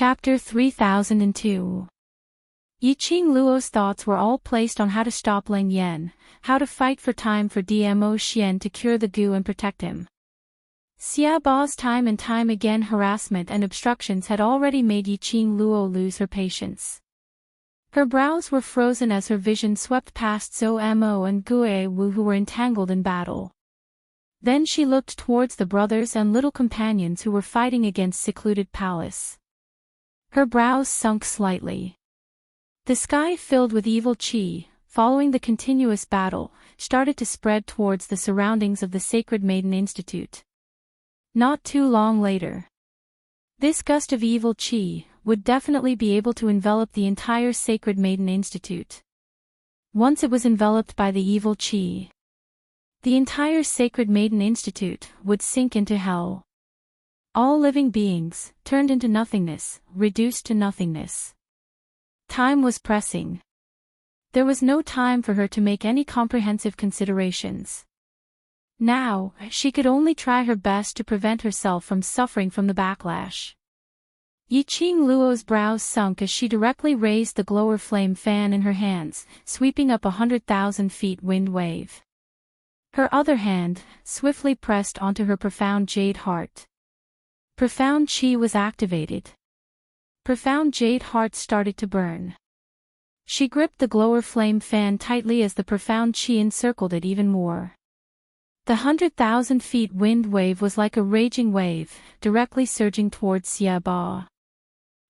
Chapter 3002. Yiqing Luo's thoughts were all placed on how to stop Leng Yan, how to fight for time for Dmo Xian to cure the goo and protect him. Xia Ba's time and time again harassment and obstructions had already made Yiqing Luo lose her patience. Her brows were frozen as her vision swept past Zhou Mo and Gue Wu who were entangled in battle. Then she looked towards the brothers and little companions who were fighting against secluded palace. Her brows sunk slightly. The sky filled with evil qi, following the continuous battle, started to spread towards the surroundings of the Sacred Maiden Institute. Not too long later, this gust of evil qi would definitely be able to envelop the entire Sacred Maiden Institute. Once it was enveloped by the evil qi, the entire Sacred Maiden Institute would sink into hell. All living beings, turned into nothingness, reduced to nothingness. Time was pressing. There was no time for her to make any comprehensive considerations. Now, she could only try her best to prevent herself from suffering from the backlash. Yiqing Luo's brows sunk as she directly raised the glower flame fan in her hands, sweeping up 100,000 feet wind wave. Her other hand, swiftly pressed onto her profound jade heart. Profound qi was activated. Profound jade heart started to burn. She gripped the glower flame fan tightly as the profound qi encircled it even more. The 100,000 feet wind wave was like a raging wave, directly surging towards Xia Ba.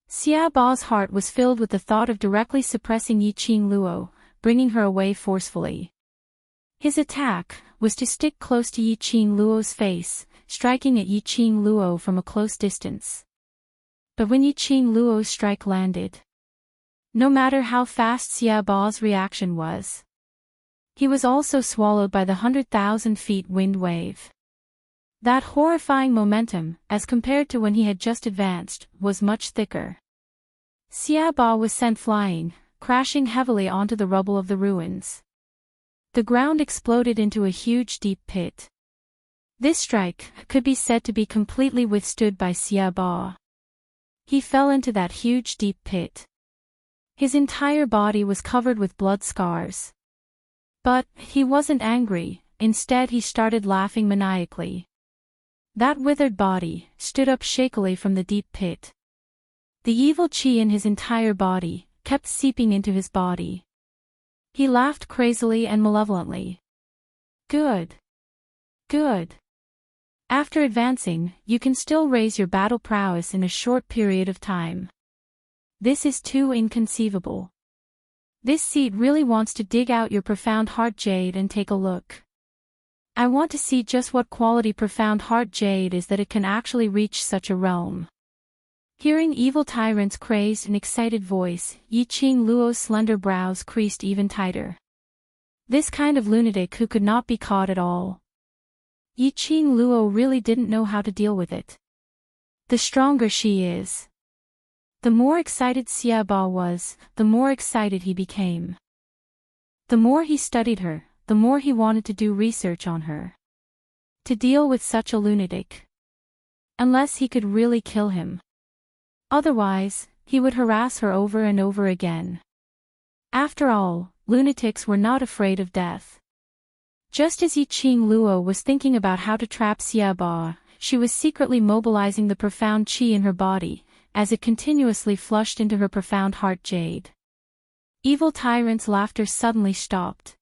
Xia Ba's heart was filled with the thought of directly suppressing Yiqing Luo, bringing her away forcefully. His attack was to stick close to Yiqing Luo's face, striking at Yiqing Luo from a close distance. But when Yiqing Luo's strike landed, no matter how fast Xia Ba's reaction was, he was also swallowed by the 100,000 feet wind wave. That horrifying momentum, as compared to when he had just advanced, was much thicker. Xia Ba was sent flying, crashing heavily onto the rubble of the ruins. The ground exploded into a huge deep pit. This strike could be said to be completely withstood by Xia Ba. He fell into that huge deep pit. His entire body was covered with blood scars. But he wasn't angry, instead he started laughing maniacally. That withered body stood up shakily from the deep pit. The evil qi in his entire body kept seeping into his body. He laughed crazily and malevolently. Good. Good. After advancing, you can still raise your battle prowess in a short period of time. This is too inconceivable. This seed really wants to dig out your profound heart jade and take a look. I want to see just what quality profound heart jade is that it can actually reach such a realm. Hearing evil tyrant's crazed and excited voice, Yiqing Luo's slender brows creased even tighter. This kind of lunatic who could not be caught at all. Yiqing Luo really didn't know how to deal with it. The stronger she is. The more excited Xia Ba was, the more excited he became. The more he studied her, the more he wanted to do research on her. To deal with such a lunatic. Unless he could really kill him. Otherwise, he would harass her over and over again. After all, lunatics were not afraid of death. Just as Yiqing Luo was thinking about how to trap Xia Ba, she was secretly mobilizing the profound qi in her body, as it continuously flushed into her profound heart jade. Evil tyrant's laughter suddenly stopped.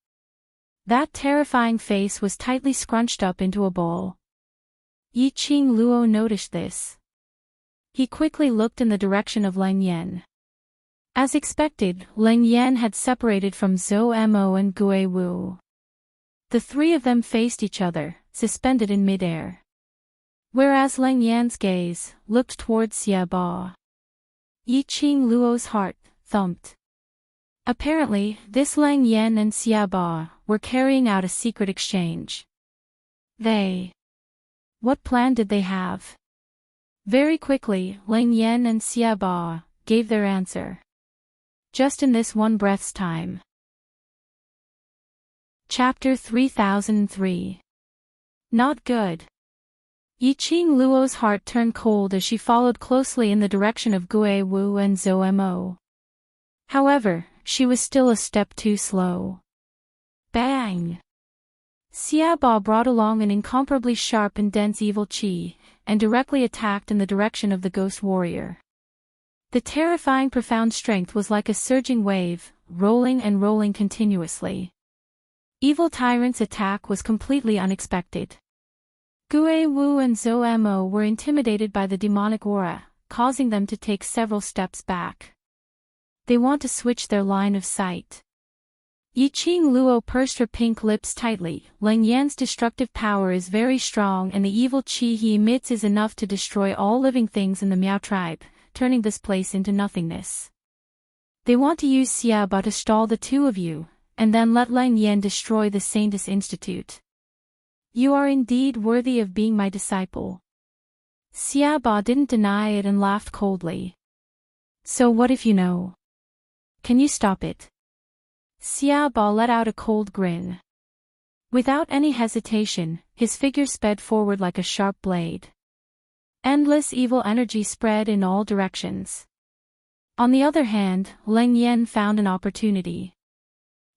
That terrifying face was tightly scrunched up into a ball. Yiqing Luo noticed this. He quickly looked in the direction of Leng Yan. As expected, Leng Yan had separated from Zhou Mo and Gue Wu. The three of them faced each other, suspended in midair. Whereas Leng Yan's gaze looked towards Xia Ba. Yiqing Luo's heart thumped. Apparently, this Leng Yan and Xia Ba were carrying out a secret exchange. What plan did they have? Very quickly, Leng Yan and Xia Ba gave their answer. Just in this one breath's time. Chapter 3003. Not good. Yiqing Luo's heart turned cold as she followed closely in the direction of Gue Wu and Zhou Mo. However, she was still a step too slow. Bang! Xia Ba brought along an incomparably sharp and dense evil qi, and directly attacked in the direction of the ghost warrior. The terrifying profound strength was like a surging wave, rolling and rolling continuously. Evil Tyrant's attack was completely unexpected. Gue Wu and Zhou Mo were intimidated by the demonic aura, causing them to take several steps back. They want to switch their line of sight. Yiqing Luo pursed her pink lips tightly. Lang Yan's destructive power is very strong and the evil qi he emits is enough to destroy all living things in the Miao tribe, turning this place into nothingness. They want to use Xia Ba to stall the two of you, and then let Lang Yan destroy the Saintis Institute. You are indeed worthy of being my disciple. Xia Ba didn't deny it and laughed coldly. So what if you know? Can you stop it? Xia Ba let out a cold grin. Without any hesitation, his figure sped forward like a sharp blade. Endless evil energy spread in all directions. On the other hand, Lang Yan found an opportunity.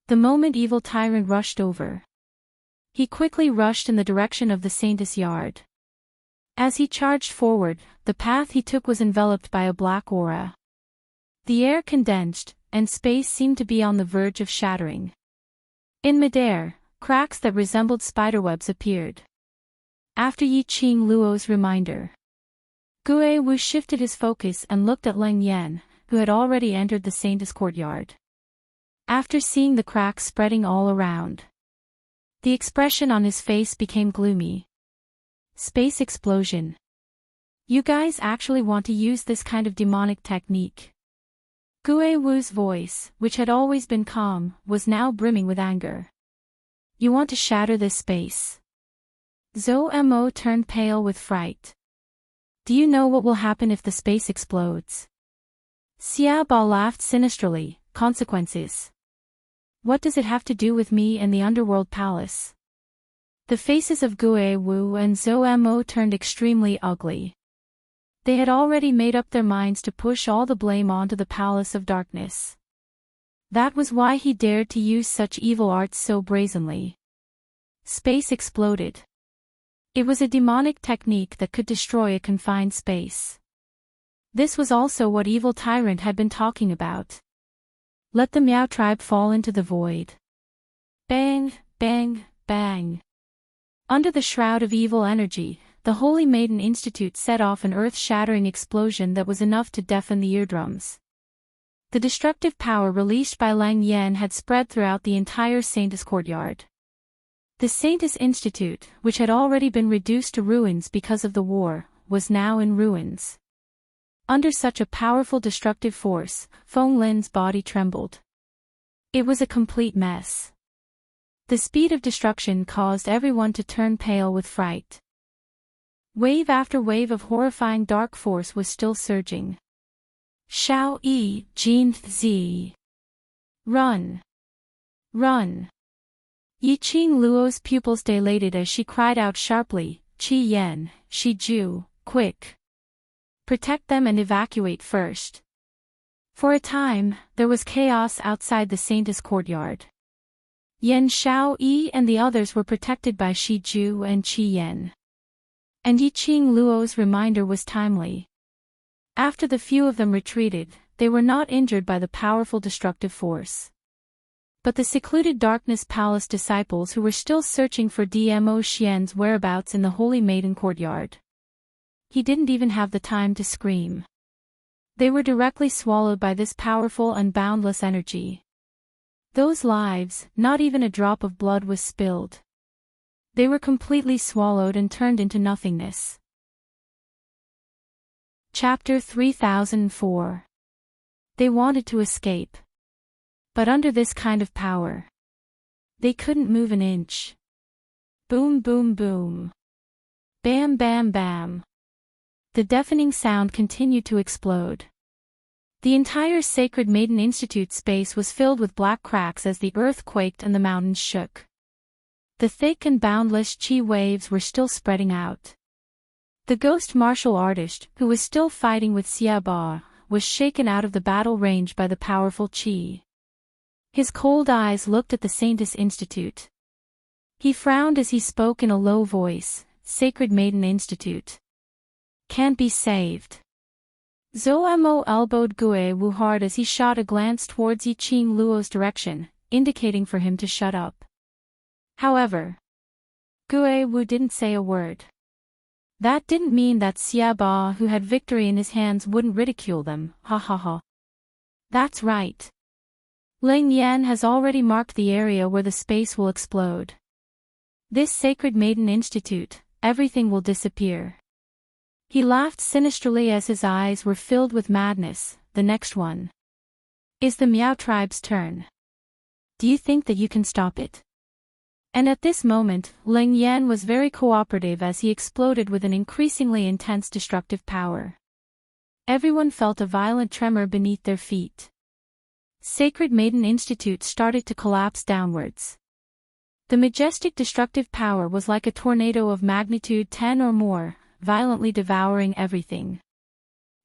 The moment Evil Tyrant rushed over, he quickly rushed in the direction of the Saintis Yard. As he charged forward, the path he took was enveloped by a black aura. The air condensed, and space seemed to be on the verge of shattering. In midair, cracks that resembled spiderwebs appeared. After Yiqing Luo's reminder, Gue Wu shifted his focus and looked at Lang Yan, who had already entered the Saintis courtyard. After seeing the cracks spreading all around, the expression on his face became gloomy. Space explosion. You guys actually want to use this kind of demonic technique? Gue Wu's voice, which had always been calm, was now brimming with anger. You want to shatter this space? Zhou Mo turned pale with fright. Do you know what will happen if the space explodes? Xia Ba laughed sinisterly. Consequences. What does it have to do with me and the underworld palace? The faces of Gue Wu and Zhou Mo turned extremely ugly. They had already made up their minds to push all the blame onto the Palace of Darkness. That was why he dared to use such evil arts so brazenly. Space exploded. It was a demonic technique that could destroy a confined space. This was also what Evil Tyrant had been talking about. Let the Miao tribe fall into the void. Bang, bang, bang. Under the shroud of evil energy, the Holy Maiden Institute set off an earth-shattering explosion that was enough to deafen the eardrums. The destructive power released by Lang Yan had spread throughout the entire Saintis courtyard. The Saintis Institute, which had already been reduced to ruins because of the war, was now in ruins. Under such a powerful destructive force, Feng Lin's body trembled. It was a complete mess. The speed of destruction caused everyone to turn pale with fright. Wave after wave of horrifying dark force was still surging. Shao Yi, Jin Zi. Run! Run! Yiqing Luo's pupils dilated as she cried out sharply, Qi Yan, Shi Ju, quick! Protect them and evacuate first. For a time, there was chaos outside the Saintis courtyard. Yan Shao Yi and the others were protected by Shi Ju and Qi Yan. And Yiqing Luo's reminder was timely. After the few of them retreated, they were not injured by the powerful destructive force. But the secluded Darkness Palace disciples who were still searching for Dmo Xian's whereabouts in the Holy Maiden courtyard. He didn't even have the time to scream. They were directly swallowed by this powerful and boundless energy. Those lives, not even a drop of blood was spilled. They were completely swallowed and turned into nothingness. Chapter 3004. They wanted to escape. But under this kind of power, they couldn't move an inch. Boom boom boom. Bam bam bam. The deafening sound continued to explode. The entire Sacred Maiden Institute space was filled with black cracks as the earth quaked and the mountains shook. The thick and boundless chi waves were still spreading out. The ghost martial artist, who was still fighting with Xiaoba, was shaken out of the battle range by the powerful qi. His cold eyes looked at the Saintess Institute. He frowned as he spoke in a low voice, "Sacred Maiden Institute. Can't be saved." Zhou elbowed Gue Wu hard as he shot a glance towards Yiqing Luo's direction, indicating for him to shut up. However, Gue Wu didn't say a word. That didn't mean that Xiaoba, who had victory in his hands, wouldn't ridicule them, ha ha ha. That's right. Ling Yan has already marked the area where the space will explode. This Sacred Maiden Institute, everything will disappear. He laughed sinisterly as his eyes were filled with madness. The next one is the Miao tribe's turn. Do you think that you can stop it? And at this moment, Ling Yan was very cooperative as he exploded with an increasingly intense destructive power. Everyone felt a violent tremor beneath their feet. Sacred Maiden Institute started to collapse downwards. The majestic destructive power was like a tornado of magnitude 10 or more, violently devouring everything.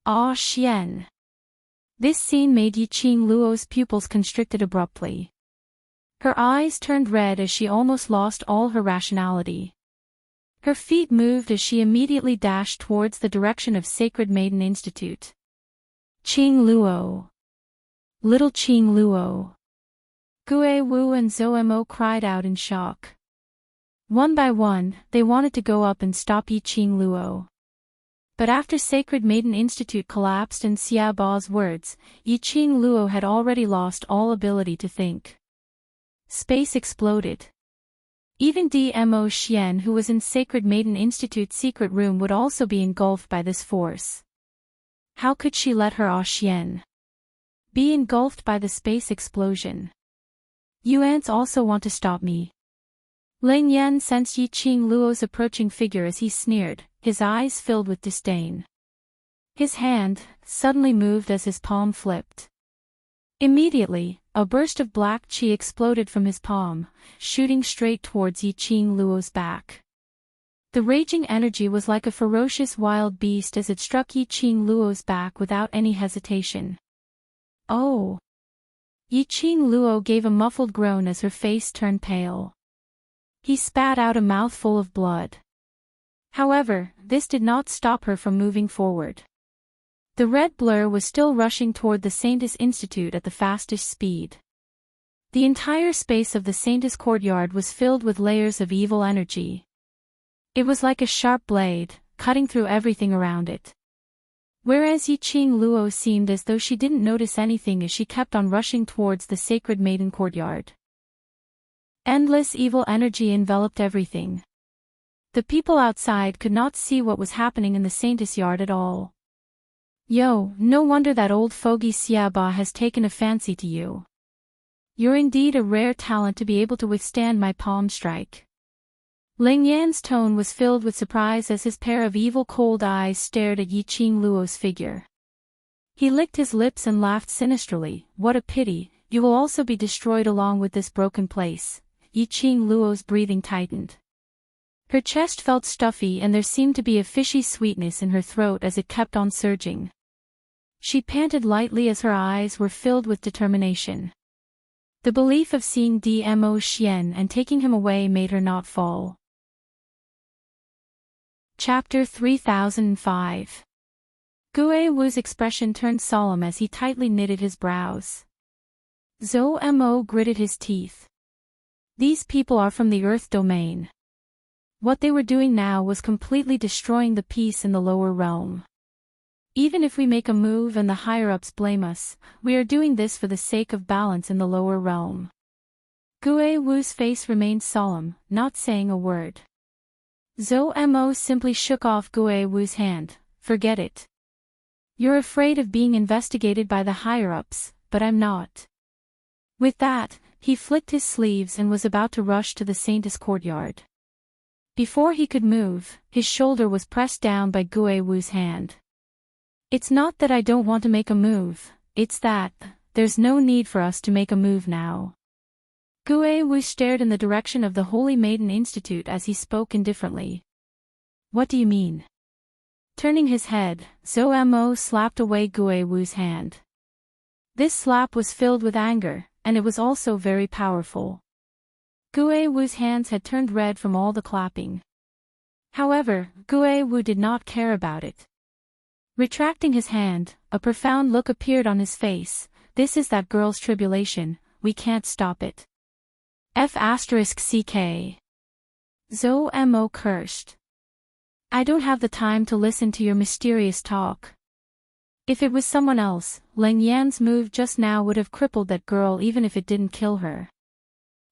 Ah Xian! This scene made Yiqing Luo's pupils constricted abruptly. Her eyes turned red as she almost lost all her rationality. Her feet moved as she immediately dashed towards the direction of Sacred Maiden Institute. Qing Luo! Little Qing Luo! Gue Wu and Zhou cried out in shock. One by one, they wanted to go up and stop Yiqing Luo. But after Sacred Maiden Institute collapsed and Xiaoba's words, Yiqing Luo had already lost all ability to think. Space exploded. Even Dmo Xian, who was in Sacred Maiden Institute's secret room, would also be engulfed by this force. How could she let her Xian be engulfed by the space explosion? You ants also want to stop me. Ling Yan sensed Yiqing Luo's approaching figure as he sneered, his eyes filled with disdain. His hand suddenly moved as his palm flipped. Immediately, a burst of black qi exploded from his palm, shooting straight towards Yiqing Luo's back. The raging energy was like a ferocious wild beast as it struck Yiqing Luo's back without any hesitation. Oh! Yiqing Luo gave a muffled groan as her face turned pale. He spat out a mouthful of blood. However, this did not stop her from moving forward. The red blur was still rushing toward the Saintess Institute at the fastest speed. The entire space of the Saintess courtyard was filled with layers of evil energy. It was like a sharp blade, cutting through everything around it. Whereas Yiqing Luo seemed as though she didn't notice anything as she kept on rushing towards the Sacred Maiden courtyard. Endless evil energy enveloped everything. The people outside could not see what was happening in the Saintess yard at all. Yo, no wonder that old fogey Xiaoba has taken a fancy to you. You're indeed a rare talent to be able to withstand my palm strike. Ling Yan's tone was filled with surprise as his pair of evil cold eyes stared at Yiqing Luo's figure. He licked his lips and laughed sinisterly. What a pity, you will also be destroyed along with this broken place. Yiqing Luo's breathing tightened. Her chest felt stuffy and there seemed to be a fishy sweetness in her throat as it kept on surging. She panted lightly as her eyes were filled with determination. The belief of seeing Dmo Xian and taking him away made her not fall. Chapter 3005. Gue Wu's expression turned solemn as he tightly knitted his brows. Zhou gritted his teeth. These people are from the Earth domain. What they were doing now was completely destroying the peace in the lower realm. Even if we make a move and the higher-ups blame us, we are doing this for the sake of balance in the lower realm. Gue Wu's face remained solemn, not saying a word. Zhou simply shook off Gue Wu's hand. Forget it. You're afraid of being investigated by the higher-ups, but I'm not. With that, he flicked his sleeves and was about to rush to the Saintess courtyard. Before he could move, his shoulder was pressed down by Gue Wu's hand. It's not that I don't want to make a move, it's that there's no need for us to make a move now. Gue Wu stared in the direction of the Holy Maiden Institute as he spoke indifferently. What do you mean? Turning his head, Zhou Mo slapped away Gue Wu's hand. This slap was filled with anger, and it was also very powerful. Gue Wu's hands had turned red from all the clapping. However, Gue Wu did not care about it. Retracting his hand, a profound look appeared on his face. This is that girl's tribulation, we can't stop it. F***ck. Zhou Mo cursed. I don't have the time to listen to your mysterious talk. If it was someone else, Leng Yan's move just now would have crippled that girl even if it didn't kill her.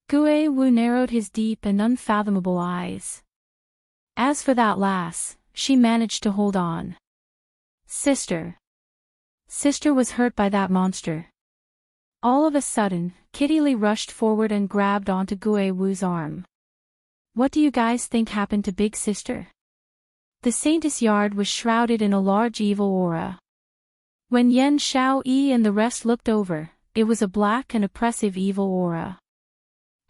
Gue Wu narrowed his deep and unfathomable eyes. As for that lass, she managed to hold on. Sister. Sister was hurt by that monster. All of a sudden, Kitty Lee rushed forward and grabbed onto Gue Wu's arm. What do you guys think happened to Big Sister? The Saintess Yard was shrouded in a large evil aura. When Yan Xiaoyi and the rest looked over, it was a black and oppressive evil aura.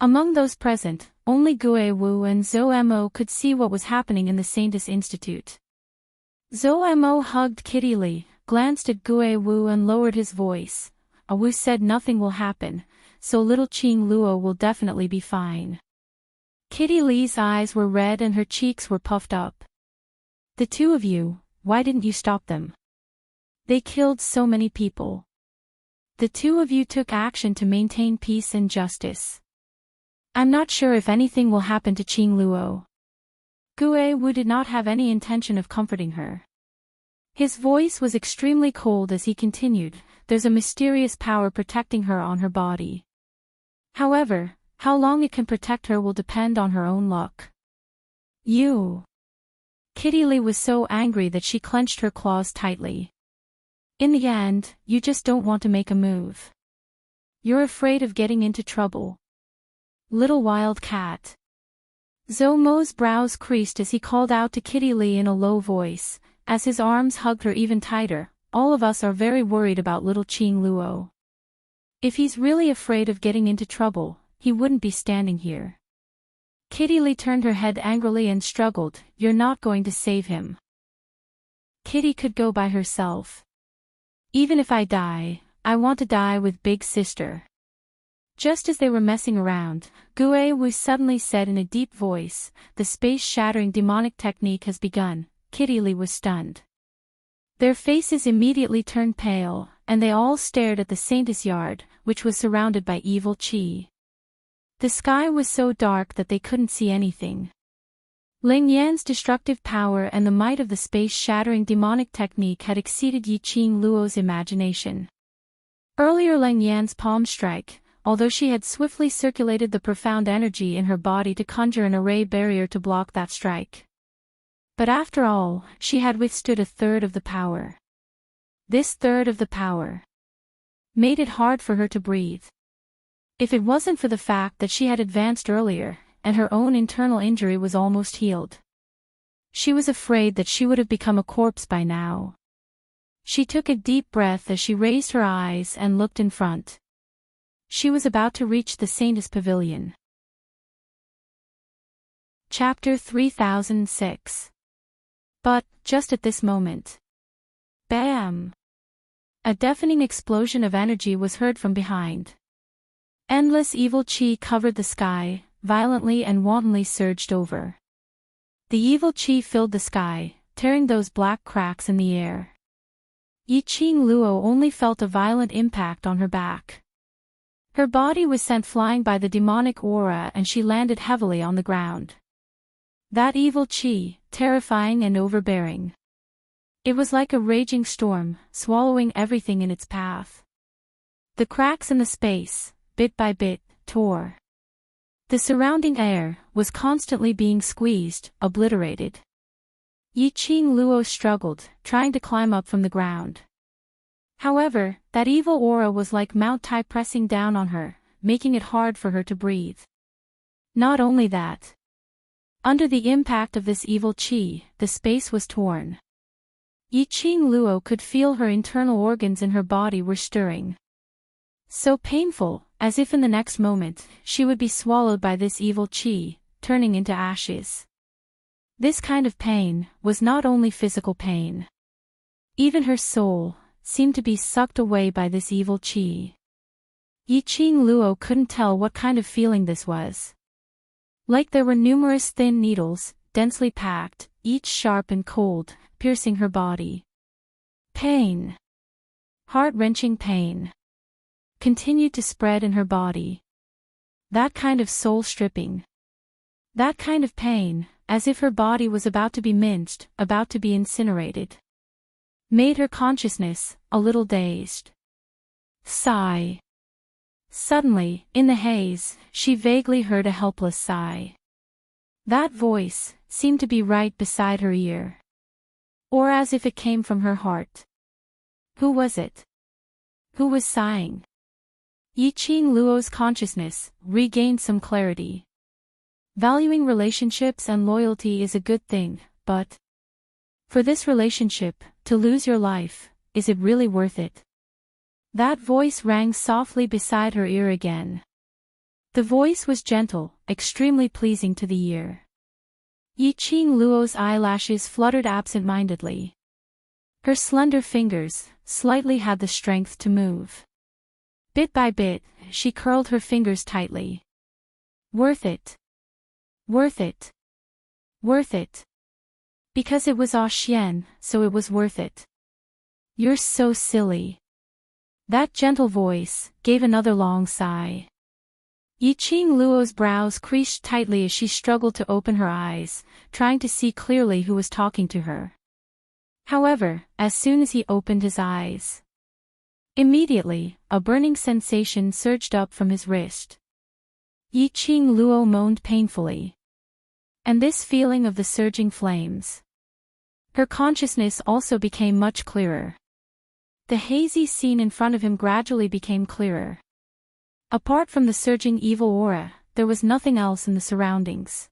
Among those present, only Gue Wu and Zhou Mo could see what was happening in the Saintess Institute. Zhou Mo hugged Kitty Lee, glanced at Gue Wu and lowered his voice. Wu said nothing will happen, so little Qing Luo will definitely be fine. Kitty Lee's eyes were red and her cheeks were puffed up. The two of you, why didn't you stop them? They killed so many people. The two of you took action to maintain peace and justice. I'm not sure if anything will happen to Qing Luo. Gue Wu did not have any intention of comforting her. His voice was extremely cold as he continued, there's a mysterious power protecting her on her body. However, how long it can protect her will depend on her own luck. You. Kitty Lee was so angry that she clenched her claws tightly. In the end, you just don't want to make a move. You're afraid of getting into trouble. Little wild cat. Zhou Mo's brows creased as he called out to Kitty Lee in a low voice, as his arms hugged her even tighter, all of us are very worried about little Qing Luo. If he's really afraid of getting into trouble, he wouldn't be standing here. Kitty Lee turned her head angrily and struggled, you're not going to save him. Kitty could go by herself. Even if I die, I want to die with Big Sister. Just as they were messing around, Gue Wu suddenly said in a deep voice, the space-shattering demonic technique has begun. Kitty Lee was stunned. Their faces immediately turned pale, and they all stared at the Saintess Yard, which was surrounded by evil qi. The sky was so dark that they couldn't see anything. Leng Yan's destructive power and the might of the space-shattering demonic technique had exceeded Yi Qing Luo's imagination. Earlier Leng Yan's palm strike, although she had swiftly circulated the profound energy in her body to conjure an array barrier to block that strike. But after all, she had withstood a third of the power. This third of the power made it hard for her to breathe. If it wasn't for the fact that she had advanced earlier, and her own internal injury was almost healed, she was afraid that she would have become a corpse by now. She took a deep breath as she raised her eyes and looked in front. She was about to reach the Saintess Pavilion. Chapter 3006. But, just at this moment. Bam! A deafening explosion of energy was heard from behind. Endless evil qi covered the sky, violently and wantonly surged over. The evil qi filled the sky, tearing those black cracks in the air. Yi Qing Luo only felt a violent impact on her back. Her body was sent flying by the demonic aura and she landed heavily on the ground. That evil qi, terrifying and overbearing. It was like a raging storm, swallowing everything in its path. The cracks in the space, bit by bit, tore. The surrounding air was constantly being squeezed, obliterated. Yi Qing Luo struggled, trying to climb up from the ground. However, that evil aura was like Mount Tai pressing down on her, making it hard for her to breathe. Not only that. Under the impact of this evil qi, the space was torn. Yi Qing Luo could feel her internal organs in her body were stirring. So painful, as if in the next moment, she would be swallowed by this evil qi, turning into ashes. This kind of pain was not only physical pain. Even her soul seemed to be sucked away by this evil qi. Yiqing Luo couldn't tell what kind of feeling this was. Like there were numerous thin needles, densely packed, each sharp and cold, piercing her body. Pain. Heart-wrenching pain continued to spread in her body. That kind of soul-stripping. That kind of pain, as if her body was about to be minced, about to be incinerated, made her consciousness a little dazed. Sigh. Suddenly, in the haze, she vaguely heard a helpless sigh. That voice seemed to be right beside her ear. Or as if it came from her heart. Who was it? Who was sighing? Yiqing Luo's consciousness regained some clarity. Valuing relationships and loyalty is a good thing, but for this relationship, to lose your life, is it really worth it? That voice rang softly beside her ear again. The voice was gentle, extremely pleasing to the ear. Yiqing Luo's eyelashes fluttered absent-mindedly. Her slender fingers slightly had the strength to move. Bit by bit, she curled her fingers tightly. Worth it. Worth it. Worth it. Because it was Xian, so it was worth it. You're so silly. That gentle voice gave another long sigh. Yiqing Luo's brows creased tightly as she struggled to open her eyes, trying to see clearly who was talking to her. However, as soon as he opened his eyes, immediately, a burning sensation surged up from his wrist. Yiqing Luo moaned painfully. And this feeling of the surging flames. Her consciousness also became much clearer. The hazy scene in front of him gradually became clearer. Apart from the surging evil aura, there was nothing else in the surroundings.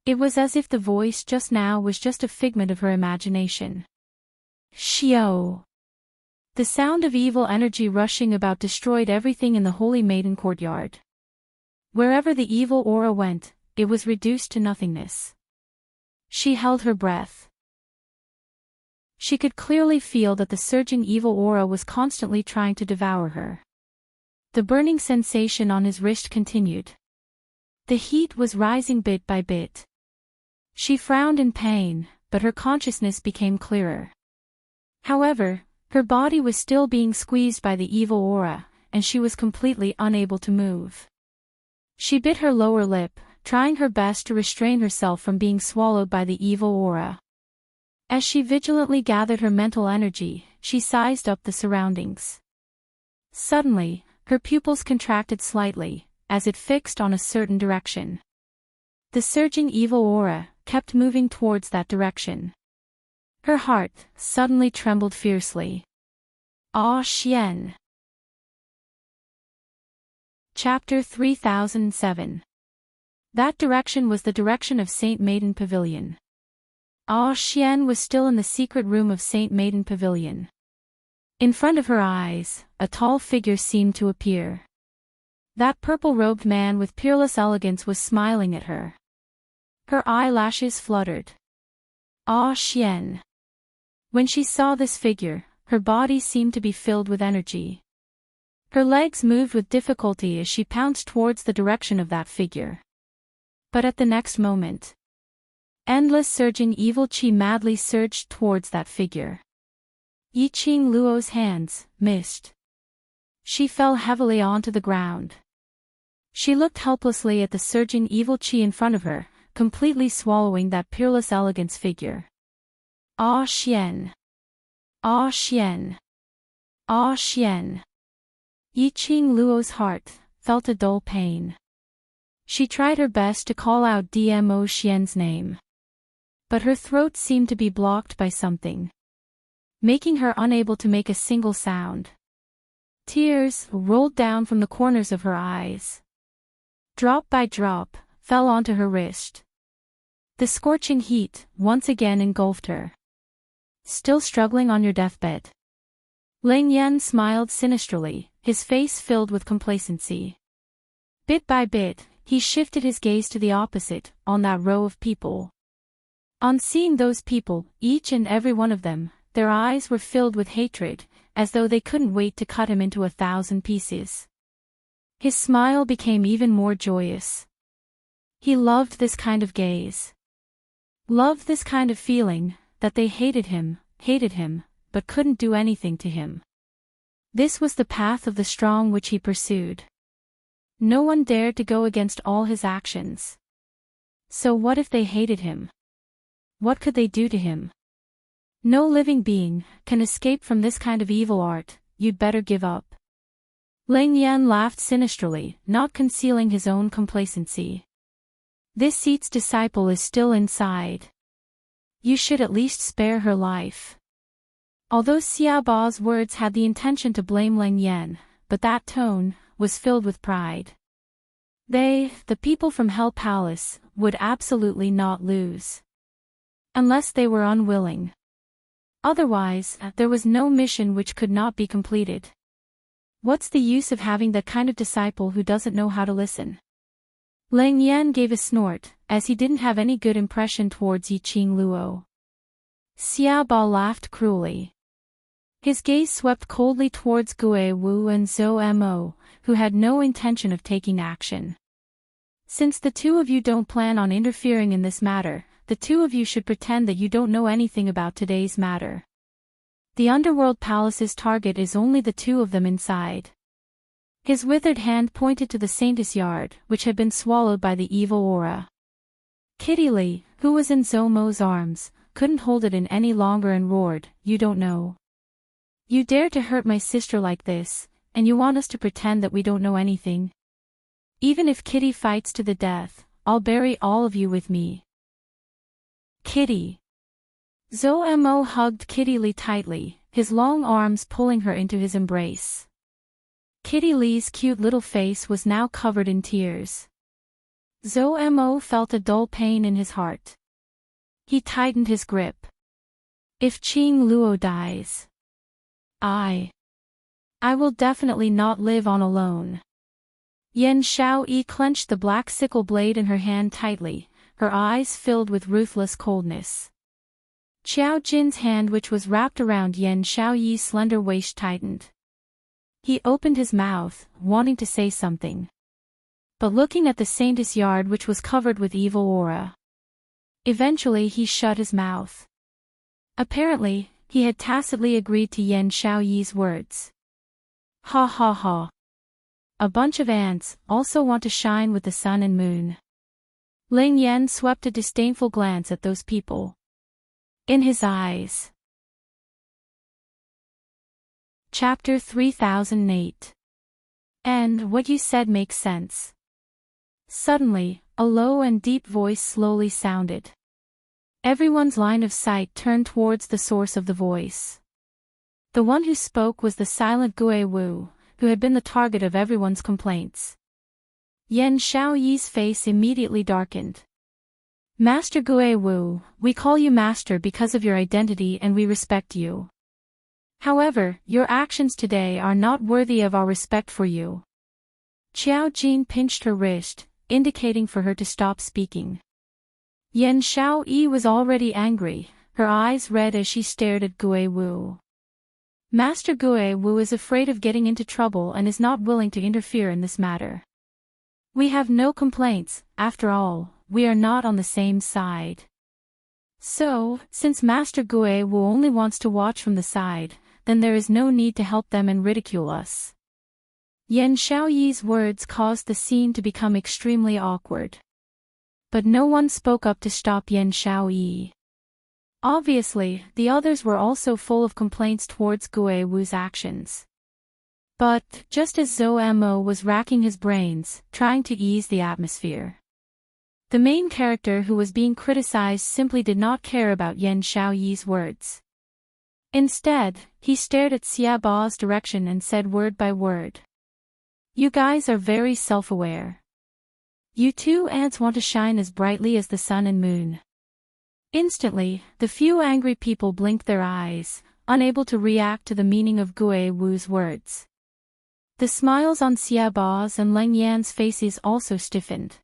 It was as if the voice just now was just a figment of her imagination. Xiao. The sound of evil energy rushing about destroyed everything in the Holy Maiden courtyard. Wherever the evil aura went, it was reduced to nothingness. She held her breath. She could clearly feel that the surging evil aura was constantly trying to devour her. The burning sensation on his wrist continued. The heat was rising bit by bit. She frowned in pain, but her consciousness became clearer. However, her body was still being squeezed by the evil aura, and she was completely unable to move. She bit her lower lip, trying her best to restrain herself from being swallowed by the evil aura. As she vigilantly gathered her mental energy, she sized up the surroundings. Suddenly, her pupils contracted slightly, as it fixed on a certain direction. The surging evil aura kept moving towards that direction. Her heart suddenly trembled fiercely. Xian. Chapter 3007. That direction was the direction of Saint Maiden Pavilion. Xian was still in the secret room of Saint Maiden Pavilion. In front of her eyes, a tall figure seemed to appear. That purple-robed man with peerless elegance was smiling at her. Her eyelashes fluttered. Xian. When she saw this figure, her body seemed to be filled with energy. Her legs moved with difficulty as she pounced towards the direction of that figure. But at the next moment, endless surging evil qi madly surged towards that figure. Yiqing Luo's hands missed. She fell heavily onto the ground. She looked helplessly at the surging evil qi in front of her, completely swallowing that peerless elegance figure. Xian. Xian. Xian. Yiqing Luo's heart felt a dull pain. She tried her best to call out Dmo Xian's name. But her throat seemed to be blocked by something, making her unable to make a single sound. Tears rolled down from the corners of her eyes. Drop by drop, fell onto her wrist. The scorching heat once again engulfed her. Still struggling on your deathbed? Ling Yan smiled sinisterly, his face filled with complacency. Bit by bit, he shifted his gaze to the opposite, on that row of people. On seeing those people, each and every one of them, their eyes were filled with hatred, as though they couldn't wait to cut him into 1,000 pieces. His smile became even more joyous. He loved this kind of gaze. Loved this kind of feeling, that they hated him, but couldn't do anything to him. This was the path of the strong which he pursued. No one dared to go against all his actions. So what if they hated him? What could they do to him? No living being can escape from this kind of evil art. You'd better give up. Lang Yan laughed sinisterly, not concealing his own complacency. This Seat's disciple is still inside. You should at least spare her life. Although Xiaoba's words had the intention to blame Lang Yan, but that tone was filled with pride. They, the people from Hell Palace, would absolutely not lose. Unless they were unwilling. Otherwise, there was no mission which could not be completed. What's the use of having that kind of disciple who doesn't know how to listen? Lang Yan gave a snort, as he didn't have any good impression towards Yiqing Luo. Xiaoba laughed cruelly. His gaze swept coldly towards Gue Wu and Zhou Mo, who had no intention of taking action. Since the two of you don't plan on interfering in this matter, the two of you should pretend that you don't know anything about today's matter. The Underworld Palace's target is only the two of them inside. His withered hand pointed to the Saintess Yard, which had been swallowed by the evil aura. Kitty Lee, who was in Zhou Mo's arms, couldn't hold it in any longer and roared, "You don't know. You dare to hurt my sister like this, and you want us to pretend that we don't know anything? Even if Kitty fights to the death, I'll bury all of you with me." Kitty. Zhou Mo hugged Kitty Lee tightly, his long arms pulling her into his embrace. Kitty Lee's cute little face was now covered in tears. Zhou Mo felt a dull pain in his heart. He tightened his grip. If Qing Luo dies, I will definitely not live on alone. Yan Xiaoyi clenched the black sickle blade in her hand tightly, her eyes filled with ruthless coldness. Qiao Jin's hand, which was wrapped around Yan Xiaoyi's slender waist, tightened. He opened his mouth, wanting to say something. But looking at the Saintess Yard, which was covered with evil aura. Eventually he shut his mouth. Apparently, he had tacitly agreed to Yan Xiaoyi's words. Ha ha ha. A bunch of ants also want to shine with the sun and moon. Lang Yan swept a disdainful glance at those people. In his eyes. Chapter 3008. And what you said makes sense. Suddenly, a low and deep voice slowly sounded. Everyone's line of sight turned towards the source of the voice. The one who spoke was the silent Gue Wu, who had been the target of everyone's complaints. Yan Xiaoyi's face immediately darkened. Master Gue Wu, we call you master because of your identity and we respect you. However, your actions today are not worthy of our respect for you. Qiao Jin pinched her wrist, indicating for her to stop speaking. Yan Xiaoyi was already angry, her eyes red as she stared at Gue Wu. Master Gue Wu is afraid of getting into trouble and is not willing to interfere in this matter. We have no complaints, after all, we are not on the same side. So, since Master Gue Wu only wants to watch from the side, then there is no need to help them and ridicule us. Yan Xiaoyi's words caused the scene to become extremely awkward. But no one spoke up to stop Yan Xiaoyi. Obviously, the others were also full of complaints towards Gue Wu's actions. But, just as Zhou Mo was racking his brains, trying to ease the atmosphere, the main character who was being criticized simply did not care about Yan Xiaoyi's words. Instead, he stared at Xiaoba's direction and said word by word. You guys are very self-aware. You two ants want to shine as brightly as the sun and moon. Instantly, the few angry people blinked their eyes, unable to react to the meaning of Gue Wu's words. The smiles on Xiaoba's and Lang Yan's faces also stiffened.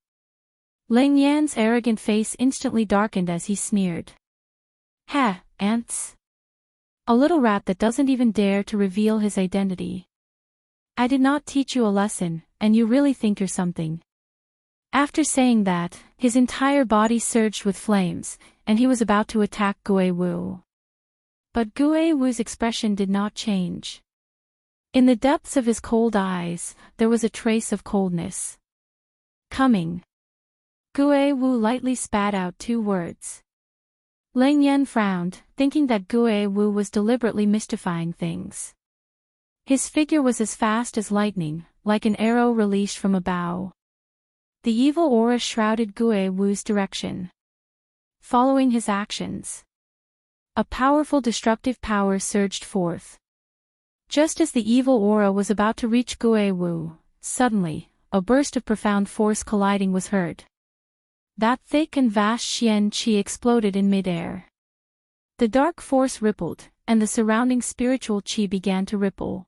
Lang Yan's arrogant face instantly darkened as he sneered. Ha, ants. A little rat that doesn't even dare to reveal his identity. I did not teach you a lesson, and you really think you're something. After saying that, his entire body surged with flames, and he was about to attack Gue Wu. But Gue Wu's expression did not change. In the depths of his cold eyes, there was a trace of coldness. Coming. Gue Wu lightly spat out 2 words. Lang Yan frowned, thinking that Gue Wu was deliberately mystifying things. His figure was as fast as lightning, like an arrow released from a bow. The evil aura shrouded Gue Wu's direction. Following his actions, a powerful destructive power surged forth. Just as the evil aura was about to reach Gue Wu, suddenly, a burst of profound force colliding was heard. That thick and vast Xian qi exploded in midair. The dark force rippled, and the surrounding spiritual qi began to ripple.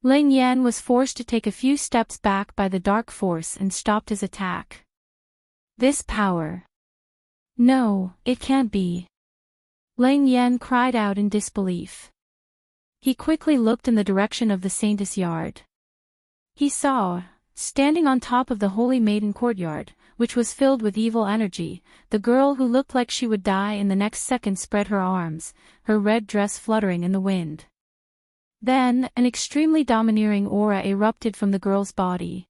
Lang Yan was forced to take a few steps back by the dark force and stopped his attack. This power. No, it can't be. Lang Yan cried out in disbelief. He quickly looked in the direction of the Saintess Yard. He saw, standing on top of the Holy Maiden courtyard, which was filled with evil energy, the girl who looked like she would die in the next second spread her arms, her red dress fluttering in the wind. Then, an extremely domineering aura erupted from the girl's body.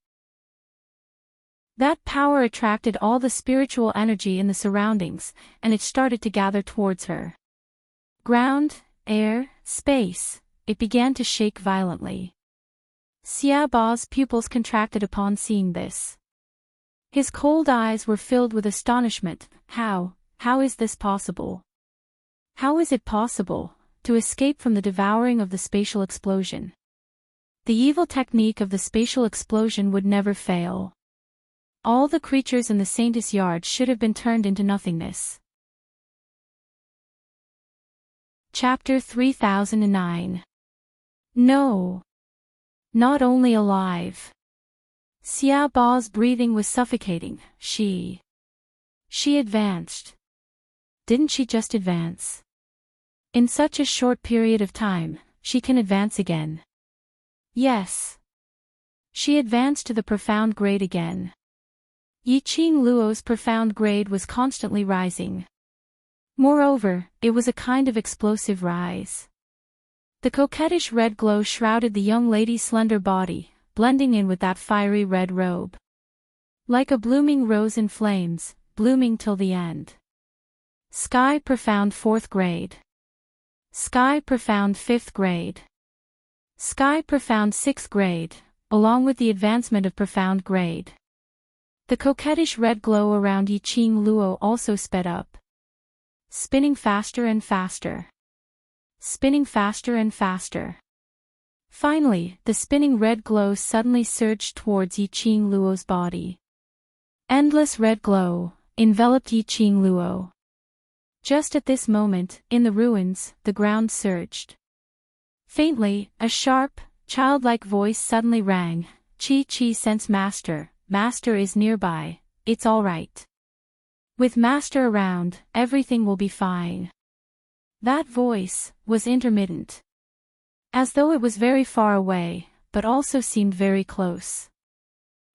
That power attracted all the spiritual energy in the surroundings, and it started to gather towards her. Ground, air, space, it began to shake violently. Xia Ba's pupils contracted upon seeing this. His cold eyes were filled with astonishment. How is this possible? How is it possible to escape from the devouring of the spatial explosion? The evil technique of the spatial explosion would never fail. All the creatures in the Saintess Yard should have been turned into nothingness. Chapter 3009. No. Not only alive. Xia Ba's breathing was suffocating. She advanced. Didn't she just advance? In such a short period of time, she can advance again. Yes. She advanced to the profound grade again. Yiqing Luo's profound grade was constantly rising. Moreover, it was a kind of explosive rise. The coquettish red glow shrouded the young lady's slender body, blending in with that fiery red robe. Like a blooming rose in flames, blooming till the end. Sky profound 4th grade. Sky profound 5th grade. Sky profound 6th grade, along with the advancement of profound grade. The coquettish red glow around Yiqing Luo also sped up. Spinning faster and faster. Spinning faster and faster. Finally, the spinning red glow suddenly surged towards Yiqing Luo's body. Endless red glow enveloped Yiqing Luo. Just at this moment, in the ruins, the ground surged. Faintly, a sharp, childlike voice suddenly rang. Chi sense master, master is nearby, it's all right. With master around, everything will be fine. That voice was intermittent. As though it was very far away, but also seemed very close.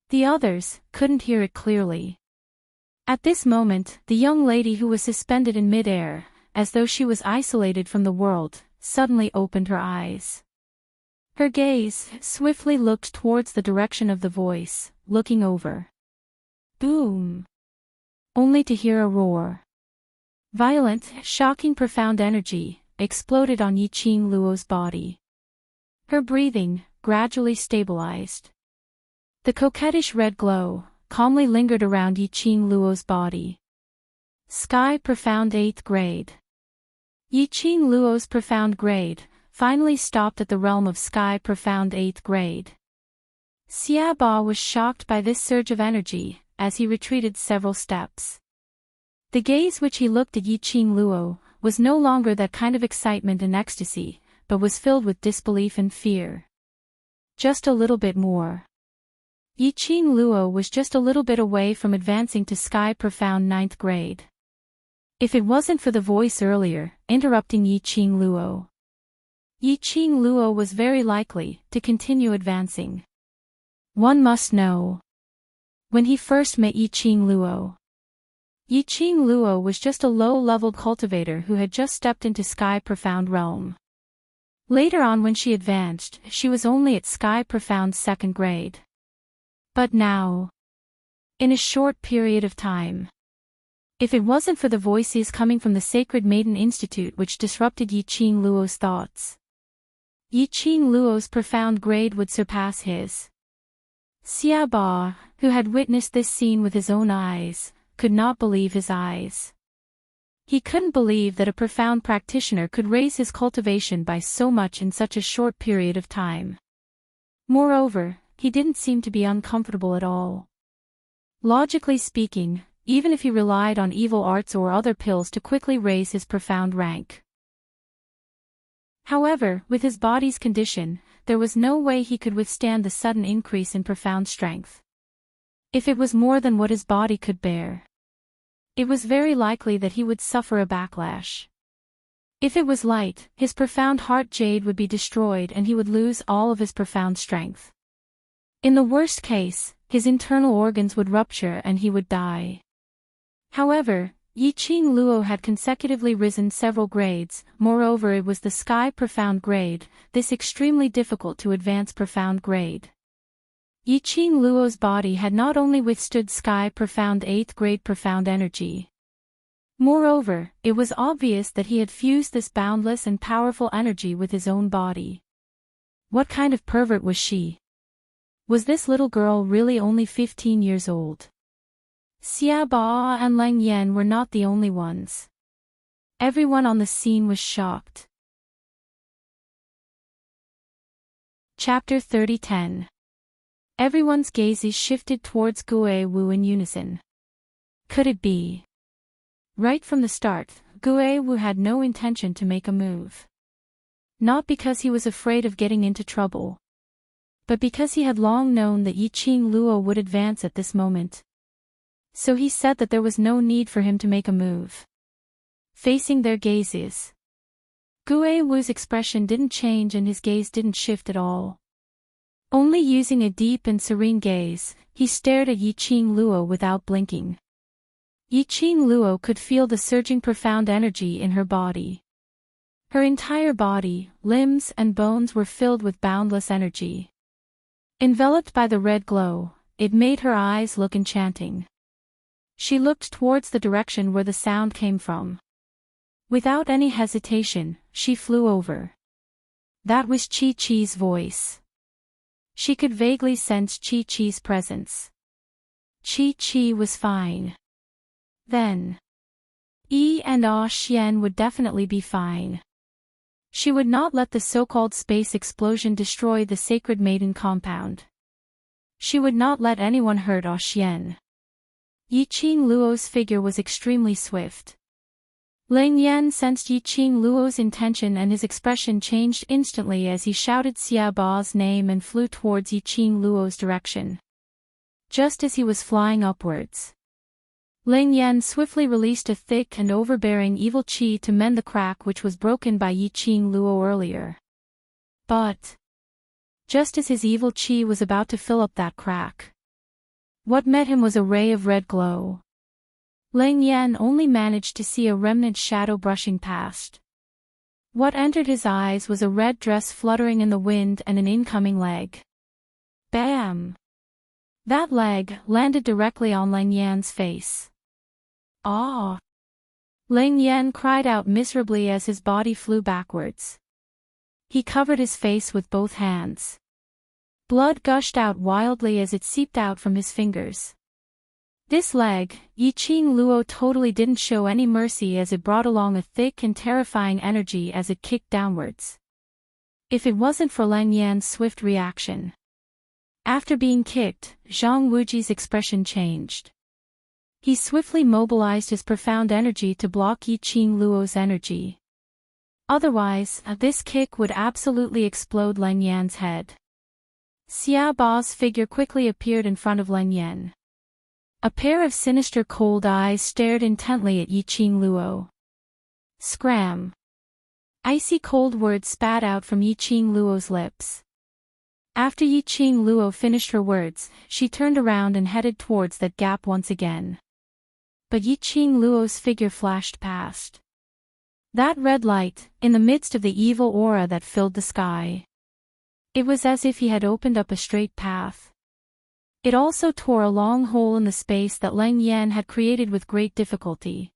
The others couldn't hear it clearly. At this moment, the young lady who was suspended in midair, as though she was isolated from the world, suddenly opened her eyes. Her gaze swiftly looked towards the direction of the voice, looking over. Boom! Only to hear a roar. Violent, shocking profound energy exploded on Yiqing Luo's body. Her breathing gradually stabilized. The coquettish red glow calmly lingered around Yiqing Luo's body. Sky profound 8th grade. Yiqing Luo's profound grade finally stopped at the realm of sky profound 8th grade. Xia Ba was shocked by this surge of energy as he retreated several steps. The gaze which he looked at Yiqing Luo was no longer that kind of excitement and ecstasy, but was filled with disbelief and fear. Just a little bit more. Yiqing Luo was just a little bit away from advancing to Sky Profound 9th grade. If it wasn't for the voice earlier, interrupting Yiqing Luo, Yiqing Luo was very likely to continue advancing. One must know. When he first met Yiqing Luo was just a low-leveled cultivator who had just stepped into Sky Profound realm. Later on when she advanced, she was only at Sky Profound 2nd grade. But now, in a short period of time, if it wasn't for the voices coming from the Sacred Maiden Institute which disrupted Yiqing Luo's thoughts, Yiqing Luo's profound grade would surpass his. Xiaoba, who had witnessed this scene with his own eyes, could not believe his eyes. He couldn't believe that a profound practitioner could raise his cultivation by so much in such a short period of time. Moreover, he didn't seem to be uncomfortable at all. Logically speaking, even if he relied on evil arts or other pills to quickly raise his profound rank. However, with his body's condition, there was no way he could withstand the sudden increase in profound strength. If it was more than what his body could bear, it was very likely that he would suffer a backlash. If it was light, his profound heart jade would be destroyed and he would lose all of his profound strength. In the worst case, his internal organs would rupture and he would die. However, Yiqing Luo had consecutively risen several grades, moreover it was the Sky Profound grade, this extremely difficult to advance profound grade. Yiqing Luo's body had not only withstood Sky Profound 8th grade profound energy. Moreover, it was obvious that he had fused this boundless and powerful energy with his own body. What kind of pervert was she? Was this little girl really only 15 years old? Xiaoba and Lang Yan were not the only ones. Everyone on the scene was shocked. Chapter 30:10. Everyone's gazes shifted towards Gue Wu in unison. Could it be? Right from the start, Gue Wu had no intention to make a move. Not because he was afraid of getting into trouble, but because he had long known that Yiqing Luo would advance at this moment. So he said that there was no need for him to make a move. Facing their gazes, Gue Wu's expression didn't change and his gaze didn't shift at all. Only using a deep and serene gaze, he stared at Yiqing Luo without blinking. Yiqing Luo could feel the surging profound energy in her body. Her entire body, limbs and bones were filled with boundless energy. Enveloped by the red glow, it made her eyes look enchanting. She looked towards the direction where the sound came from. Without any hesitation, she flew over. That was Chi-Chi's voice. She could vaguely sense Chi-Chi's presence. Chi-Chi was fine. Then, Yi and Ah Xian would definitely be fine. She would not let the so-called space explosion destroy the Sacred Maiden compound. She would not let anyone hurt Ah Xian. Yiqing Luo's figure was extremely swift. Lang Yan sensed Yiqing Luo's intention and his expression changed instantly as he shouted Xiaoba's name and flew towards Yiqing Luo's direction. Just as he was flying upwards, Lang Yan swiftly released a thick and overbearing evil qi to mend the crack which was broken by Yiqing Luo earlier. But, just as his evil qi was about to fill up that crack, what met him was a ray of red glow. Lang Yan only managed to see a remnant shadow brushing past. What entered his eyes was a red dress fluttering in the wind and an incoming leg. Bam! That leg landed directly on Lang Yan's face. Ah! Lang Yan cried out miserably as his body flew backwards. He covered his face with both hands. Blood gushed out wildly as it seeped out from his fingers. This leg, Yiqing Luo totally didn't show any mercy as it brought along a thick and terrifying energy as it kicked downwards. If it wasn't for Lang Yan's swift reaction. After being kicked, Zhang Wuji's expression changed. He swiftly mobilized his profound energy to block Yiqing Luo's energy. Otherwise, this kick would absolutely explode Lang Yan's head. Xiaoba's figure quickly appeared in front of Leng Yan. A pair of sinister cold eyes stared intently at Yiqing Luo. Scram! Icy cold words spat out from Yiqing Luo's lips. After Yiqing Luo finished her words, she turned around and headed towards that gap once again. But Yiqing Luo's figure flashed past. That red light, in the midst of the evil aura that filled the sky. It was as if he had opened up a straight path. It also tore a long hole in the space that Leng Yan had created with great difficulty.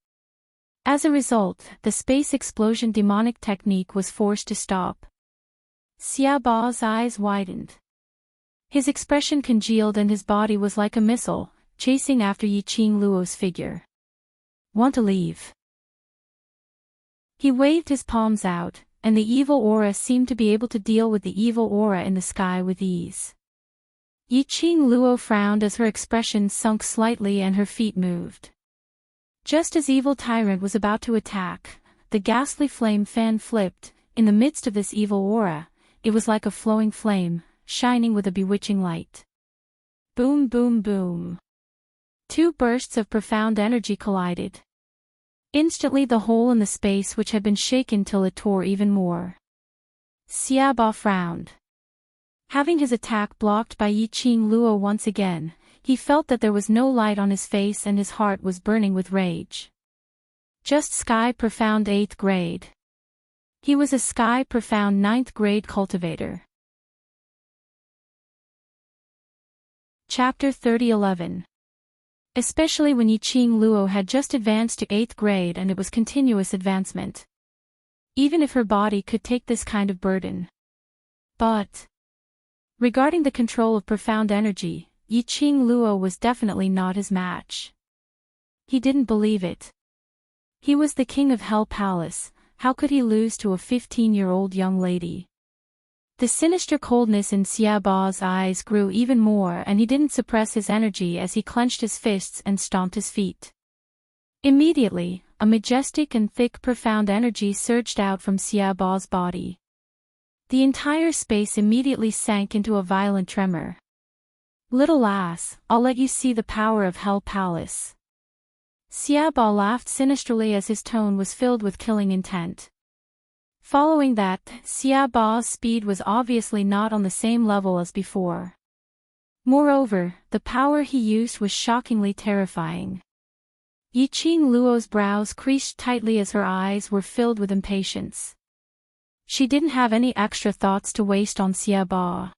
As a result, the space explosion demonic technique was forced to stop. Xiaoba's eyes widened. His expression congealed and his body was like a missile, chasing after Yiqing Luo's figure. Want to leave? He waved his palms out, and the evil aura seemed to be able to deal with the evil aura in the sky with ease. Yiqing Luo frowned as her expression sunk slightly and her feet moved. Just as Evil Tyrant was about to attack, the ghastly flame fan flipped. In the midst of this evil aura, it was like a flowing flame, shining with a bewitching light. Boom boom boom. Two bursts of profound energy collided. Instantly the hole in the space which had been shaken till it tore even more. Xiaoba frowned. Having his attack blocked by Yiqing Luo once again, he felt that there was no light on his face and his heart was burning with rage. Just Sky Profound 8th grade. He was a Sky Profound 9th grade cultivator. Chapter 30:11. Especially when Yiqing Luo had just advanced to 8th grade and it was continuous advancement. Even if her body could take this kind of burden. But regarding the control of profound energy, Yiqing Luo was definitely not his match. He didn't believe it. He was the king of Hell Palace, how could he lose to a 15-year-old young lady? The sinister coldness in Xiaoba's eyes grew even more and he didn't suppress his energy as he clenched his fists and stomped his feet. Immediately, a majestic and thick profound energy surged out from Xiaoba's body. The entire space immediately sank into a violent tremor. Little lass, I'll let you see the power of Hell Palace. Xiaoba laughed sinisterly as his tone was filled with killing intent. Following that, Xiaoba's speed was obviously not on the same level as before. Moreover, the power he used was shockingly terrifying. Yiqing Luo's brows creased tightly as her eyes were filled with impatience. She didn't have any extra thoughts to waste on Xiaoba.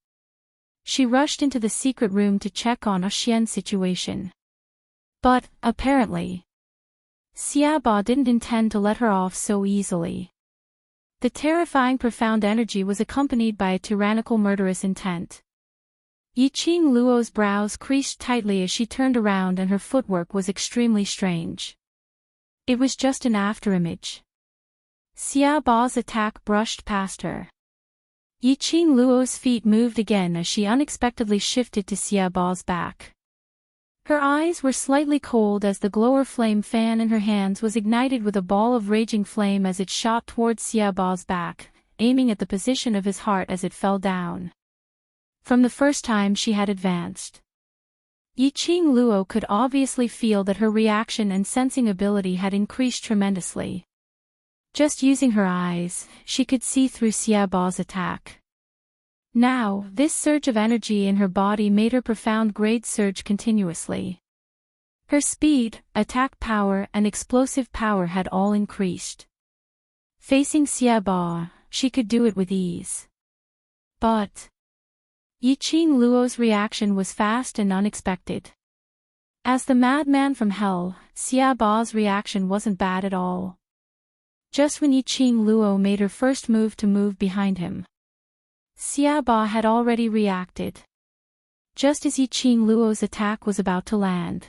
She rushed into the secret room to check on Xian's situation. But, apparently, Xiaoba didn't intend to let her off so easily. The terrifying profound energy was accompanied by a tyrannical murderous intent. Yiqing Luo's brows creased tightly as she turned around and her footwork was extremely strange. It was just an afterimage. Xiaoba's attack brushed past her. Yiqing Luo's feet moved again as she unexpectedly shifted to Xiaoba's back. Her eyes were slightly cold as the glower flame fan in her hands was ignited with a ball of raging flame as it shot towards Xiaoba's back, aiming at the position of his heart as it fell down. From the first time she had advanced, Yiqing Luo could obviously feel that her reaction and sensing ability had increased tremendously. Just using her eyes, she could see through Xiaoba's attack. Now, this surge of energy in her body made her profound grade surge continuously. Her speed, attack power and explosive power had all increased. Facing Xiaoba, she could do it with ease. But Yiqing Luo's reaction was fast and unexpected. As the madman from hell, Xiaoba's reaction wasn't bad at all. Just when Yiqing Luo made her first move to move behind him, Xiaoba had already reacted. Just as Yiqing Luo's attack was about to land,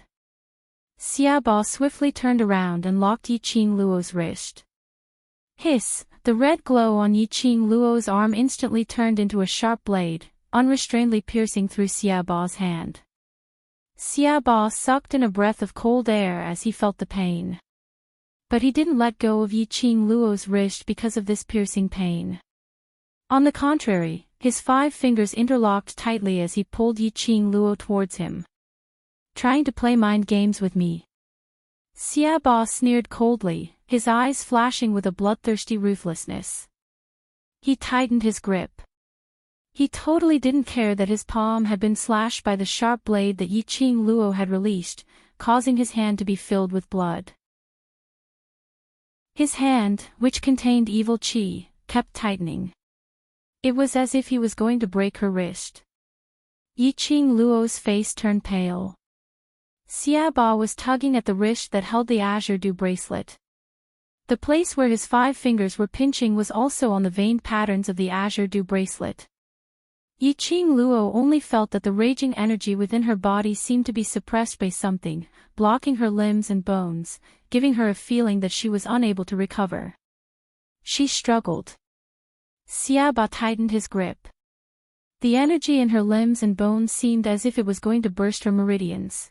Xiaoba swiftly turned around and locked Yiqing Luo's wrist. Hiss! The red glow on Yiqing Luo's arm instantly turned into a sharp blade, unrestrainedly piercing through Xiaoba's hand. Xiaoba sucked in a breath of cold air as he felt the pain. But he didn't let go of Yiqing Luo's wrist because of this piercing pain. On the contrary, his 5 fingers interlocked tightly as he pulled Yiqing Luo towards him. Trying to play mind games with me? Xia Ba sneered coldly, his eyes flashing with a bloodthirsty ruthlessness. He tightened his grip. He totally didn't care that his palm had been slashed by the sharp blade that Yiqing Luo had released, causing his hand to be filled with blood. His hand, which contained evil qi, kept tightening. It was as if he was going to break her wrist. Yiqing Luo's face turned pale. Xia Ba was tugging at the wrist that held the azure dew bracelet. The place where his 5 fingers were pinching was also on the veined patterns of the azure dew bracelet. Yiqing Luo only felt that the raging energy within her body seemed to be suppressed by something, blocking her limbs and bones, giving her a feeling that she was unable to recover. She struggled. Xia Ba tightened his grip. The energy in her limbs and bones seemed as if it was going to burst her meridians.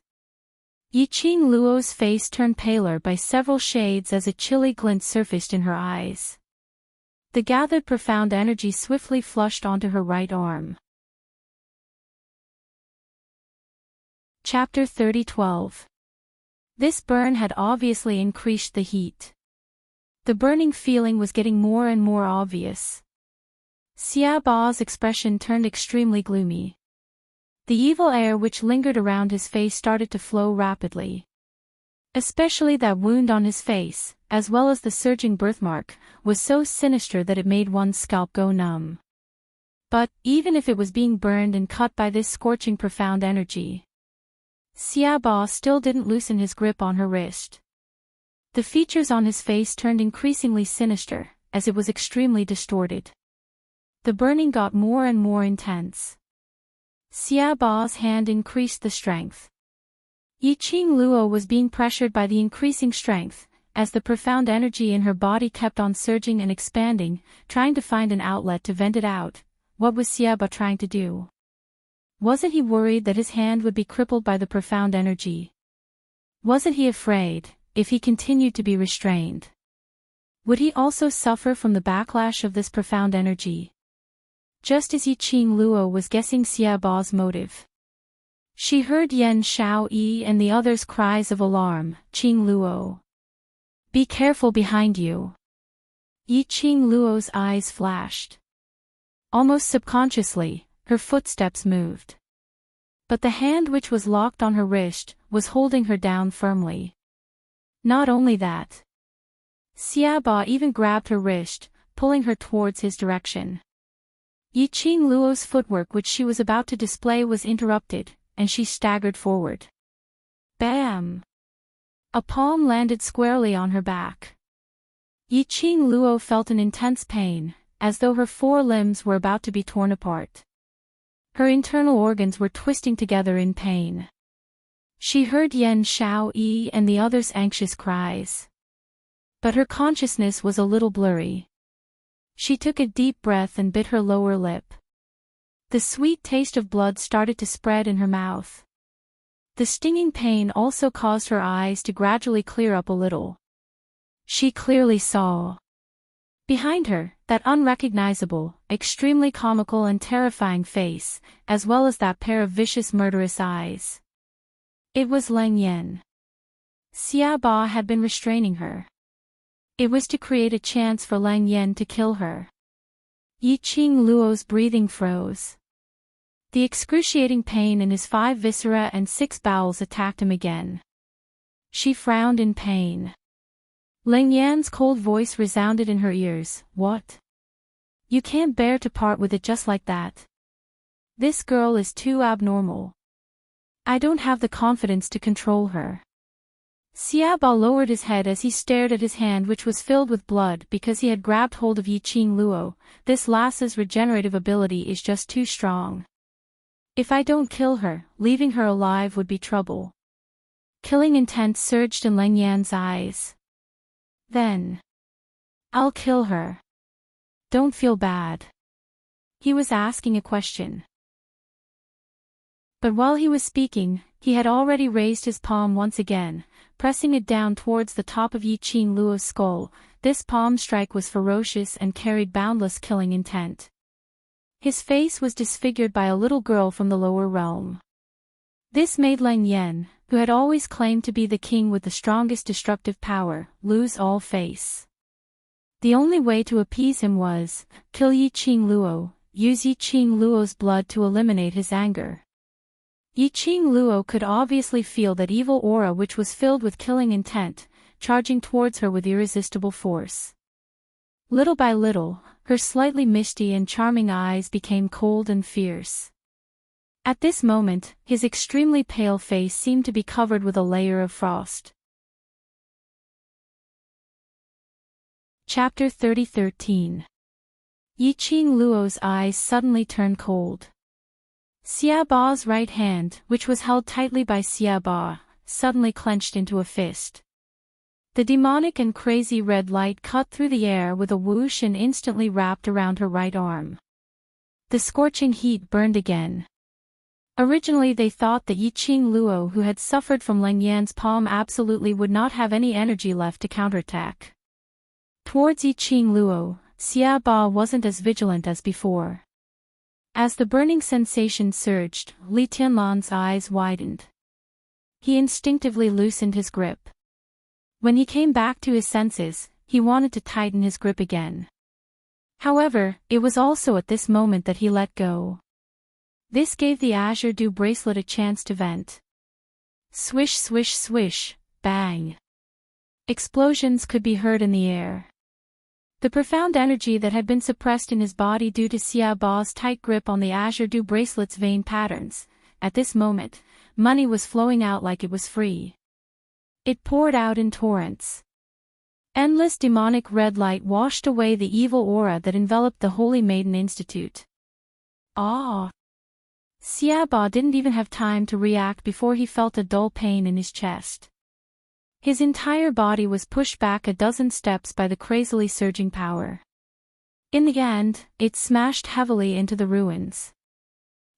Yiqing Luo's face turned paler by several shades as a chilly glint surfaced in her eyes. The gathered profound energy swiftly flushed onto her right arm. Chapter 30:12. This burn had obviously increased the heat. The burning feeling was getting more and more obvious. Xia Ba's expression turned extremely gloomy. The evil air which lingered around his face started to flow rapidly. Especially that wound on his face, as well as the surging birthmark, was so sinister that it made one's scalp go numb. But, even if it was being burned and cut by this scorching profound energy, Xia Ba still didn't loosen his grip on her wrist. The features on his face turned increasingly sinister, as it was extremely distorted. The burning got more and more intense. Xia Ba's hand increased the strength. Yiqing Luo was being pressured by the increasing strength, as the profound energy in her body kept on surging and expanding, trying to find an outlet to vent it out. What was Xia Ba trying to do? Wasn't he worried that his hand would be crippled by the profound energy? Wasn't he afraid, if he continued to be restrained, would he also suffer from the backlash of this profound energy? Just as Yiqing Luo was guessing Xia Ba's motive, she heard Yan Shao Yi and the others' cries of alarm. Qing Luo, be careful behind you. Yiqing Luo's eyes flashed. Almost subconsciously, her footsteps moved. But the hand which was locked on her wrist was holding her down firmly. Not only that, Xia Ba even grabbed her wrist, pulling her towards his direction. Yiqing Luo's footwork which she was about to display was interrupted, and she staggered forward. Bam! A palm landed squarely on her back. Yiqing Luo felt an intense pain, as though her 4 limbs were about to be torn apart. Her internal organs were twisting together in pain. She heard Yan Shao Yi and the others' anxious cries. But her consciousness was a little blurry. She took a deep breath and bit her lower lip. The sweet taste of blood started to spread in her mouth. The stinging pain also caused her eyes to gradually clear up a little. She clearly saw, behind her, that unrecognizable, extremely comical and terrifying face, as well as that pair of vicious murderous eyes. It was Lang Yan. Xia Ba had been restraining her. It was to create a chance for Lang Yan to kill her. Yiqing Luo's breathing froze. The excruciating pain in his 5 viscera and 6 bowels attacked him again. She frowned in pain. Lang Yan's cold voice resounded in her ears. What? You can't bear to part with it just like that. This girl is too abnormal. I don't have the confidence to control her. Xia Ba lowered his head as he stared at his hand which was filled with blood because he had grabbed hold of Yiqing Luo. This lass's regenerative ability is just too strong. If I don't kill her, leaving her alive would be trouble. Killing intent surged in Lang Yan's eyes. Then, I'll kill her. Don't feel bad. He was asking a question. But while he was speaking, he had already raised his palm once again, pressing it down towards the top of Yiqing Luo's skull. This palm strike was ferocious and carried boundless killing intent. His face was disfigured by a little girl from the lower realm. This made Lang Yan, who had always claimed to be the king with the strongest destructive power, lose all face. The only way to appease him was, kill Yiqing Luo, use Yiqing Luo's blood to eliminate his anger. Yiqing Luo could obviously feel that evil aura which was filled with killing intent, charging towards her with irresistible force. Little by little, her slightly misty and charming eyes became cold and fierce. At this moment, his extremely pale face seemed to be covered with a layer of frost. Chapter 30:13. Yiqing Luo's eyes suddenly turned cold. Xia Ba's right hand, which was held tightly by Xia Ba, suddenly clenched into a fist. The demonic and crazy red light cut through the air with a whoosh and instantly wrapped around her right arm. The scorching heat burned again. Originally they thought that Yiqing Luo, who had suffered from Lang Yan's palm, absolutely would not have any energy left to counterattack. Towards Yiqing Luo, Xia Ba wasn't as vigilant as before. As the burning sensation surged, Li Tianlan's eyes widened. He instinctively loosened his grip. When he came back to his senses, he wanted to tighten his grip again. However, it was also at this moment that he let go. This gave the Azure Dew bracelet a chance to vent. Swish swish swish, bang. Explosions could be heard in the air. The profound energy that had been suppressed in his body due to Xia Ba's tight grip on the Azure Dew bracelet's vein patterns, at this moment, money was flowing out like it was free. It poured out in torrents. Endless demonic red light washed away the evil aura that enveloped the Holy Maiden Institute. Ah! Xia Ba didn't even have time to react before he felt a dull pain in his chest. His entire body was pushed back a dozen steps by the crazily surging power. In the end, it smashed heavily into the ruins.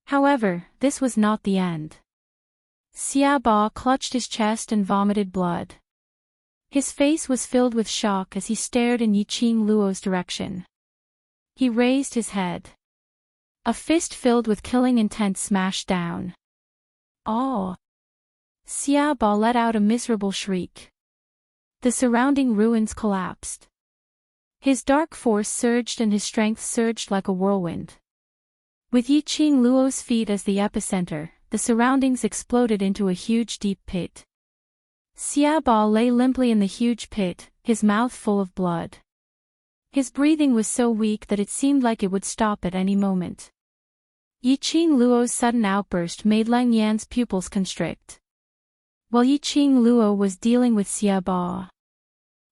However, this was not the end. Xia Ba clutched his chest and vomited blood. His face was filled with shock as he stared in Yiqing Luo's direction. He raised his head. A fist filled with killing intent smashed down. Oh! Xia Ba let out a miserable shriek. The surrounding ruins collapsed. His dark force surged and his strength surged like a whirlwind. With Yiqing Luo's feet as the epicenter, the surroundings exploded into a huge deep pit. Xia Ba lay limply in the huge pit, his mouth full of blood. His breathing was so weak that it seemed like it would stop at any moment. Yiqing Luo's sudden outburst made Lang Yan's pupils constrict. While Yiqing Luo was dealing with Xia Ba,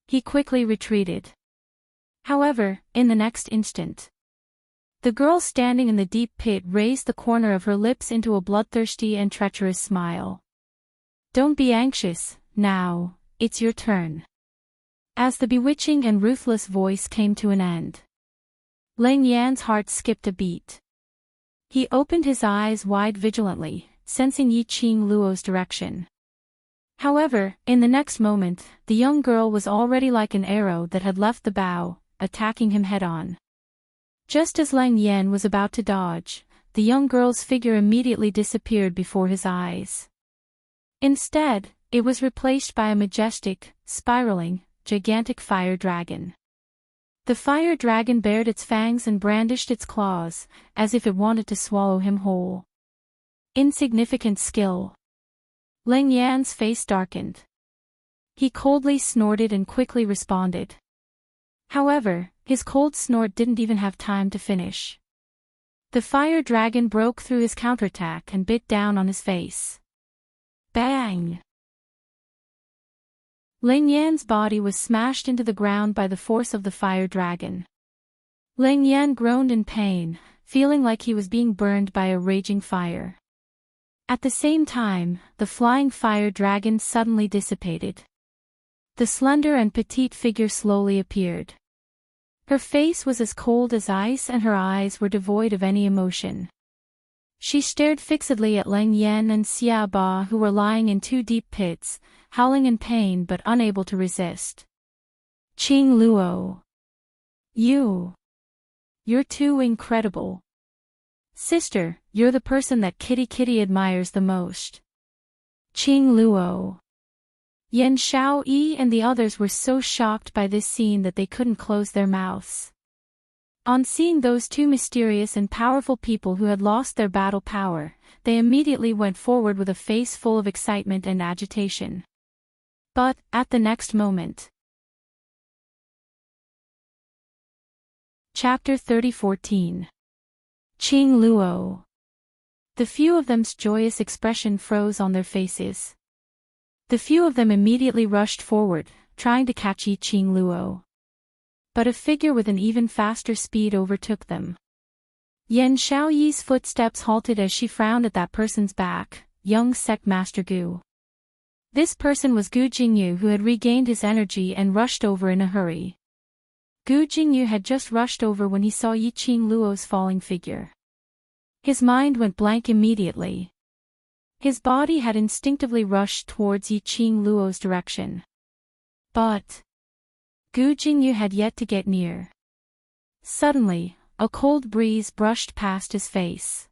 he quickly retreated. However, in the next instant, the girl standing in the deep pit raised the corner of her lips into a bloodthirsty and treacherous smile. Don't be anxious, now, it's your turn. As the bewitching and ruthless voice came to an end, Lang Yan's heart skipped a beat. He opened his eyes wide vigilantly, sensing Yiqing Luo's direction. However, in the next moment, the young girl was already like an arrow that had left the bow, attacking him head-on. Just as Lang Yan was about to dodge, the young girl's figure immediately disappeared before his eyes. Instead, it was replaced by a majestic, spiraling, gigantic fire dragon. The fire dragon bared its fangs and brandished its claws, as if it wanted to swallow him whole. Insignificant skill. Lang Yan's face darkened. He coldly snorted and quickly responded. However, his cold snort didn't even have time to finish. The fire dragon broke through his counterattack and bit down on his face. Bang! Lang Yan's body was smashed into the ground by the force of the fire dragon. Lang Yan groaned in pain, feeling like he was being burned by a raging fire. At the same time, the flying fire dragon suddenly dissipated. The slender and petite figure slowly appeared. Her face was as cold as ice and her eyes were devoid of any emotion. She stared fixedly at Lang Yan and Xia Ba, who were lying in two deep pits, howling in pain but unable to resist. Qing Luo. You're too incredible. Sister, you're the person that Kitty admires the most. Qing Luo. Yan Xiaoyi and the others were so shocked by this scene that they couldn't close their mouths. On seeing those two mysterious and powerful people who had lost their battle power, they immediately went forward with a face full of excitement and agitation. But, at the next moment. Chapter 30:14. Qing Luo. The few of them's joyous expression froze on their faces. The few of them immediately rushed forward, trying to catch Qing Luo. But a figure with an even faster speed overtook them. Yan Xiaoyi's footsteps halted as she frowned at that person's back, young sect master Gu. This person was Gu Jingyu, who had regained his energy and rushed over in a hurry. Gu Jingyu had just rushed over when he saw Qing Luo's falling figure. His mind went blank immediately. His body had instinctively rushed towards Qing Luo's direction. But Gu Jingyu had yet to get near. Suddenly, a cold breeze brushed past his face.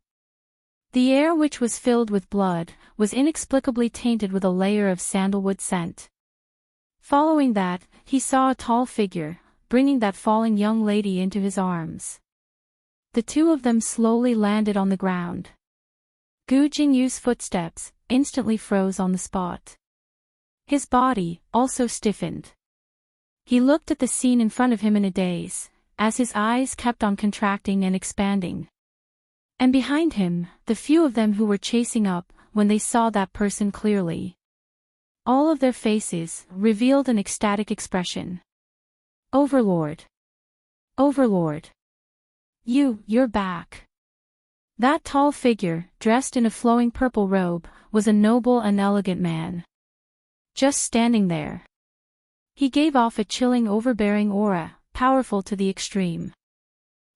The air, which was filled with blood, was inexplicably tainted with a layer of sandalwood scent. Following that, he saw a tall figure, bringing that falling young lady into his arms. The two of them slowly landed on the ground. Gu Jingyu's footsteps instantly froze on the spot. His body also stiffened. He looked at the scene in front of him in a daze, as his eyes kept on contracting and expanding. And behind him, the few of them who were chasing up, when they saw that person clearly. All of their faces revealed an ecstatic expression. Overlord! Overlord! You're back. That tall figure, dressed in a flowing purple robe, was a noble and elegant man. Just standing there. He gave off a chilling, overbearing aura, powerful to the extreme.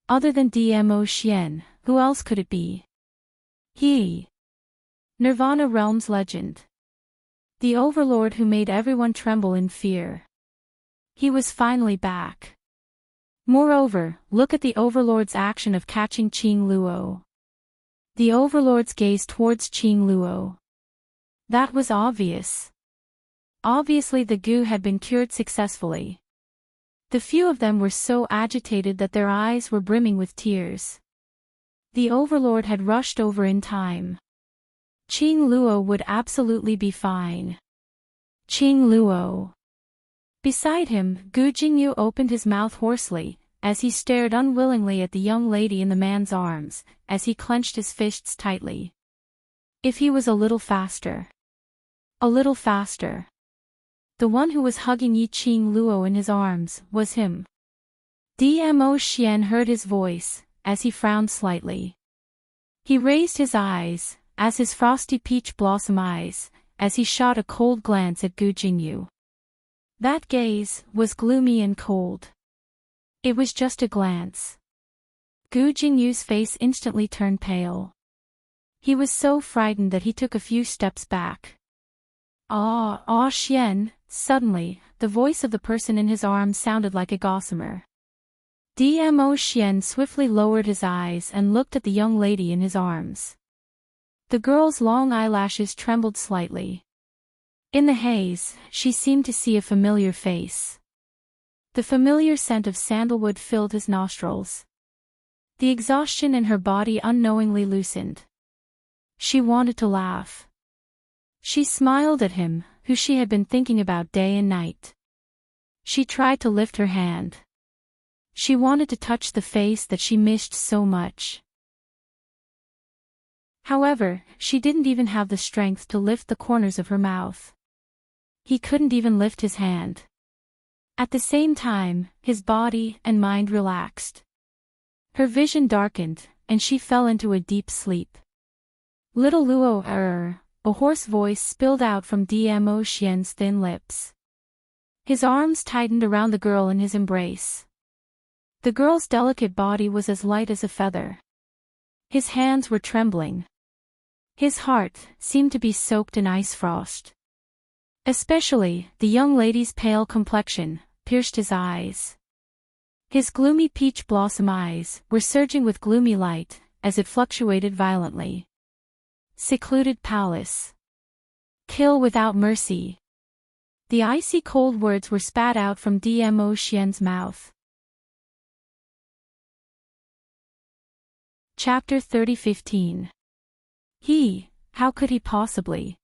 Other than Dmo Xian, who else could it be? He. Nirvana Realm's legend. The overlord who made everyone tremble in fear. He was finally back. Moreover, look at the overlord's action of catching Qing Luo. The overlord's gaze towards Qing Luo. That was obvious. Obviously the Gu had been cured successfully. The few of them were so agitated that their eyes were brimming with tears. The overlord had rushed over in time. Qing Luo would absolutely be fine. Qing Luo. Beside him, Gu Jingyu opened his mouth hoarsely, as he stared unwillingly at the young lady in the man's arms, as he clenched his fists tightly. If he was a little faster. A little faster. The one who was hugging Qing Luo in his arms was him. Dmo Xian heard his voice, as he frowned slightly. He raised his eyes, as his frosty peach blossom eyes, as he shot a cold glance at Gu Jingyu. That gaze was gloomy and cold. It was just a glance. Gu Jingyu's face instantly turned pale. He was so frightened that he took a few steps back. Xian, suddenly, the voice of the person in his arms sounded like a gossamer. Dmo Xian swiftly lowered his eyes and looked at the young lady in his arms. The girl's long eyelashes trembled slightly. In the haze, she seemed to see a familiar face. The familiar scent of sandalwood filled his nostrils. The exhaustion in her body unknowingly loosened. She wanted to laugh. She smiled at him, who she had been thinking about day and night. She tried to lift her hand. She wanted to touch the face that she missed so much. However, she didn't even have the strength to lift the corners of her mouth. He couldn't even lift his hand. At the same time, his body and mind relaxed. Her vision darkened, and she fell into a deep sleep. Little Luo, a hoarse voice spilled out from Dmo Xian's thin lips. His arms tightened around the girl in his embrace. The girl's delicate body was as light as a feather. His hands were trembling. His heart seemed to be soaked in ice frost. Especially, the young lady's pale complexion pierced his eyes. His gloomy peach blossom eyes were surging with gloomy light, as it fluctuated violently. Secluded palace. Kill without mercy. The icy cold words were spat out from Dmo Xian's mouth. Chapter 30:15. How could he possibly?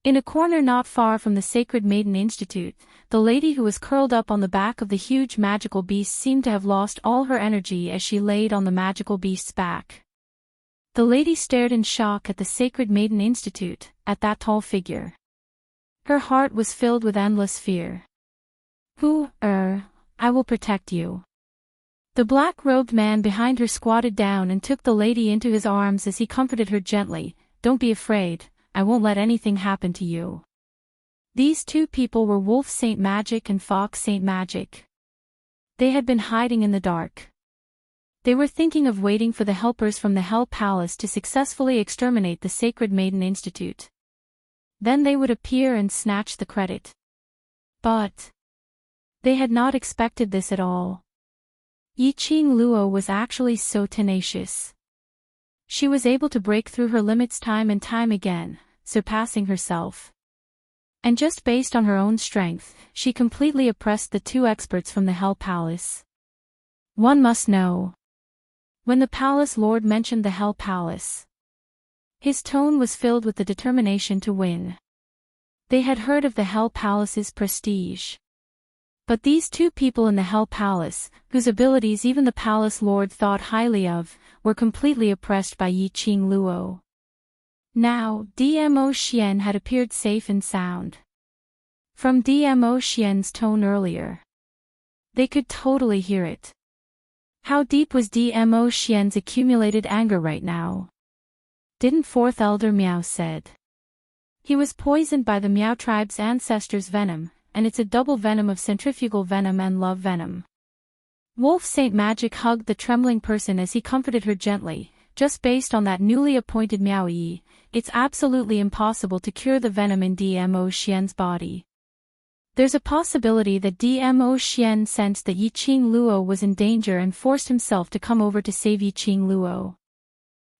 In a corner not far from the Sacred Maiden Institute, the lady who was curled up on the back of the huge magical beast seemed to have lost all her energy as she laid on the magical beast's back. The lady stared in shock at the Sacred Maiden Institute, at that tall figure. Her heart was filled with endless fear. I will protect you. The black-robed man behind her squatted down and took the lady into his arms as he comforted her gently. Don't be afraid, I won't let anything happen to you. These two people were Wolf Saint Magic and Fox Saint Magic. They had been hiding in the dark. They were thinking of waiting for the helpers from the Hell Palace to successfully exterminate the Sacred Maiden Institute. Then they would appear and snatch the credit. But they had not expected this at all. Yiqing Luo was actually so tenacious. She was able to break through her limits time and time again, surpassing herself. And just based on her own strength, she completely oppressed the two experts from the Hell Palace. One must know. When the Palace Lord mentioned the Hell Palace, his tone was filled with the determination to win. They had heard of the Hell Palace's prestige. But these two people in the Hell Palace, whose abilities even the Palace Lord thought highly of, were completely oppressed by Yiqing Luo. Now, Dmo Xian had appeared safe and sound. From Dmo Xian's tone earlier, they could totally hear it. How deep was Dmo Xian's accumulated anger right now? Didn't Fourth Elder Miao said. He was poisoned by the Miao tribe's ancestors' venom, and it's a double venom of centrifugal venom and love venom. Wolf Saint Magic hugged the trembling person as he comforted her gently. Just based on that newly appointed Miao Yi, it's absolutely impossible to cure the venom in Dmo Xian's body. There's a possibility that Dmo Xian sensed that Yiqing Luo was in danger and forced himself to come over to save Yiqing Luo.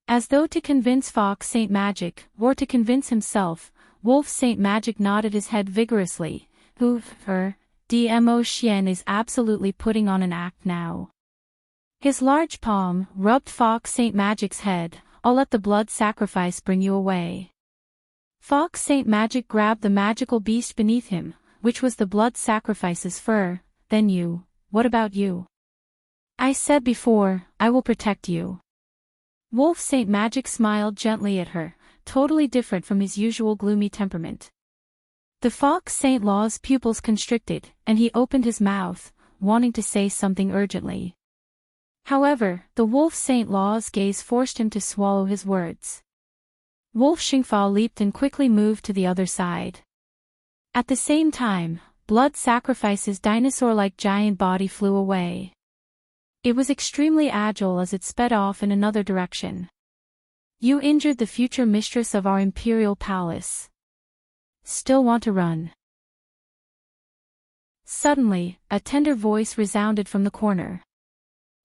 As though to convince Fox Saint Magic, or to convince himself, Wolf Saint Magic nodded his head vigorously. Dmo Xian is absolutely putting on an act now. His large palm rubbed Fox Saint Magic's head. I'll let the blood sacrifice bring you away. Fox Saint Magic grabbed the magical beast beneath him, which was the blood sacrifice's fur. Then you, what about you? I said before, I will protect you. Wolf Saint Magic smiled gently at her, totally different from his usual gloomy temperament. The Fox Saint Law's pupils constricted, and he opened his mouth, wanting to say something urgently. However, the Wolf Saint Law's gaze forced him to swallow his words. Wolf Xingfa leaped and quickly moved to the other side. At the same time, Blood Sacrifice's dinosaur-like giant body flew away. It was extremely agile as it sped off in another direction. You injured the future mistress of our imperial palace. Still want to run? Suddenly, a tender voice resounded from the corner.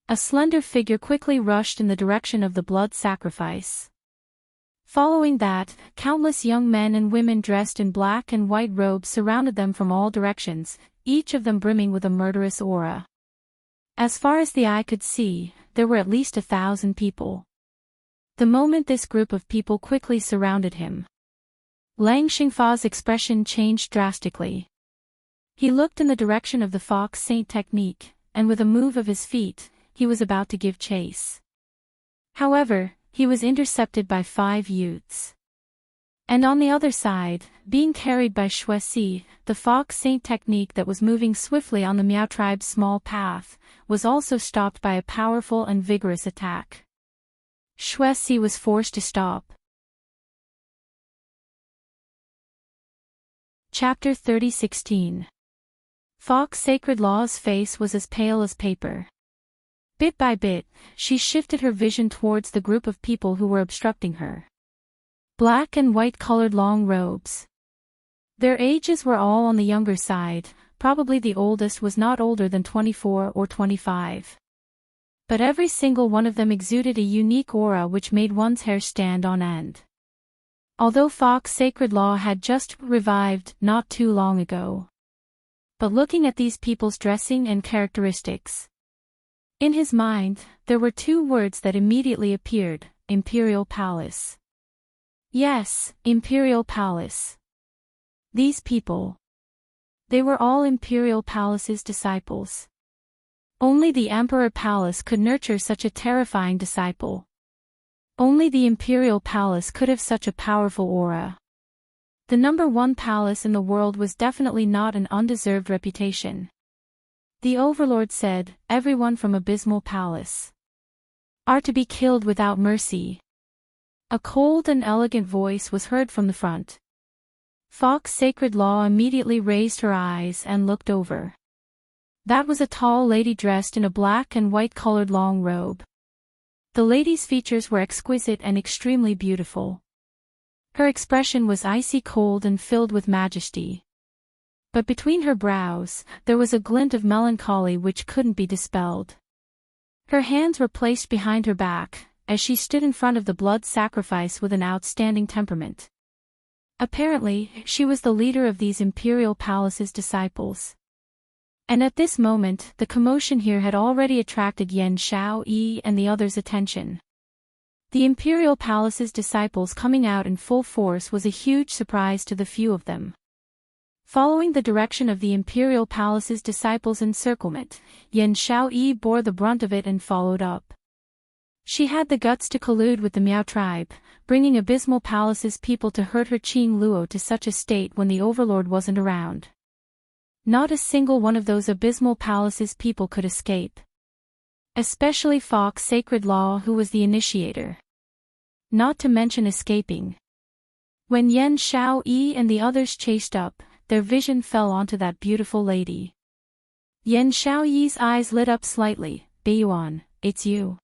A slender figure quickly rushed in the direction of the blood sacrifice. Following that, countless young men and women dressed in black and white robes surrounded them from all directions, each of them brimming with a murderous aura. As far as the eye could see, there were at least 1,000 people. The moment this group of people quickly surrounded him, Lang Xingfa's expression changed drastically. He looked in the direction of the Fox Saint technique, and with a move of his feet, he was about to give chase. However, he was intercepted by 5 youths. And on the other side, being carried by Shuesi, the Fox Saint technique that was moving swiftly on the Miao tribe's small path, was also stopped by a powerful and vigorous attack. Shuesi was forced to stop. Chapter 30:16. Fox Sacred Law's face was as pale as paper. Bit by bit, she shifted her vision towards the group of people who were obstructing her. Black and white-colored long robes. Their ages were all on the younger side, probably the oldest was not older than 24 or 25. But every single one of them exuded a unique aura which made one's hair stand on end. Although Fox Sacred Law had just revived not too long ago. But looking at these people's dressing and characteristics. In his mind, there were two words that immediately appeared: Imperial Palace. Yes, Imperial Palace. These people. They were all Imperial Palace's disciples. Only the Emperor Palace could nurture such a terrifying disciple. Only the Imperial Palace could have such a powerful aura. The #1 palace in the world was definitely not an undeserved reputation. The Overlord said, everyone from Abysmal Palace are to be killed without mercy. A cold and elegant voice was heard from the front. Fox Sacred Law immediately raised her eyes and looked over. That was a tall lady dressed in a black and white-colored long robe. The lady's features were exquisite and extremely beautiful. Her expression was icy cold and filled with majesty. But between her brows, there was a glint of melancholy which couldn't be dispelled. Her hands were placed behind her back, as she stood in front of the blood sacrifice with an outstanding temperament. Apparently, she was the leader of these Imperial Palace's disciples. And at this moment, the commotion here had already attracted Yan Xiaoyi and the others' attention. The Imperial Palace's disciples coming out in full force was a huge surprise to the few of them. Following the direction of the Imperial Palace's disciples' encirclement, Yan Xiaoyi bore the brunt of it and followed up. She had the guts to collude with the Miao tribe, bringing Abysmal Palace's people to hurt her Qing Luo to such a state when the Overlord wasn't around. Not a single one of those Abysmal Palace's people could escape. Especially Fox Sacred Law, who was the initiator. Not to mention escaping. When Yan Xiaoyi and the others chased up, their vision fell onto that beautiful lady. Yan Xiaoyi's eyes lit up slightly. Beiyuan, it's you.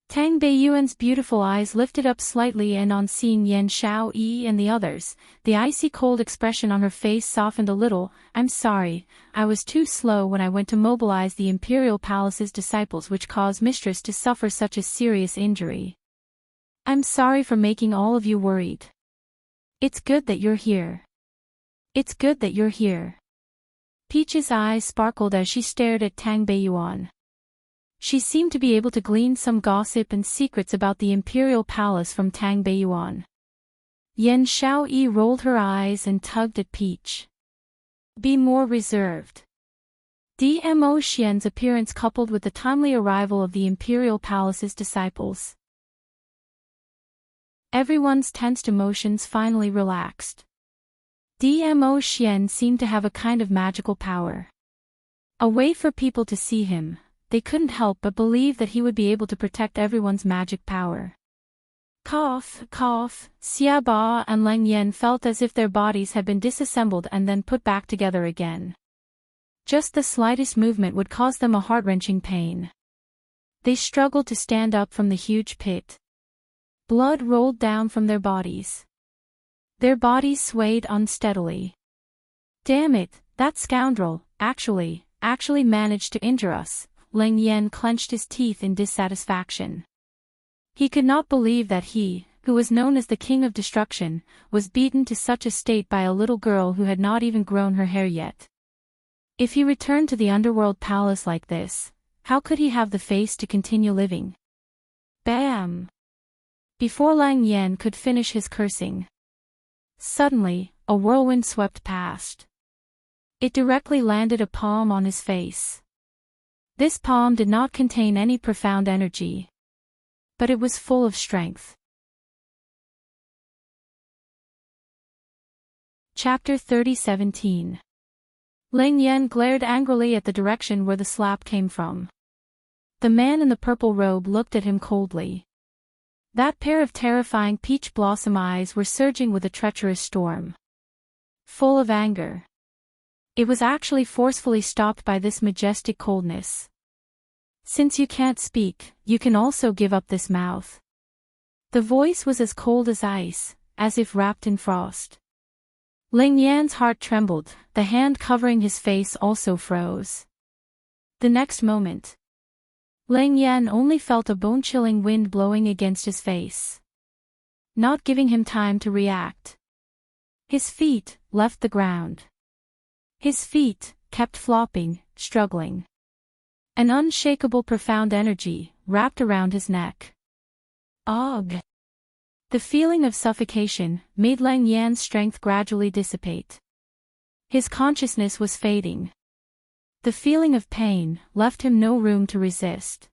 Tang Beiyuan's beautiful eyes lifted up slightly, and on seeing Yan Xiaoyi and the others, the icy cold expression on her face softened a little. I'm sorry, I was too slow when I went to mobilize the Imperial Palace's disciples, which caused Mistress to suffer such a serious injury. I'm sorry for making all of you worried. It's good that you're here. It's good that you're here. Peach's eyes sparkled as she stared at Tang Beiyuan. She seemed to be able to glean some gossip and secrets about the Imperial Palace from Tang Beiyuan. Yan Xiaoyi rolled her eyes and tugged at Peach. Be more reserved. Dmo Xian's appearance coupled with the timely arrival of the Imperial Palace's disciples. Everyone's tensed emotions finally relaxed. Dmo Xian seemed to have a kind of magical power. A way for people to see him. They couldn't help but believe that he would be able to protect everyone's magic power. Cough, cough, Xia Ba and Lang Yan felt as if their bodies had been disassembled and then put back together again. Just the slightest movement would cause them a heart-wrenching pain. They struggled to stand up from the huge pit. Blood rolled down from their bodies. Their bodies swayed unsteadily. Damn it, that scoundrel, actually managed to injure us. Lang Yan clenched his teeth in dissatisfaction. He could not believe that he, who was known as the King of Destruction, was beaten to such a state by a little girl who had not even grown her hair yet. If he returned to the underworld palace like this, how could he have the face to continue living? Bam! Before Lang Yan could finish his cursing, suddenly, a whirlwind swept past. It directly landed a palm on his face. This palm did not contain any profound energy, but it was full of strength. Chapter 30:17. Lang Yan glared angrily at the direction where the slap came from. The man in the purple robe looked at him coldly. That pair of terrifying peach blossom eyes were surging with a treacherous storm. Full of anger. It was actually forcefully stopped by this majestic coldness. Since you can't speak, you can also give up this mouth. The voice was as cold as ice, as if wrapped in frost. Lang Yan's heart trembled, the hand covering his face also froze. The next moment, Lang Yan only felt a bone-chilling wind blowing against his face, not giving him time to react. His feet left the ground. His feet kept flopping, struggling. An unshakable profound energy wrapped around his neck. Ugh! The feeling of suffocation made Lang Yan's strength gradually dissipate. His consciousness was fading. The feeling of pain left him no room to resist.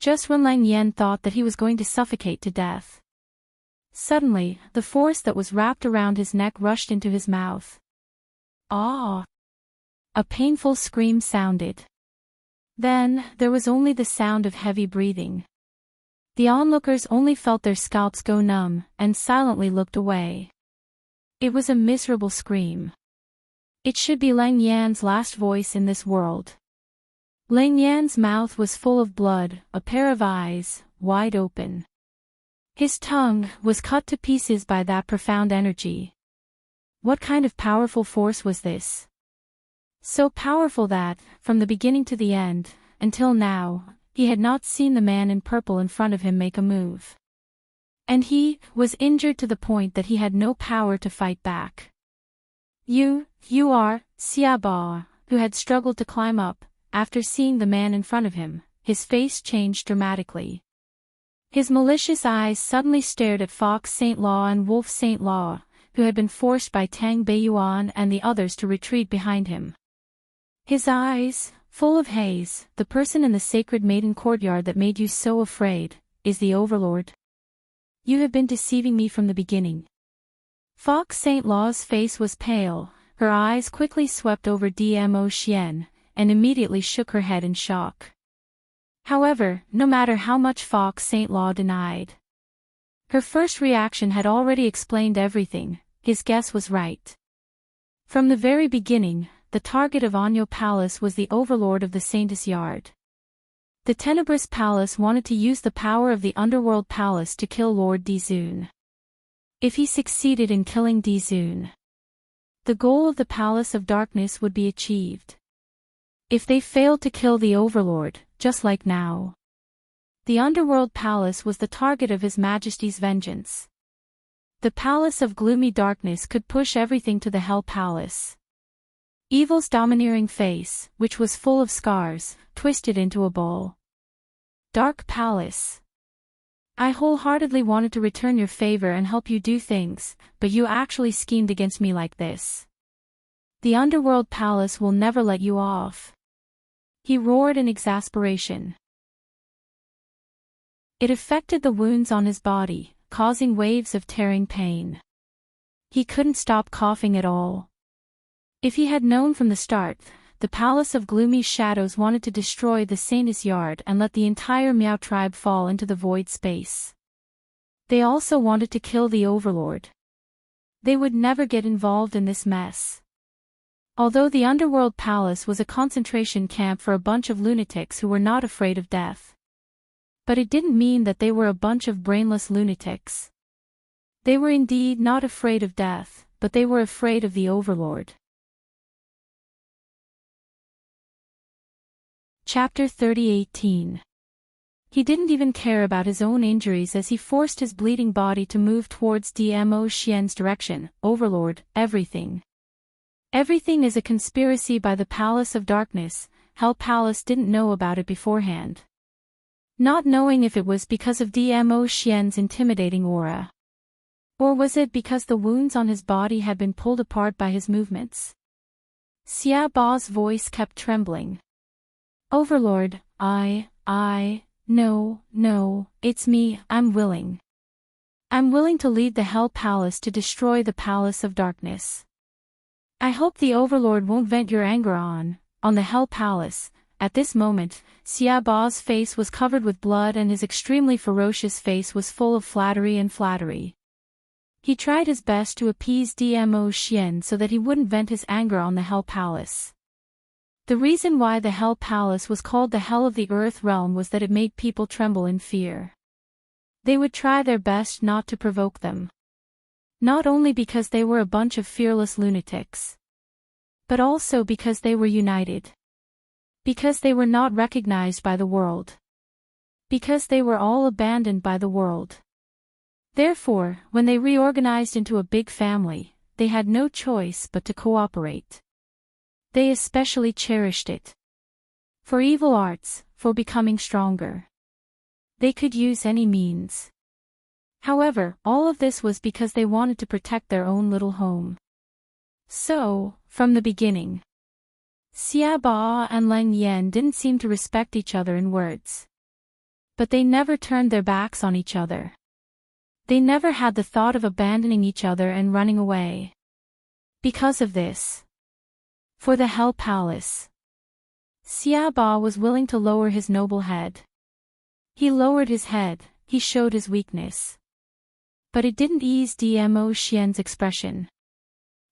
Just when Lang Yan thought that he was going to suffocate to death, suddenly, the force that was wrapped around his neck rushed into his mouth. Ah! A painful scream sounded. Then, there was only the sound of heavy breathing. The onlookers only felt their scalps go numb, and silently looked away. It was a miserable scream. It should be Lang Yan's last voice in this world. Lang Yan's mouth was full of blood, a pair of eyes, wide open. His tongue was cut to pieces by that profound energy. What kind of powerful force was this? So powerful that, from the beginning to the end, until now, he had not seen the man in purple in front of him make a move. And he was injured to the point that he had no power to fight back. You are, Xia Ba, who had struggled to climb up. After seeing the man in front of him, his face changed dramatically. His malicious eyes suddenly stared at Fox Saint Law and Wolf Saint Law, who had been forced by Tang Beiyuan and the others to retreat behind him. His eyes, full of haze, the person in the sacred maiden courtyard that made you so afraid, is the Overlord. You have been deceiving me from the beginning. Fox Saint Law's face was pale, her eyes quickly swept over Dmo Xian, and immediately shook her head in shock. However, no matter how much Fox Saint Law denied, her first reaction had already explained everything. His guess was right. From the very beginning, the target of Anyo Palace was the overlord of the Saintess Yard. The Tenebrous Palace wanted to use the power of the Underworld Palace to kill Lord Dizun. If he succeeded in killing Dizun, the goal of the Palace of Darkness would be achieved. If they failed to kill the Overlord, just like now, the Underworld Palace was the target of His Majesty's vengeance. The Palace of Gloomy Darkness could push everything to the Hell Palace. Evil's domineering face, which was full of scars, twisted into a bowl. Dark Palace. I wholeheartedly wanted to return your favor and help you do things, but you actually schemed against me like this. The Underworld Palace will never let you off. He roared in exasperation. It affected the wounds on his body, causing waves of tearing pain. He couldn't stop coughing at all. If he had known from the start, the Palace of Gloomy Shadows wanted to destroy the Saintess Yard and let the entire Miao tribe fall into the void space. They also wanted to kill the Overlord. They would never get involved in this mess. Although the Underworld Palace was a concentration camp for a bunch of lunatics who were not afraid of death. But it didn't mean that they were a bunch of brainless lunatics. They were indeed not afraid of death, but they were afraid of the Overlord. Chapter 30:18. He didn't even care about his own injuries as he forced his bleeding body to move towards Dmo Xian's direction. Overlord, everything. Everything is a conspiracy by the Palace of Darkness. Hell Palace didn't know about it beforehand. Not knowing if it was because of Dmo Xian's intimidating aura. Or was it because the wounds on his body had been pulled apart by his movements? Xia Ba's voice kept trembling. Overlord, no, it's me, I'm willing. I'm willing to lead the Hell Palace to destroy the Palace of Darkness. I hope the Overlord won't vent your anger on the Hell Palace. At this moment, Xia Ba's face was covered with blood and his extremely ferocious face was full of flattery. He tried his best to appease Dmo Xian so that he wouldn't vent his anger on the Hell Palace. The reason why the Hell Palace was called the Hell of the Earth Realm was that it made people tremble in fear. They would try their best not to provoke them. Not only because they were a bunch of fearless lunatics, but also because they were united. Because they were not recognized by the world. Because they were all abandoned by the world. Therefore, when they reorganized into a big family, they had no choice but to cooperate. They especially cherished it. For evil arts, for becoming stronger. They could use any means. However, all of this was because they wanted to protect their own little home. So, from the beginning, Xia Ba and Leng Yan didn't seem to respect each other in words. But they never turned their backs on each other. They never had the thought of abandoning each other and running away. Because of this. For the Hell Palace. Xia Ba was willing to lower his noble head. He lowered his head, he showed his weakness. But it didn't ease Dmo Xian's expression.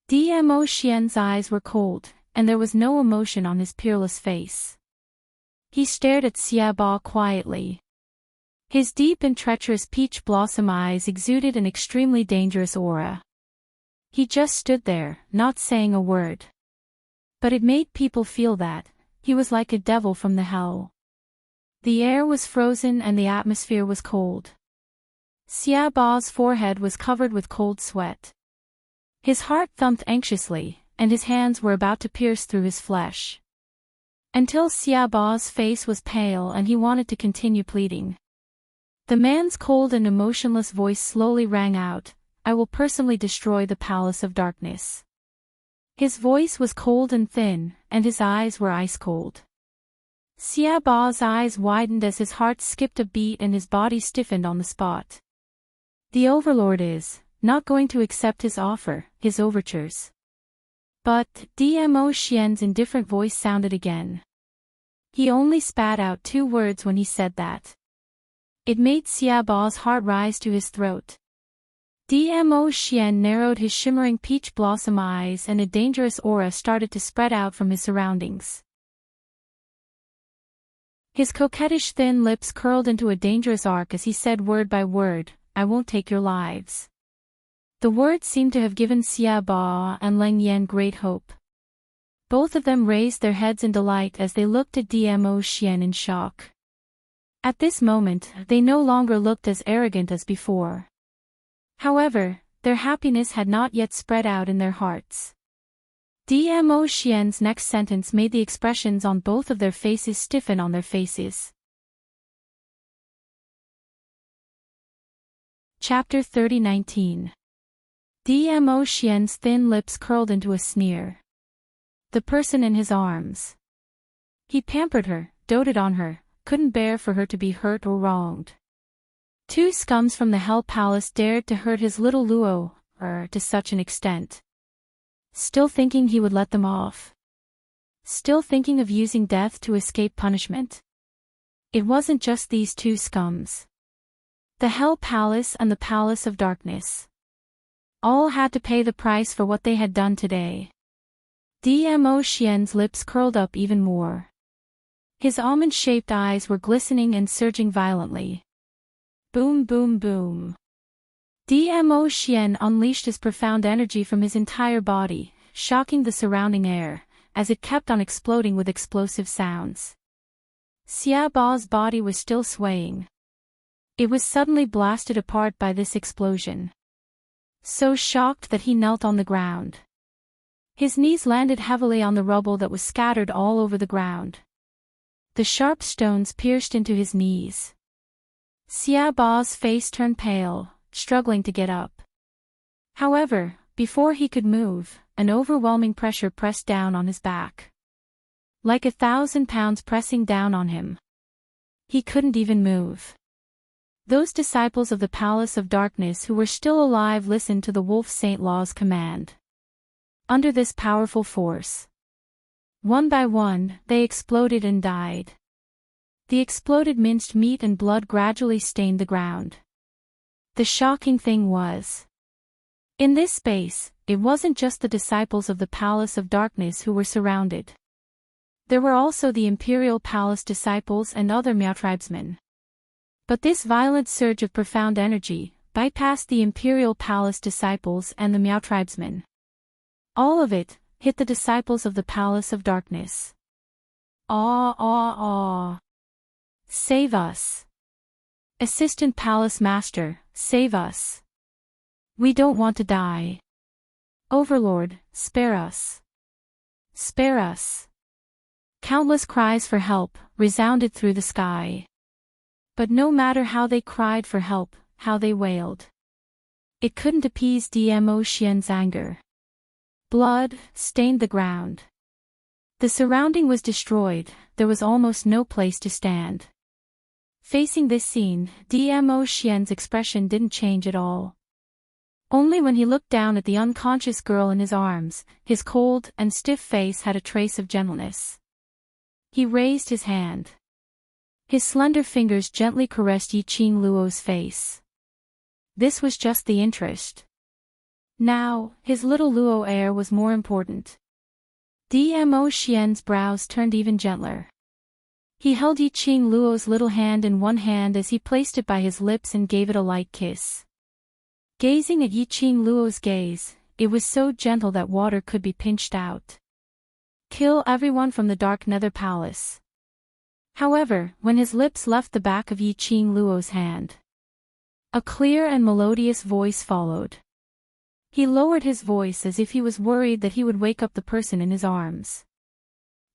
Dmo Xian's eyes were cold, and there was no emotion on his peerless face. He stared at Xia Ba quietly. His deep and treacherous peach blossom eyes exuded an extremely dangerous aura. He just stood there, not saying a word. But it made people feel that he was like a devil from the hell. The air was frozen and the atmosphere was cold. Xia Ba's forehead was covered with cold sweat. His heart thumped anxiously, and his hands were about to pierce through his flesh. Until Xia Ba's face was pale and he wanted to continue pleading. The man's cold and emotionless voice slowly rang out, "I will personally destroy the Palace of Darkness." His voice was cold and thin, and his eyes were ice-cold. Xia Ba's eyes widened as his heart skipped a beat and his body stiffened on the spot. The Overlord is not going to accept his offer, his overtures. But Dmo Xian's indifferent voice sounded again. He only spat out 2 words when he said that. It made Xia Ba's heart rise to his throat. Dmo Xian narrowed his shimmering peach blossom eyes and a dangerous aura started to spread out from his surroundings. His coquettish thin lips curled into a dangerous arc as he said word by word, "I won't take your lives." The words seemed to have given Xia Ba and Leng Yan great hope. Both of them raised their heads in delight as they looked at Dmo Xian in shock. At this moment, they no longer looked as arrogant as before. However, their happiness had not yet spread out in their hearts. Dmo Xian's next sentence made the expressions on both of their faces stiffen on their faces. Chapter 30:19. Dmo Xian's thin lips curled into a sneer. The person in his arms. He pampered her, doted on her, couldn't bear for her to be hurt or wronged. 2 scums from the Hell Palace dared to hurt his little Luo, to such an extent. Still thinking he would let them off. Still thinking of using death to escape punishment. It wasn't just these 2 scums. The Hell Palace and the Palace of Darkness. All had to pay the price for what they had done today. Dmo Xian's lips curled up even more. His almond-shaped eyes were glistening and surging violently. Boom boom boom. Dmo Xian unleashed his profound energy from his entire body, shocking the surrounding air, as it kept on exploding with explosive sounds. Xia Ba's body was still swaying. It was suddenly blasted apart by this explosion. So shocked that he knelt on the ground. His knees landed heavily on the rubble that was scattered all over the ground. The sharp stones pierced into his knees. Xia Ba's face turned pale, struggling to get up. However, before he could move, an overwhelming pressure pressed down on his back. Like 1,000 pounds pressing down on him. He couldn't even move. Those disciples of the Palace of Darkness who were still alive listened to the Wolf Saint Law's command. Under this powerful force, one by one, they exploded and died. The exploded minced meat and blood gradually stained the ground. The shocking thing was, in this space, it wasn't just the disciples of the Palace of Darkness who were surrounded. There were also the Imperial Palace disciples and other Miao tribesmen. But this violent surge of profound energy bypassed the Imperial Palace disciples and the Miao tribesmen. All of it hit the disciples of the Palace of Darkness. Aw, aw, aw. Save us. Assistant Palace Master, save us. We don't want to die. Overlord, spare us. Spare us. Countless cries for help resounded through the sky. But no matter how they cried for help, how they wailed, it couldn't appease Dmo Xian's anger. Blood stained the ground. The surrounding was destroyed, there was almost no place to stand. Facing this scene, Dmo Xian's expression didn't change at all. Only when he looked down at the unconscious girl in his arms, his cold and stiff face had a trace of gentleness. He raised his hand. His slender fingers gently caressed Yiqing Luo's face. This was just the interest. Now, his little Luo heir was more important. Dmo Xian's brows turned even gentler. He held Yiqing Luo's little hand in one hand as he placed it by his lips and gave it a light kiss. Gazing at Yiqing Luo's gaze, it was so gentle that water could be pinched out. Kill everyone from the Dark Nether Palace. However, when his lips left the back of Yiqing Luo's hand, a clear and melodious voice followed. He lowered his voice as if he was worried that he would wake up the person in his arms.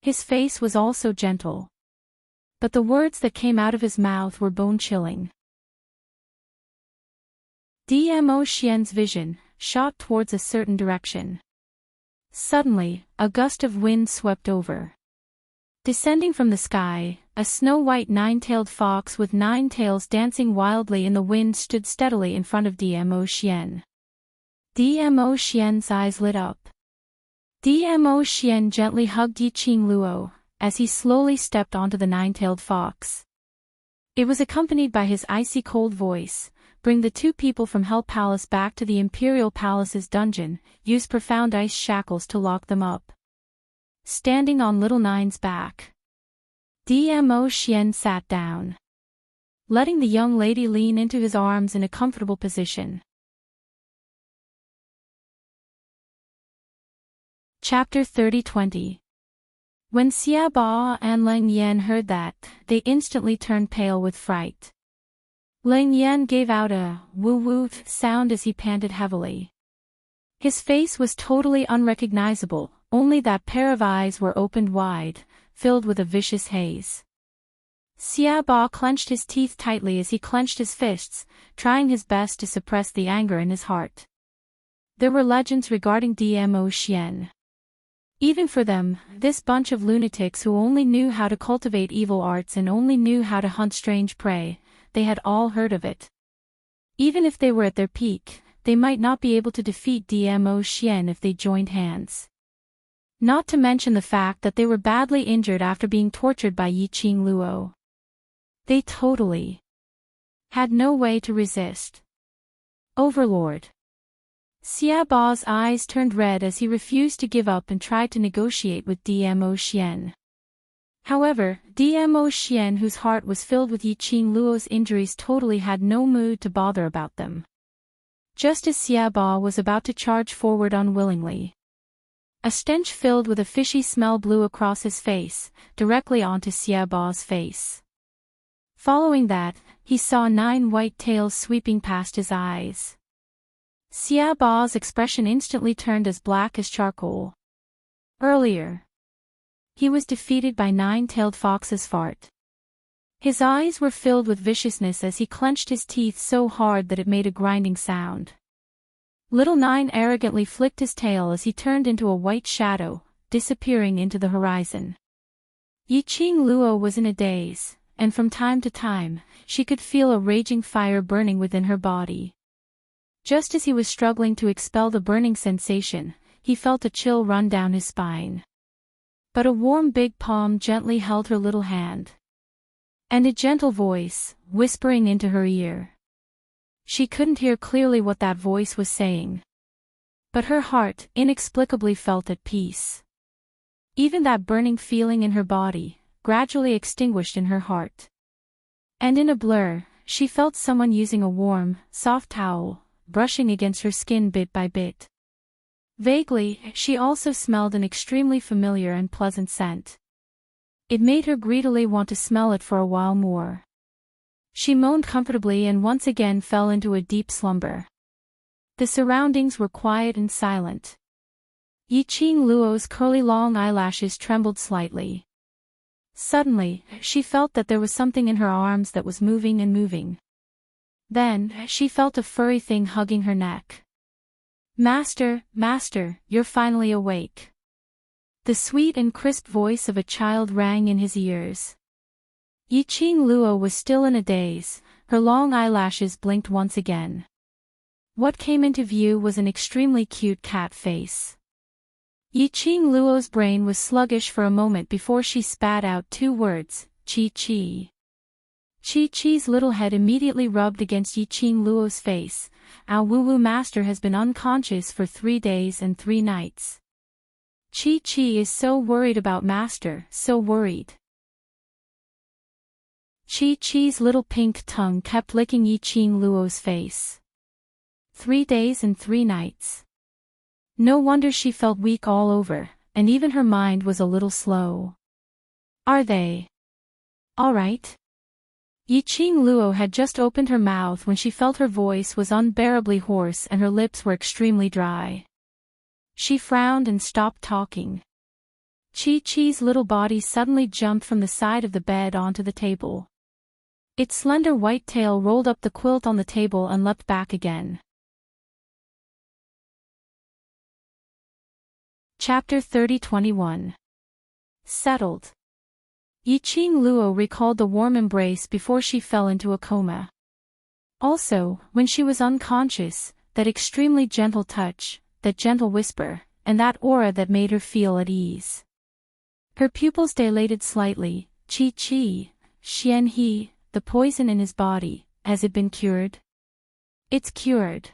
His face was also gentle. But the words that came out of his mouth were bone-chilling. Dmo Xian's vision shot towards a certain direction. Suddenly, a gust of wind swept over. Descending from the sky, a snow-white nine-tailed fox with 9 tails dancing wildly in the wind stood steadily in front of Dmo Xian. Dmo Xian's eyes lit up. Dmo Xian gently hugged Yiqing Luo as he slowly stepped onto the 9-tailed fox. It was accompanied by his icy cold voice. Bring the 2 people from Hell Palace back to the Imperial Palace's dungeon, use profound ice shackles to lock them up. Standing on Little Nine's back, Dmo Xian sat down, letting the young lady lean into his arms in a comfortable position. Chapter 30-20. When Xiaba and Lang Yan heard that, they instantly turned pale with fright. Lang Yan gave out a woo-woo sound as he panted heavily. His face was totally unrecognizable, only that pair of eyes were opened wide, filled with a vicious haze. Xiaba clenched his teeth tightly as he clenched his fists, trying his best to suppress the anger in his heart. There were legends regarding Dmo Xian. Even for them, this bunch of lunatics who only knew how to cultivate evil arts and only knew how to hunt strange prey, they had all heard of it. Even if they were at their peak, they might not be able to defeat Dmo Xian if they joined hands. Not to mention the fact that they were badly injured after being tortured by Yiqing Luo. They totally had no way to resist. Overlord. Xiaba's eyes turned red as he refused to give up and tried to negotiate with Dmo Xian. However, Dmo Xian, whose heart was filled with Yiqing Luo's injuries, totally had no mood to bother about them. Just as Xiaba was about to charge forward unwillingly, a stench filled with a fishy smell blew across his face, directly onto Xiaba's face. Following that, he saw 9 white tails sweeping past his eyes. Xiaba's expression instantly turned as black as charcoal. Earlier, he was defeated by 9-tailed fox's fart. His eyes were filled with viciousness as he clenched his teeth so hard that it made a grinding sound. Little Nine arrogantly flicked his tail as he turned into a white shadow, disappearing into the horizon. Yiqing Luo was in a daze, and from time to time, she could feel a raging fire burning within her body. Just as he was struggling to expel the burning sensation, he felt a chill run down his spine. But a warm big palm gently held her little hand. And a gentle voice, whispering into her ear. She couldn't hear clearly what that voice was saying. But her heart inexplicably felt at peace. Even that burning feeling in her body, gradually extinguished in her heart. And in a blur, she felt someone using a warm, soft towel, brushing against her skin bit by bit. Vaguely, she also smelled an extremely familiar and pleasant scent. It made her greedily want to smell it for a while more. She moaned comfortably and once again fell into a deep slumber. The surroundings were quiet and silent. Yiqing Luo's curly long eyelashes trembled slightly. Suddenly, she felt that there was something in her arms that was moving and moving. Then, she felt a furry thing hugging her neck. "Master, Master, you're finally awake." The sweet and crisp voice of a child rang in his ears. Yiqing Luo was still in a daze, her long eyelashes blinked once again. What came into view was an extremely cute cat face. Yiqing Luo's brain was sluggish for a moment before she spat out two words, "Chi-Chi." Chi-Chi's little head immediately rubbed against Yiqing Luo's face. "Our woo-woo master has been unconscious for 3 days and 3 nights. Chi-Chi is so worried about master, so worried." Chi-Chi's little pink tongue kept licking Yiqing Luo's face. 3 days and 3 nights. No wonder she felt weak all over, and even her mind was a little slow. Are they all right? Yiqing Luo had just opened her mouth when she felt her voice was unbearably hoarse and her lips were extremely dry. She frowned and stopped talking. Chi-Chi's little body suddenly jumped from the side of the bed onto the table. Its slender white tail rolled up the quilt on the table and leapt back again. Chapter 30-21. Settled. Yiqing Luo recalled the warm embrace before she fell into a coma. Also, when she was unconscious, that extremely gentle touch, that gentle whisper, and that aura that made her feel at ease. Her pupils dilated slightly. "Chi-Chi, Xian He, the poison in his body, has it been cured?" "It's cured."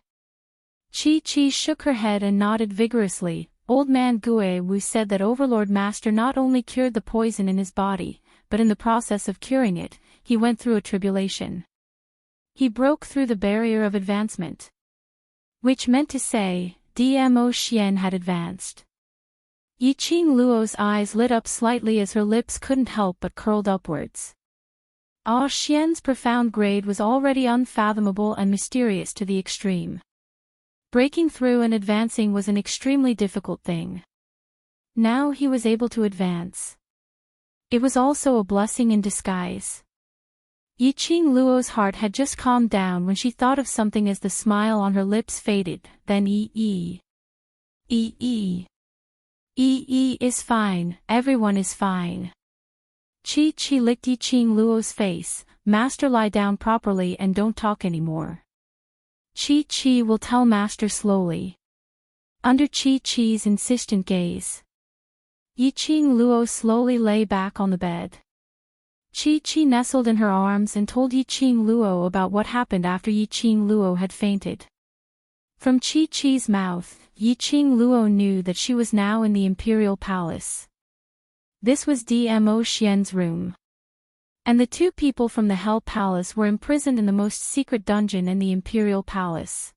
Chi-Chi shook her head and nodded vigorously. Old man Gue Wu said that Overlord Master not only cured the poison in his body, but in the process of curing it, he went through a tribulation. He broke through the barrier of advancement. Which meant to say, Dmo Xian had advanced. Yiqing Luo's eyes lit up slightly as her lips couldn't help but curled upwards. Ah Xian's profound grade was already unfathomable and mysterious to the extreme. Breaking through and advancing was an extremely difficult thing. Now he was able to advance. It was also a blessing in disguise. Yiqing Luo's heart had just calmed down when she thought of something as the smile on her lips faded, then ee is fine, everyone is fine. Chi-Chi licked Yiqing Luo's face. "Master, lie down properly and don't talk anymore." Chi-Chi will tell Master slowly. Under Chi-Chi's insistent gaze, Yiqing Luo slowly lay back on the bed. Chi-Chi nestled in her arms and told Yiqing Luo about what happened after Yiqing Luo had fainted. From Chi-Chi's mouth, Yiqing Luo knew that she was now in the Imperial Palace. This was Dmo Xian's room. And the 2 people from the Hell Palace were imprisoned in the most secret dungeon in the Imperial Palace.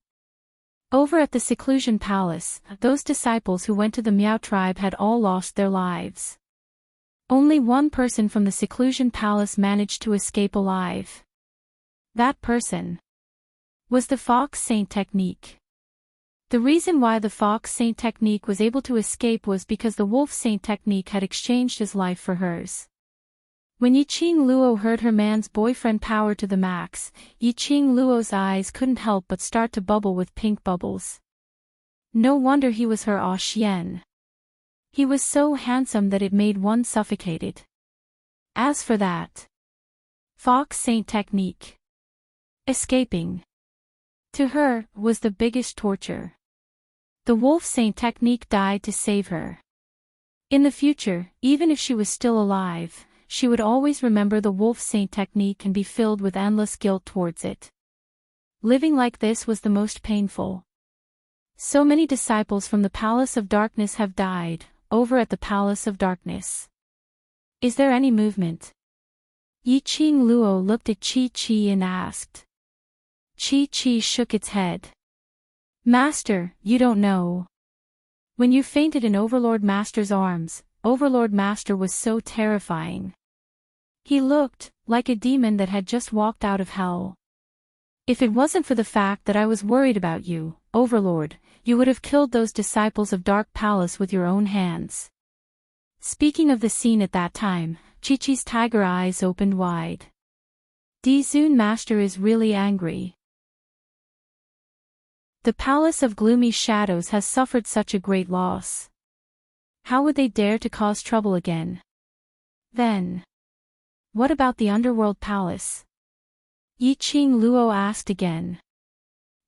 Over at the Seclusion Palace, those disciples who went to the Miao tribe had all lost their lives. Only one person from the Seclusion Palace managed to escape alive. That person was the Fox Saint technique. The reason why the Fox Saint technique was able to escape was because the Wolf Saint technique had exchanged his life for hers. When Yiqing Luo heard her man's boyfriend power to the max, Yiqing Luo's eyes couldn't help but start to bubble with pink bubbles. No wonder he was her Ah Xian. He was so handsome that it made one suffocated. As for that Fox Saint technique, escaping, to her, was the biggest torture. The Wolf Saint technique died to save her. In the future, even if she was still alive, she would always remember the Wolf Saint technique and be filled with endless guilt towards it. Living like this was the most painful. So many disciples from the Palace of Darkness have died, over at the Palace of Darkness. Is there any movement? Yiqing Luo looked at Chi-Chi and asked. Chi-Chi shook its head. Master, you don't know. When you fainted in Overlord Master's arms, Overlord Master was so terrifying. He looked like a demon that had just walked out of hell. If it wasn't for the fact that I was worried about you, Overlord, you would have killed those disciples of Dark Palace with your own hands. Speaking of the scene at that time, Chi-Chi's tiger eyes opened wide. Dizun Master is really angry. The Palace of Gloomy Shadows has suffered such a great loss. How would they dare to cause trouble again? Then, what about the Underworld Palace? Yiqing Luo asked again.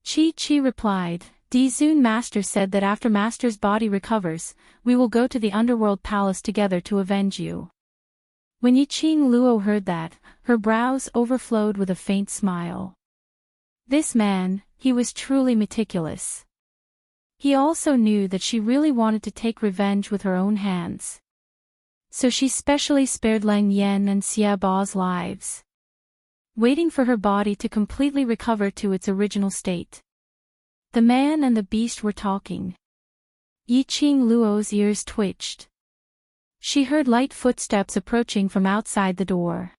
Chi replied, Dizun Master said that after Master's body recovers, we will go to the Underworld Palace together to avenge you. When Yiqing Luo heard that, her brows overflowed with a faint smile. This man, he was truly meticulous. He also knew that she really wanted to take revenge with her own hands. So she specially spared Lang Yan and Xia Ba's lives, waiting for her body to completely recover to its original state. The man and the beast were talking. Yiqing Luo's ears twitched. She heard light footsteps approaching from outside the door.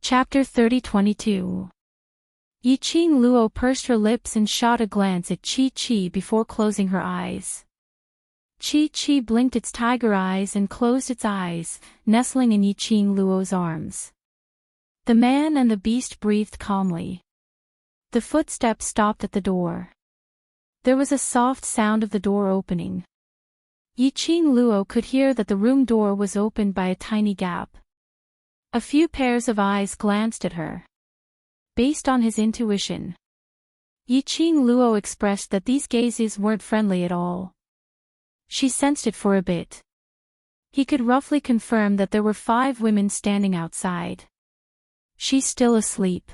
Chapter 30-22. Yiqing Luo pursed her lips and shot a glance at Chi before closing her eyes. Chi blinked its tiger eyes and closed its eyes, nestling in Yiqing Luo's arms. The man and the beast breathed calmly. The footsteps stopped at the door. There was a soft sound of the door opening. Yiqing Luo could hear that the room door was opened by a tiny gap. A few pairs of eyes glanced at her. Based on his intuition, Yiqing Luo expressed that these gazes weren't friendly at all. She sensed it for a bit. He could roughly confirm that there were 5 women standing outside. She's still asleep.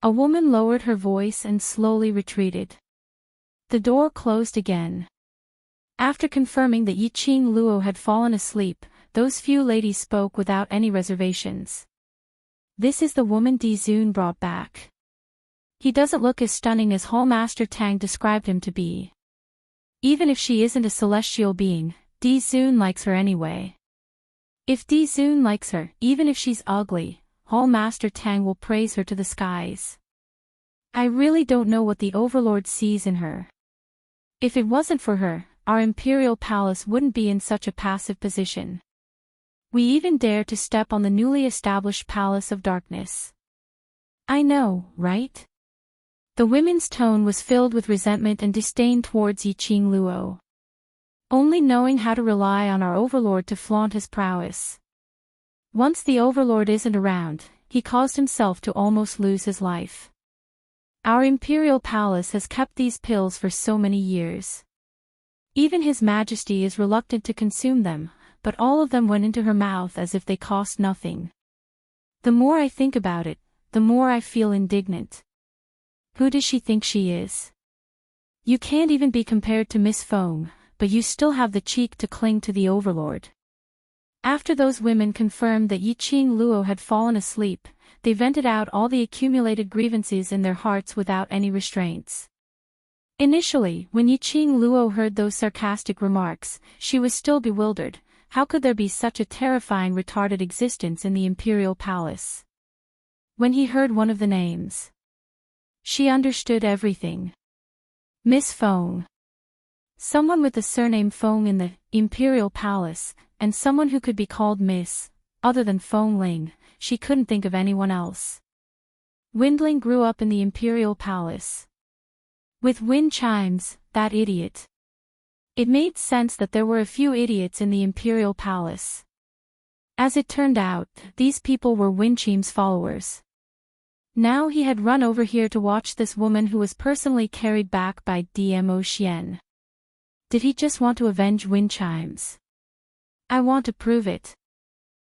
A woman lowered her voice and slowly retreated. The door closed again. After confirming that Yiqing Luo had fallen asleep, those few ladies spoke without any reservations. This is the woman Dizun brought back. He doesn't look as stunning as Hallmaster Tang described him to be. Even if she isn't a celestial being, Dizun likes her anyway. If Dizun likes her, even if she's ugly, Hallmaster Tang will praise her to the skies. I really don't know what the Overlord sees in her. If it wasn't for her, our Imperial Palace wouldn't be in such a passive position. We even dare to step on the newly established Palace of Darkness. I know, right? The women's tone was filled with resentment and disdain towards Yiqing Luo. Only knowing how to rely on our Overlord to flaunt his prowess. Once the Overlord isn't around, he caused himself to almost lose his life. Our Imperial Palace has kept these pills for so many years. Even His Majesty is reluctant to consume them, but all of them went into her mouth as if they cost nothing. The more I think about it, the more I feel indignant. Who does she think she is? You can't even be compared to Miss Feng, but you still have the cheek to cling to the Overlord. After those women confirmed that Yiqing Luo had fallen asleep, they vented out all the accumulated grievances in their hearts without any restraints. Initially, when Yiqing Luo heard those sarcastic remarks, she was still bewildered. How could there be such a terrifying retarded existence in the Imperial Palace? When he heard one of the names, she understood everything. Miss Feng. Someone with the surname Feng in the Imperial Palace, and someone who could be called Miss. Other than Feng Ling, she couldn't think of anyone else. Windling grew up in the Imperial Palace. With wind chimes, that idiot. It made sense that there were a few idiots in the Imperial Palace. As it turned out, these people were Wind Chime's followers. Now he had run over here to watch this woman who was personally carried back by Dmo Xian. Did he just want to avenge Wind Chimes? I want to prove it.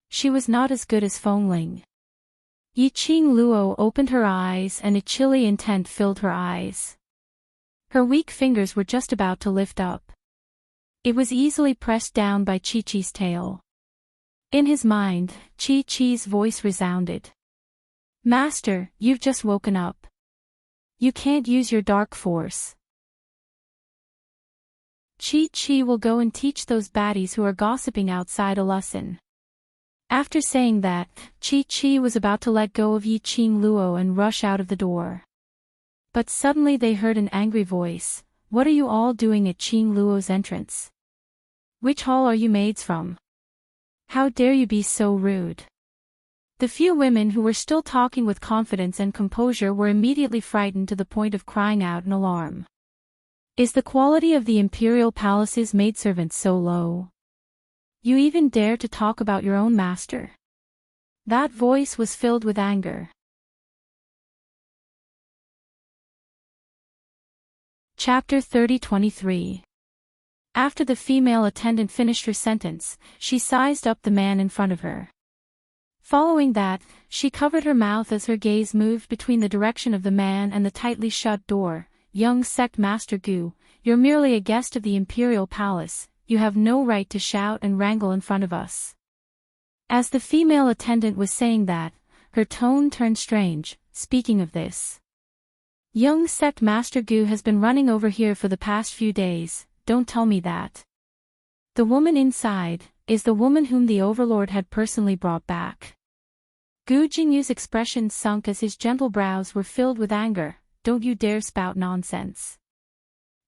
She was not as good as Feng Ling. Yiqing Luo opened her eyes and a chilly intent filled her eyes. Her weak fingers were just about to lift up. It was easily pressed down by Chi-Chi's tail. In his mind, Chi-Chi's voice resounded. Master, you've just woken up. You can't use your dark force. Chi will go and teach those baddies who are gossiping outside a lesson. After saying that, Chi was about to let go of Yiqing Luo and rush out of the door. But suddenly they heard an angry voice. What are you all doing at Qing Luo's entrance? Which hall are you maids from? How dare you be so rude? The few women who were still talking with confidence and composure were immediately frightened to the point of crying out in alarm. Is the quality of the imperial palace's maidservants so low? You even dare to talk about your own master? That voice was filled with anger. Chapter 30-23. After the female attendant finished her sentence, she sized up the man in front of her. Following that, she covered her mouth as her gaze moved between the direction of the man and the tightly shut door. Young sect master Gu, you're merely a guest of the imperial palace, you have no right to shout and wrangle in front of us. As the female attendant was saying that, her tone turned strange. Speaking of this, young sect master Gu has been running over here for the past few days. Don't tell me that. The woman inside is the woman whom the overlord had personally brought back. Gu Jingyu's expression sunk as his gentle brows were filled with anger. Don't you dare spout nonsense.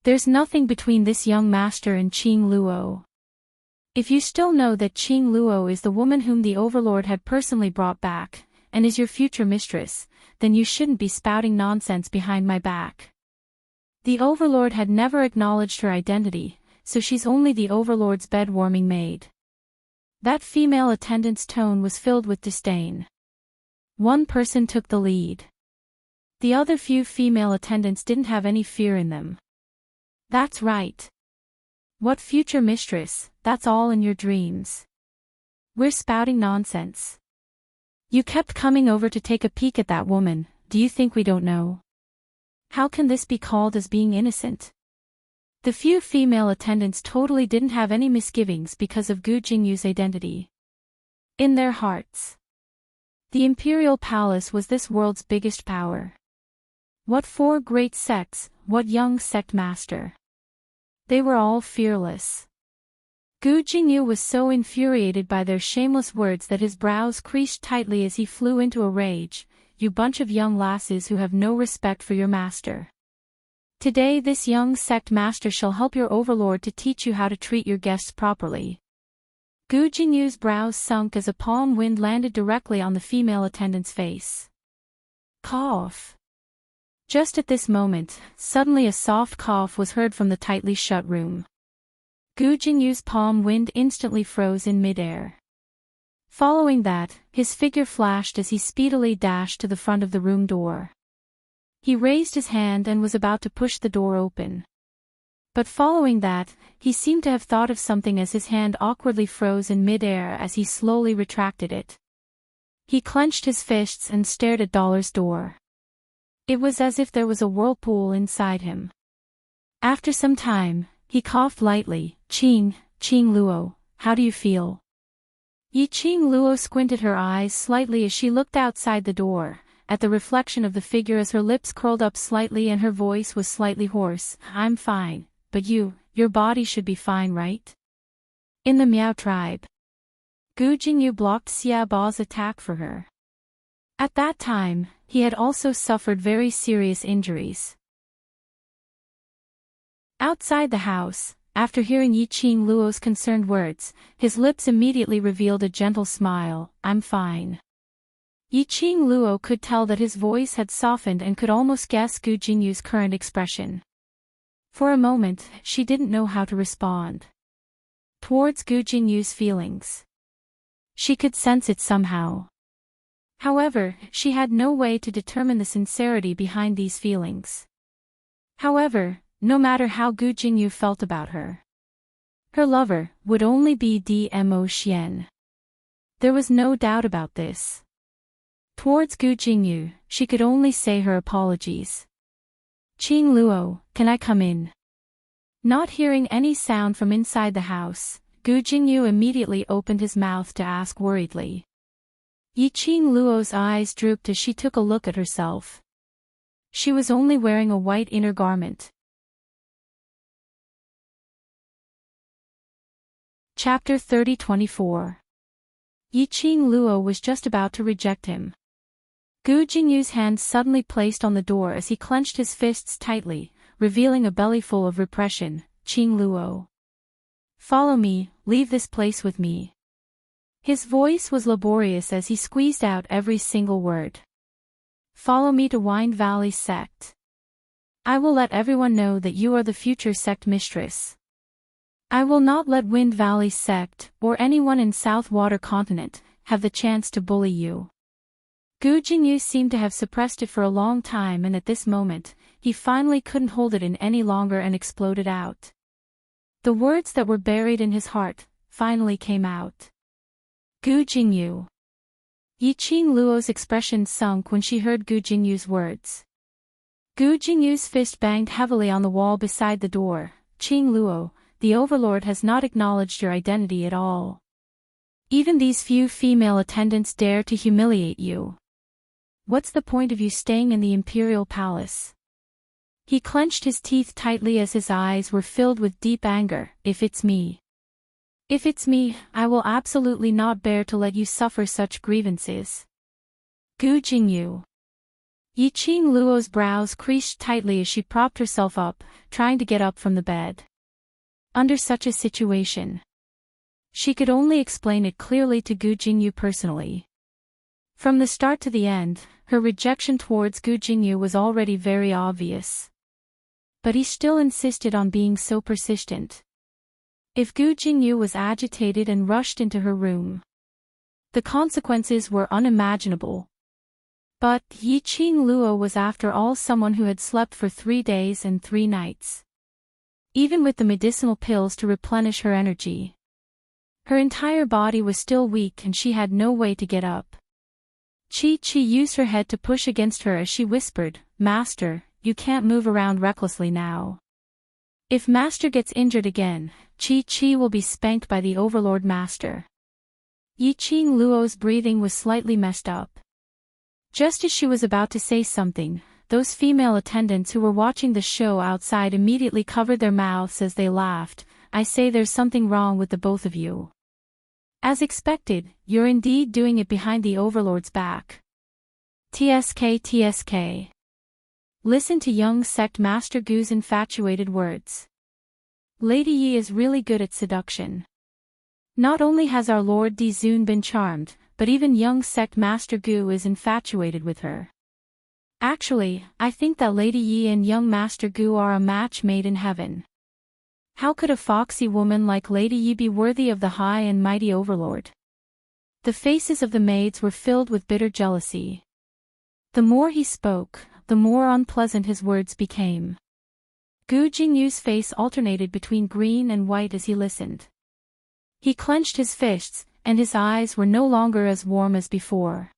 There's nothing between this young master and Qing Luo. If you still know that Qing Luo is the woman whom the overlord had personally brought back, and is your future mistress, then you shouldn't be spouting nonsense behind my back. The overlord had never acknowledged her identity, so she's only the overlord's bed-warming maid. That female attendant's tone was filled with disdain. One person took the lead. The other few female attendants didn't have any fear in them. That's right. What future mistress, that's all in your dreams. We're spouting nonsense. You kept coming over to take a peek at that woman, do you think we don't know? How can this be called as being innocent? The few female attendants totally didn't have any misgivings because of Gu Jingyu's identity. In their hearts, the imperial palace was this world's biggest power. What four great sects, what young sect master. They were all fearless. Gu Jingyu was so infuriated by their shameless words that his brows creased tightly as he flew into a rage. You bunch of young lasses who have no respect for your master. Today this young sect master shall help your overlord to teach you how to treat your guests properly. Gu Jingyu's brows sunk as a palm wind landed directly on the female attendant's face. Cough. Just at this moment, suddenly a soft cough was heard from the tightly shut room. Gu Jingyu's palm wind instantly froze in midair. Following that, his figure flashed as he speedily dashed to the front of the room door. He raised his hand and was about to push the door open. But following that, he seemed to have thought of something as his hand awkwardly froze in midair as he slowly retracted it. He clenched his fists and stared at Dollar's door. It was as if there was a whirlpool inside him. After some time, he coughed lightly. Qing Luo, how do you feel? Yiqing Luo squinted her eyes slightly as she looked outside the door, at the reflection of the figure as her lips curled up slightly and her voice was slightly hoarse. I'm fine, but your body should be fine, right? In the Miao tribe, Gu Jingyu blocked Xia Ba's attack for her. At that time, he had also suffered very serious injuries. Outside the house, after hearing Yiqing Luo's concerned words, his lips immediately revealed a gentle smile. I'm fine. Yiqing Luo could tell that his voice had softened and could almost guess Gu Jingyu's current expression. For a moment, she didn't know how to respond towards Gu Jingyu's feelings. She could sense it somehow. However, she had no way to determine the sincerity behind these feelings. However, no matter how Gu Jingyu felt about her lover would only be Dmo Xian. There was no doubt about this. Towards Gu Jingyu, she could only say her apologies. Qing Luo, can I come in? Not hearing any sound from inside the house, Gu Jingyu immediately opened his mouth to ask worriedly. Yiqing Luo's eyes drooped as she took a look at herself. She was only wearing a white inner garment. Chapter 30-24. Yiqing Luo was just about to reject him. Gu Jingyu's hand suddenly placed on the door as he clenched his fists tightly, revealing a bellyful of repression. Qing Luo. Follow me, leave this place with me. His voice was laborious as he squeezed out every single word. Follow me to Wind Valley sect. I will let everyone know that you are the future sect mistress. I will not let Wind Valley sect, or anyone in South Water Continent, have the chance to bully you. Gu Jingyu seemed to have suppressed it for a long time, and at this moment, he finally couldn't hold it in any longer and exploded out. The words that were buried in his heart finally came out. Gu Jingyu. Yiqing Luo's expression sunk when she heard Gu Jingyu's words. Gu Jingyu's fist banged heavily on the wall beside the door. Qing Luo, the Overlord has not acknowledged your identity at all. Even these few female attendants dare to humiliate you. What's the point of you staying in the Imperial Palace? He clenched his teeth tightly as his eyes were filled with deep anger. If it's me, I will absolutely not bear to let you suffer such grievances. Gu Jingyu. Yiqing Luo's brows creased tightly as she propped herself up, trying to get up from the bed. Under such a situation, she could only explain it clearly to Gu Jingyu personally. From the start to the end, her rejection towards Gu Jingyu was already very obvious. But he still insisted on being so persistent. If Gu Jingyu was agitated and rushed into her room, the consequences were unimaginable. But Yiqing Luo was after all someone who had slept for 3 days and 3 nights. Even with the medicinal pills to replenish her energy, her entire body was still weak and she had no way to get up. Chi used her head to push against her as she whispered, Master, you can't move around recklessly now. If Master gets injured again, Chi will be spanked by the Overlord Master. Yiqing Luo's breathing was slightly messed up. Just as she was about to say something, those female attendants who were watching the show outside immediately covered their mouths as they laughed. I say there's something wrong with the both of you. As expected, you're indeed doing it behind the Overlord's back. TSK. Listen to young sect Master Gu's infatuated words. Lady Yi is really good at seduction. Not only has our Lord Dizun been charmed, but even young sect Master Gu is infatuated with her. Actually, I think that Lady Yi and young Master Gu are a match made in heaven. How could a foxy woman like Lady Yi be worthy of the high and mighty Overlord? The faces of the maids were filled with bitter jealousy. The more he spoke, the more unpleasant his words became. Gu Jingyu's face alternated between green and white as he listened. He clenched his fists, and his eyes were no longer as warm as before.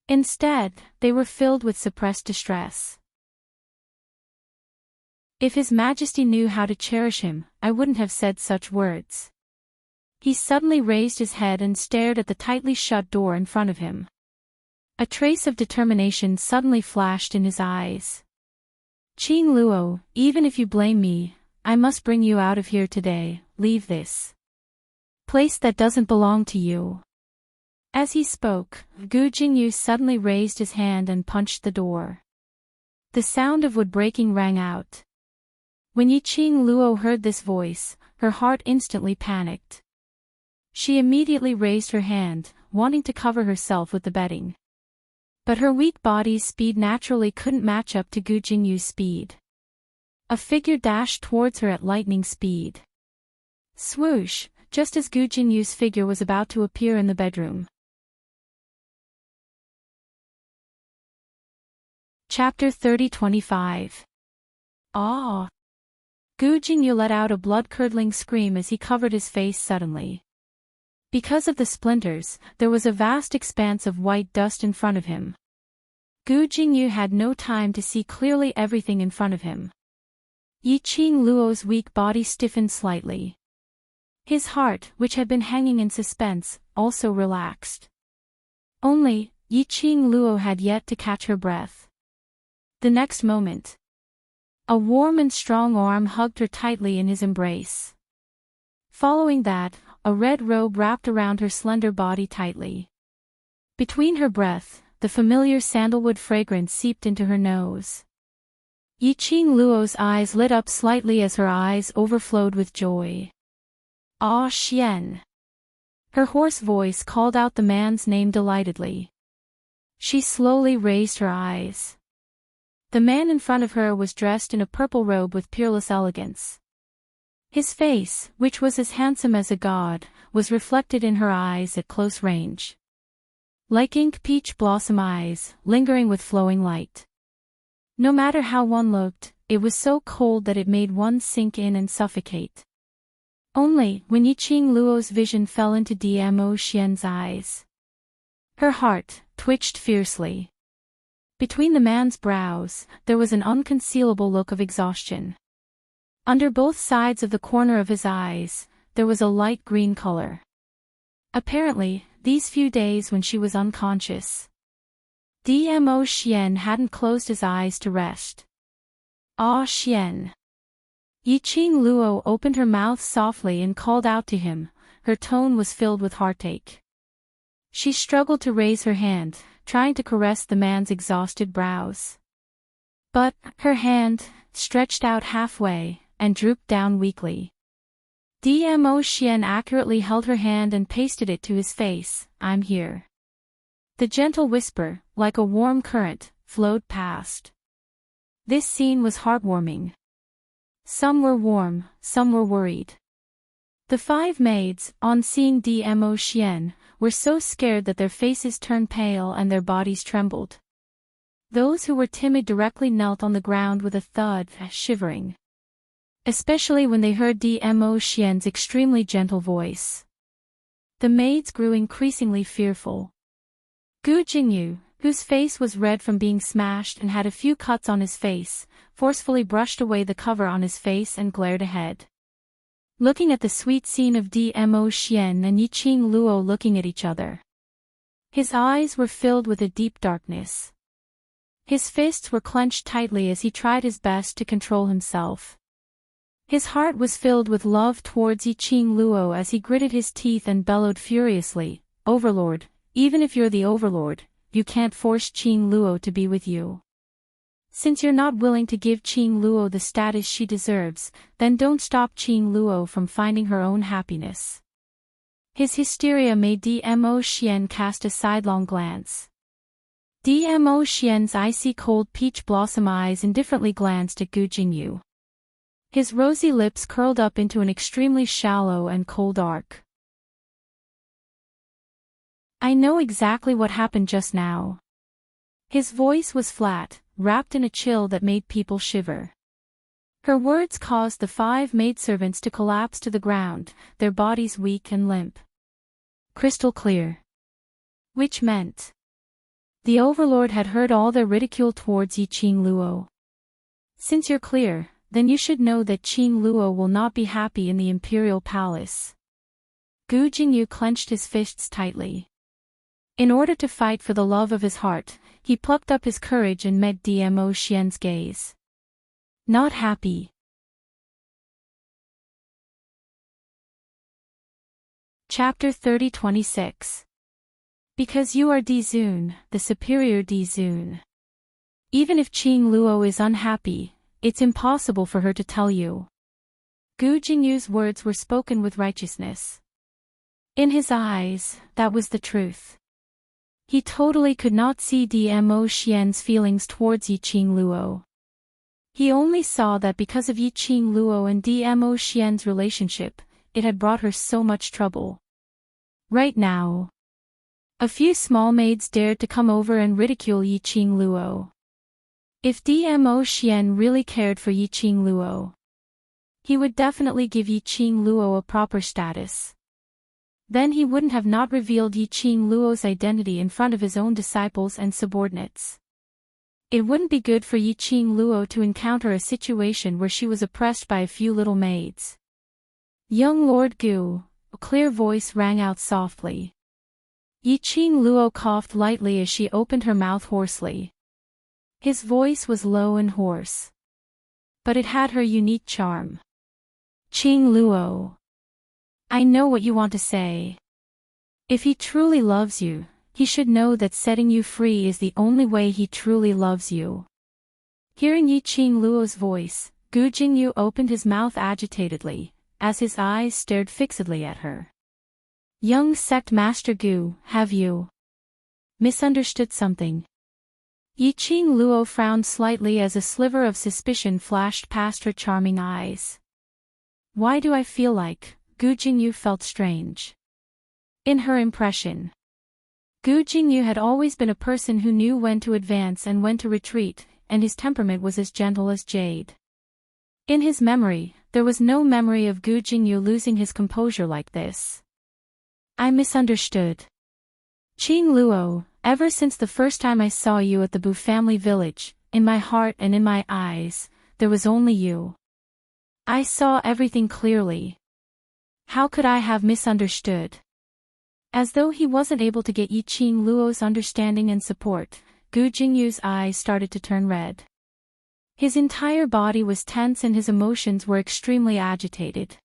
Instead, they were filled with suppressed distress. If His Majesty knew how to cherish him, I wouldn't have said such words. He suddenly raised his head and stared at the tightly shut door in front of him. A trace of determination suddenly flashed in his eyes. Qing Luo, even if you blame me, I must bring you out of here today. Leave this place that doesn't belong to you. As he spoke, Gu Jingyu suddenly raised his hand and punched the door. The sound of wood breaking rang out. When Yiqing Luo heard this voice, her heart instantly panicked. She immediately raised her hand, wanting to cover herself with the bedding. But her weak body's speed naturally couldn't match up to Gu Jingyu's speed. A figure dashed towards her at lightning speed. Swoosh, just as Gu Jinyu's figure was about to appear in the bedroom. Chapter 30-25. Ah! Gu Jinyu let out a blood-curdling scream as he covered his face suddenly. Because of the splinters, there was a vast expanse of white dust in front of him. Gu Jinyu had no time to see clearly everything in front of him. Yiqing Luo's weak body stiffened slightly. His heart, which had been hanging in suspense, also relaxed. Only, Yiqing Luo had yet to catch her breath. The next moment, a warm and strong arm hugged her tightly in his embrace. Following that, a red robe wrapped around her slender body tightly. Between her breath, the familiar sandalwood fragrance seeped into her nose. Yiqing Luo's eyes lit up slightly as her eyes overflowed with joy. Ah, Xian! Her hoarse voice called out the man's name delightedly. She slowly raised her eyes. The man in front of her was dressed in a purple robe with peerless elegance. His face, which was as handsome as a god, was reflected in her eyes at close range. Like ink peach blossom eyes, lingering with flowing light. No matter how one looked, it was so cold that it made one sink in and suffocate. Only, when Yiqing Luo's vision fell into Dmo Xian's eyes, her heart twitched fiercely. Between the man's brows, there was an unconcealable look of exhaustion. Under both sides of the corner of his eyes, there was a light green color. Apparently, these few days when she was unconscious, Dmo Xian hadn't closed his eyes to rest. Ah, Xian! Yiqing Luo opened her mouth softly and called out to him. Her tone was filled with heartache. She struggled to raise her hand, trying to caress the man's exhausted brows. But, her hand, stretched out halfway, and drooped down weakly. Dmo Xian accurately held her hand and pasted it to his face. I'm here. The gentle whisper, like a warm current, flowed past. This scene was heartwarming. Some were warm, some were worried. The 5 maids, on seeing Dmo Xian, were so scared that their faces turned pale and their bodies trembled. Those who were timid directly knelt on the ground with a thud, shivering. Especially when they heard Dmo Xian's extremely gentle voice. The maids grew increasingly fearful. Gu Jingyu, whose face was red from being smashed and had a few cuts on his face, forcefully brushed away the cover on his face and glared ahead. Looking at the sweet scene of Dmo Xian and Yiqing Luo looking at each other. His eyes were filled with a deep darkness. His fists were clenched tightly as he tried his best to control himself. His heart was filled with love towards Yiqing Luo as he gritted his teeth and bellowed furiously, Overlord, even if you're the Overlord, you can't force Qing Luo to be with you. Since you're not willing to give Qing Luo the status she deserves, then don't stop Qing Luo from finding her own happiness. His hysteria made Dmo Xian cast a sidelong glance. Dmo Xian's icy cold peach blossom eyes indifferently glanced at Gu Jingyu. His rosy lips curled up into an extremely shallow and cold arc. I know exactly what happened just now. His voice was flat, wrapped in a chill that made people shiver. Her words caused the 5 maidservants to collapse to the ground, their bodies weak and limp. Crystal clear. Which meant the Overlord had heard all their ridicule towards Yiqing Luo. Since you're clear, then you should know that Qing Luo will not be happy in the Imperial Palace. Gu Jingyu clenched his fists tightly. In order to fight for the love of his heart, he plucked up his courage and met Dmo Xian's gaze. Not happy. Chapter 30-26. Because you are Dizun, the superior Dizun. Even if Qing Luo is unhappy, it's impossible for her to tell you. Gu Jingyu's words were spoken with righteousness. In his eyes, that was the truth. He totally could not see Dmo Xian's feelings towards Yiqing Luo. He only saw that because of Yiqing Luo and Dmo Xian's relationship, it had brought her so much trouble. Right now, a few small maids dared to come over and ridicule Yiqing Luo. If Dmo Xian really cared for Yiqing Luo, he would definitely give Yiqing Luo a proper status. Then he wouldn't have not revealed Yiqing Luo's identity in front of his own disciples and subordinates. It wouldn't be good for Yiqing Luo to encounter a situation where she was oppressed by a few little maids. Young Lord Gu, a clear voice rang out softly. Yiqing Luo coughed lightly as she opened her mouth hoarsely. His voice was low and hoarse, but it had her unique charm. Qing Luo. I know what you want to say. If he truly loves you, he should know that setting you free is the only way he truly loves you. Hearing Yiqing Luo's voice, Gu Jingyu opened his mouth agitatedly, as his eyes stared fixedly at her. Young sect master Gu, have you misunderstood something? Yiqing Luo frowned slightly as a sliver of suspicion flashed past her charming eyes. Why do I feel like, Gu Jingyu felt strange. In her impression, Gu Jingyu had always been a person who knew when to advance and when to retreat, and his temperament was as gentle as jade. In his memory, there was no memory of Gu Jingyu losing his composure like this. I misunderstood. Qing Luo, ever since the first time I saw you at the Bu family village, in my heart and in my eyes, there was only you. I saw everything clearly. How could I have misunderstood? As though he wasn't able to get Yiqing Luo's understanding and support, Gu Jingyu's eyes started to turn red. His entire body was tense and his emotions were extremely agitated.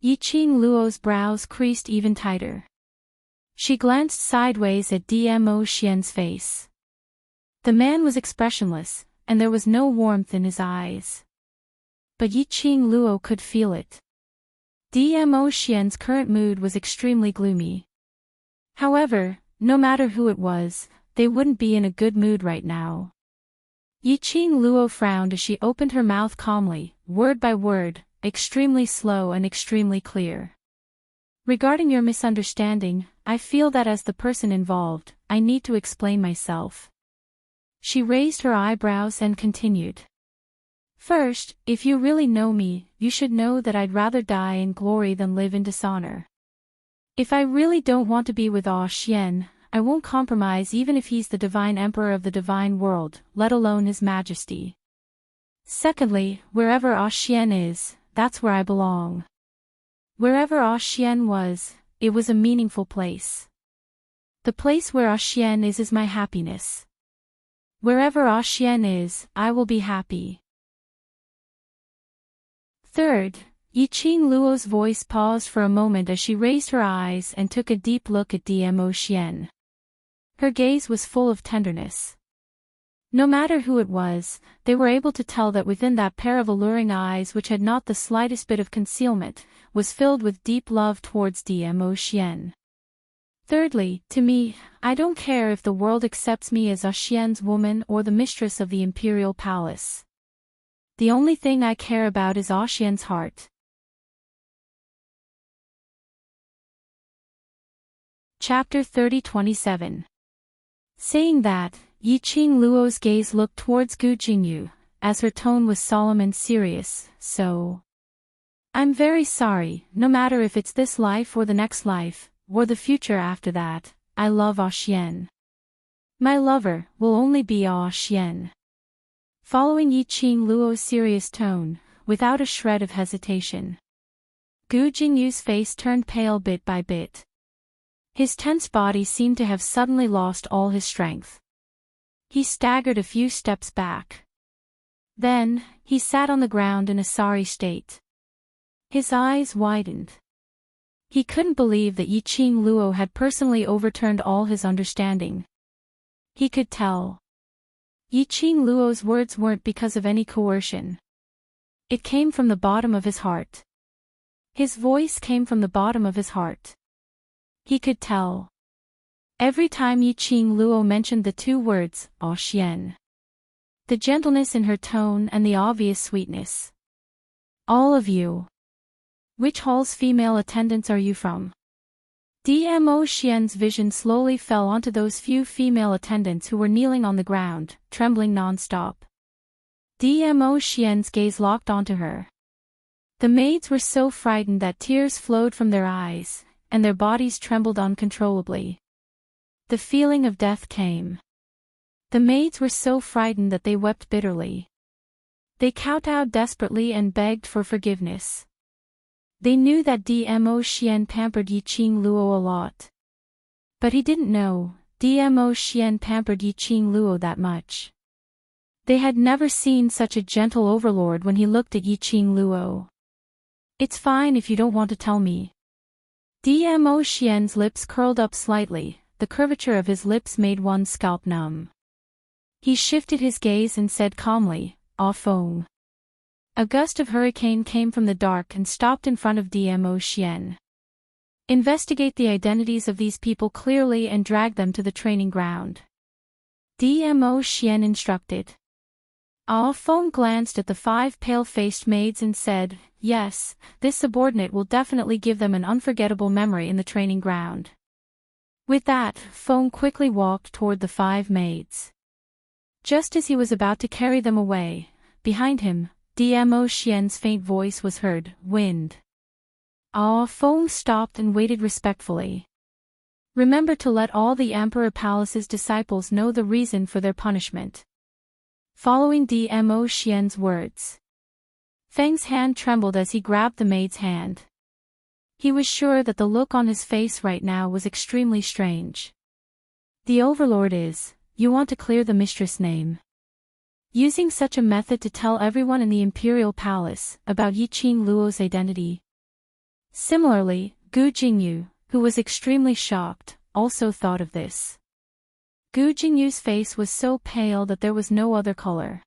Yiqing Luo's brows creased even tighter. She glanced sideways at Dmo Xian's face. The man was expressionless, and there was no warmth in his eyes. But Yiqing Luo could feel it. Dmo Xian's current mood was extremely gloomy. However, no matter who it was, they wouldn't be in a good mood right now. Yiqing Luo frowned as she opened her mouth calmly, word by word, extremely slow and extremely clear. Regarding your misunderstanding, I feel that as the person involved, I need to explain myself. She raised her eyebrows and continued. First, if you really know me, you should know that I'd rather die in glory than live in dishonor. If I really don't want to be with Xian, I won't compromise even if he's the divine emperor of the divine world, let alone his majesty. Secondly, wherever Xian is, that's where I belong. Wherever Xian was, it was a meaningful place. The place where Xian is my happiness. Wherever Xian is, I will be happy. Third, Yiqing Luo's voice paused for a moment as she raised her eyes and took a deep look at Dmo Xian. Her gaze was full of tenderness. No matter who it was, they were able to tell that within that pair of alluring eyes which had not the slightest bit of concealment, was filled with deep love towards Dmo Xian. Thirdly, to me, I don't care if the world accepts me as Xian's woman or the mistress of the imperial palace. The only thing I care about is Xian's heart. Chapter 30-27. Saying that, Yiqing Luo's gaze looked towards Gu Jingyu, as her tone was solemn and serious, so. I'm very sorry, no matter if it's this life or the next life, or the future after that, I love Xian. My lover will only be Xian. Following Yiqing Luo's serious tone, without a shred of hesitation, Gu Jingyu's face turned pale bit by bit. His tense body seemed to have suddenly lost all his strength. He staggered a few steps back. Then, he sat on the ground in a sorry state. His eyes widened. He couldn't believe that Yiqing Luo had personally overturned all his understanding. He could tell. Yiqing Luo's words weren't because of any coercion. It came from the bottom of his heart. His voice came from the bottom of his heart. He could tell. Every time Yiqing Luo mentioned the two words, Xian. The gentleness in her tone and the obvious sweetness. All of you. Which hall's female attendants are you from? Dmo Xian's vision slowly fell onto those few female attendants who were kneeling on the ground, trembling non-stop. Dmo Xian's gaze locked onto her. The maids were so frightened that tears flowed from their eyes, and their bodies trembled uncontrollably. The feeling of death came. The maids were so frightened that they wept bitterly. They kowtowed desperately and begged for forgiveness. They knew that Dmo Xian pampered Yiqing Luo a lot. But he didn't know, Dmo Xian pampered Yiqing Luo that much. They had never seen such a gentle overlord when he looked at Yiqing Luo. It's fine if you don't want to tell me, Dmo Xian's lips curled up slightly, the curvature of his lips made one's scalp numb. He shifted his gaze and said calmly, "Ah Feng." A gust of hurricane came from the dark and stopped in front of Dmo Xian. Investigate the identities of these people clearly and drag them to the training ground. Dmo Xian instructed. Ah Feng glanced at the 5 pale-faced maids and said, "Yes, this subordinate will definitely give them an unforgettable memory in the training ground." With that, Feng quickly walked toward the 5 maids. Just as he was about to carry them away, behind him, Dmo Xian's faint voice was heard, "Wind." Ah Feng stopped and waited respectfully. Remember to let all the Emperor Palace's disciples know the reason for their punishment. Following Dmo Xian's words, Feng's hand trembled as he grabbed the maid's hand. He was sure that the look on his face right now was extremely strange. "The Overlord is, you want to clear the mistress' name. Using such a method to tell everyone in the Imperial Palace about Yiqing Luo's identity." Similarly, Gu Jingyu, who was extremely shocked, also thought of this. Gu Jingyu's face was so pale that there was no other color.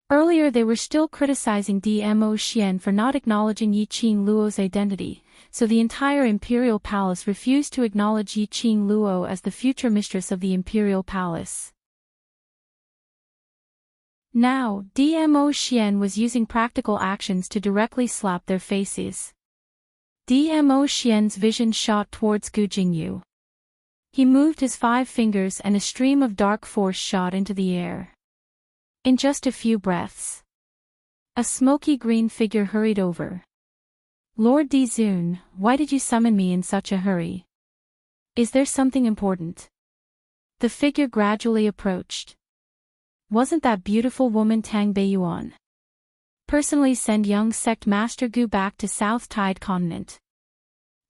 Earlier they were still criticizing Dmo Xian for not acknowledging Yiqing Luo's identity, so the entire Imperial Palace refused to acknowledge Yiqing Luo as the future mistress of the Imperial Palace. Now, Dmo Xian was using practical actions to directly slap their faces. Dmo Xian's vision shot towards Gu Jingyu. He moved his 5 fingers and a stream of dark force shot into the air. In just a few breaths, a smoky green figure hurried over. "Lord Dizun, why did you summon me in such a hurry? Is there something important?" The figure gradually approached. "Wasn't that beautiful woman Tang Beiyuan? Personally send young sect master Gu back to South Tide Continent."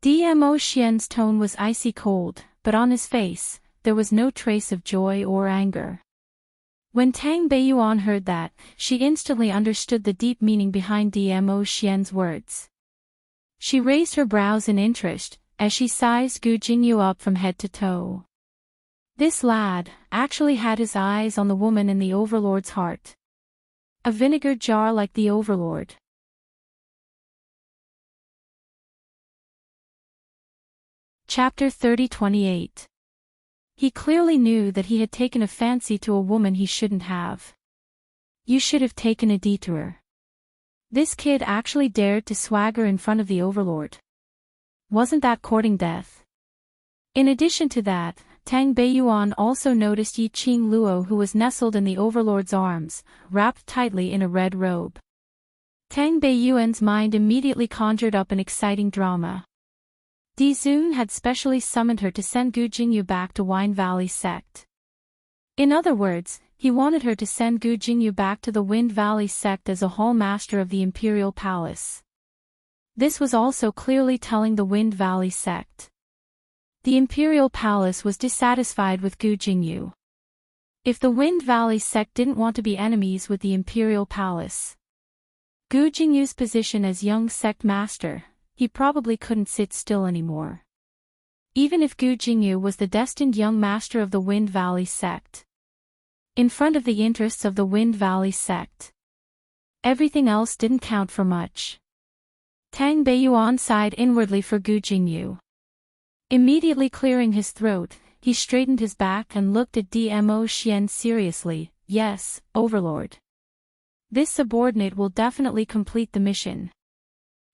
Dmo Xian's tone was icy cold, but on his face, there was no trace of joy or anger. When Tang Beiyuan heard that, she instantly understood the deep meaning behind Dmo Xian's words. She raised her brows in interest, as she sized Gu Jingyu up from head to toe. This lad actually had his eyes on the woman in the Overlord's heart. A vinegar jar like the Overlord. Chapter 30-28. He clearly knew that he had taken a fancy to a woman he shouldn't have. You should have taken a detour. This kid actually dared to swagger in front of the Overlord. Wasn't that courting death? In addition to that, Tang Beiyuan also noticed Yiqing Luo, who was nestled in the Overlord's arms, wrapped tightly in a red robe. Tang Beiyuan's mind immediately conjured up an exciting drama. Dizun had specially summoned her to send Gu Jingyu back to Wine Valley sect. In other words, he wanted her to send Gu Jingyu back to the Wind Valley sect as a Hall Master of the Imperial Palace. This was also clearly telling the Wind Valley sect. The Imperial Palace was dissatisfied with Gu Jingyu. If the Wind Valley sect didn't want to be enemies with the Imperial Palace, Gu Jingyu's position as young sect master, he probably couldn't sit still anymore. Even if Gu Jingyu was the destined young master of the Wind Valley sect. In front of the interests of the Wind Valley sect, everything else didn't count for much. Tang Beiyuan sighed inwardly for Gu Jingyu. Immediately clearing his throat, he straightened his back and looked at Dmo Xian seriously. "Yes, Overlord. This subordinate will definitely complete the mission."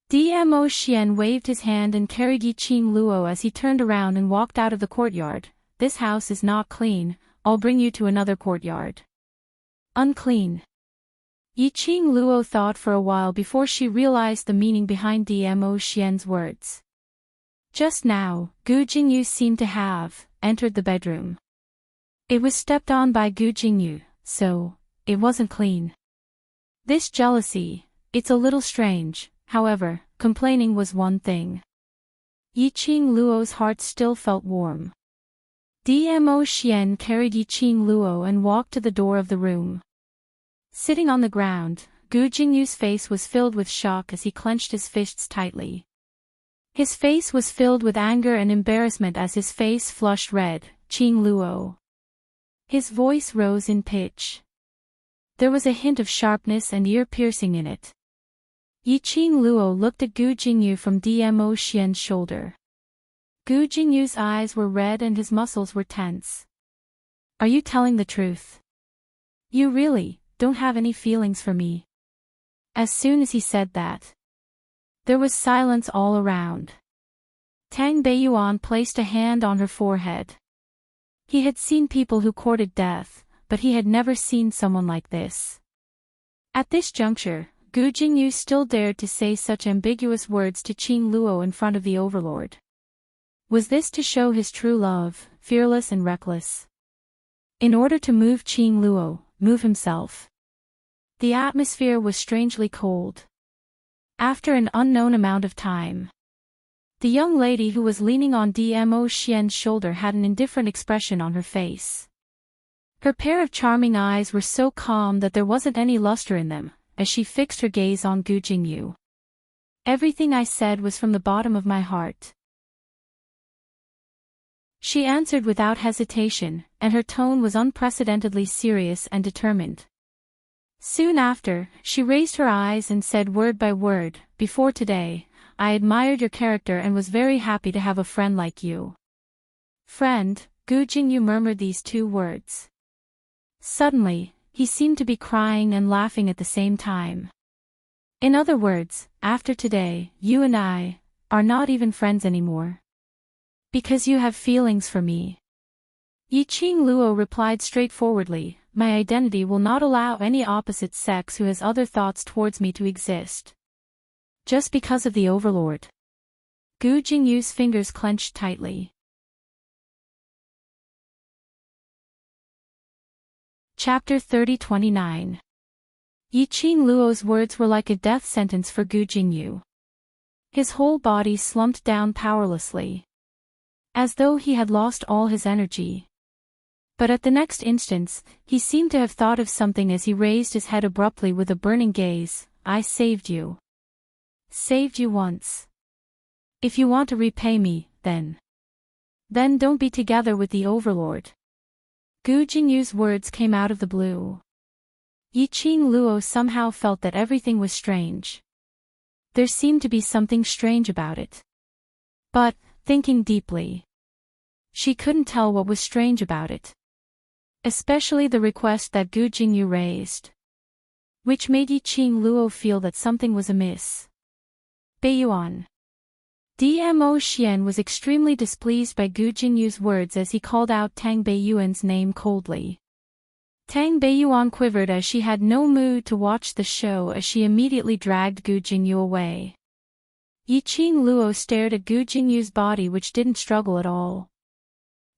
Dmo Xian waved his hand and carried Yiqing Luo as he turned around and walked out of the courtyard. "This house is not clean, I'll bring you to another courtyard." Unclean. Yiqing Luo thought for a while before she realized the meaning behind Dmo Xian's words. Just now, Gu Jingyu seemed to have entered the bedroom. It was stepped on by Gu Jingyu, so it wasn't clean. This jealousy, it's a little strange. However, complaining was one thing. Yiqing Luo's heart still felt warm. Dmo Xian carried Yiqing Luo and walked to the door of the room. Sitting on the ground, Gu Jingyu's face was filled with shock as he clenched his fists tightly. His face was filled with anger and embarrassment as his face flushed red. Qing Luo. His voice rose in pitch. There was a hint of sharpness and ear-piercing in it. Qing Luo looked at Gu Jingyu from Dmo Xian's shoulder. Gu Jingyu's eyes were red and his muscles were tense. Are you telling the truth? You really don't have any feelings for me? As soon as he said that, there was silence all around. Tang Beiyuan placed a hand on her forehead. He had seen people who courted death, but he had never seen someone like this. At this juncture, Gu Jingyu still dared to say such ambiguous words to Qing Luo in front of the overlord. Was this to show his true love, fearless and reckless? In order to move Qing Luo, move himself. The atmosphere was strangely cold. After an unknown amount of time, the young lady who was leaning on Dmo Xian's shoulder had an indifferent expression on her face. Her pair of charming eyes were so calm that there wasn't any luster in them, as she fixed her gaze on Gu Jingyu. Everything I said was from the bottom of my heart. She answered without hesitation, and her tone was unprecedentedly serious and determined. Soon after, she raised her eyes and said word by word, "Before today, I admired your character and was very happy to have a friend like you." Friend, Gu Jingyu murmured these two words. Suddenly, he seemed to be crying and laughing at the same time. In other words, after today, you and I are not even friends anymore. Because you have feelings for me. Qing Luo replied straightforwardly, "My identity will not allow any opposite sex who has other thoughts towards me to exist." Just because of the overlord. Gu Jingyu's fingers clenched tightly. Chapter 30-29. Qing Luo's words were like a death sentence for Gu Jingyu. His whole body slumped down powerlessly, as though he had lost all his energy. But at the next instant, he seemed to have thought of something as he raised his head abruptly with a burning gaze. "I saved you. Saved you once. If you want to repay me, then don't be together with the overlord." Gu Jingyu's words came out of the blue. Qing Luo somehow felt that everything was strange. There seemed to be something strange about it. But, thinking deeply, she couldn't tell what was strange about it. Especially the request that Gu Jingyu raised, which made Qing Luo feel that something was amiss. Beiyuan. Dmo Xian was extremely displeased by Gu Jingyu's words as he called out Tang Beiyuan's name coldly. Tang Beiyuan quivered as she had no mood to watch the show as she immediately dragged Gu Jingyu away. Qing Luo stared at Gu Jingyu's body which didn't struggle at all.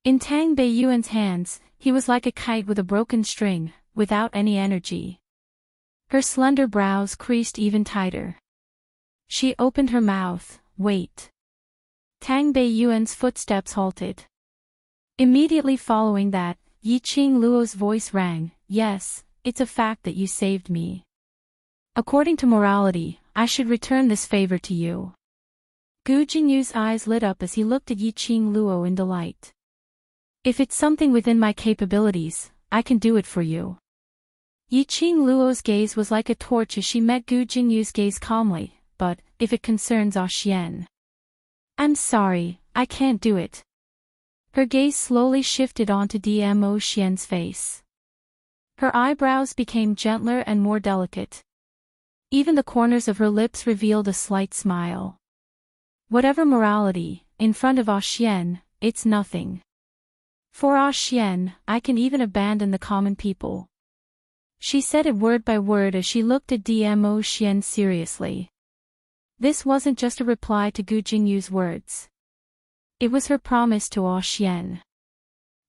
In Tang Beiyuan's hands, he was like a kite with a broken string, without any energy. Her slender brows creased even tighter. She opened her mouth. "Wait." Tang Beiyuan's footsteps halted. Immediately following that, Qing Luo's voice rang, "Yes, it's a fact that you saved me. According to morality, I should return this favor to you." Gu Jingyu's eyes lit up as he looked at Qing Luo in delight. "If it's something within my capabilities, I can do it for you." Qing Luo's gaze was like a torch as she met Gu Jingyu's gaze calmly, "But, if it concerns Xian, I'm sorry, I can't do it." Her gaze slowly shifted onto Dmo Xian's face. Her eyebrows became gentler and more delicate. Even the corners of her lips revealed a slight smile. "Whatever morality, in front of Xian, it's nothing. For Xian, I can even abandon the common people." She said it word by word as she looked at Dmo Xian seriously. This wasn't just a reply to Gu Jingyu's words. It was her promise to Xian.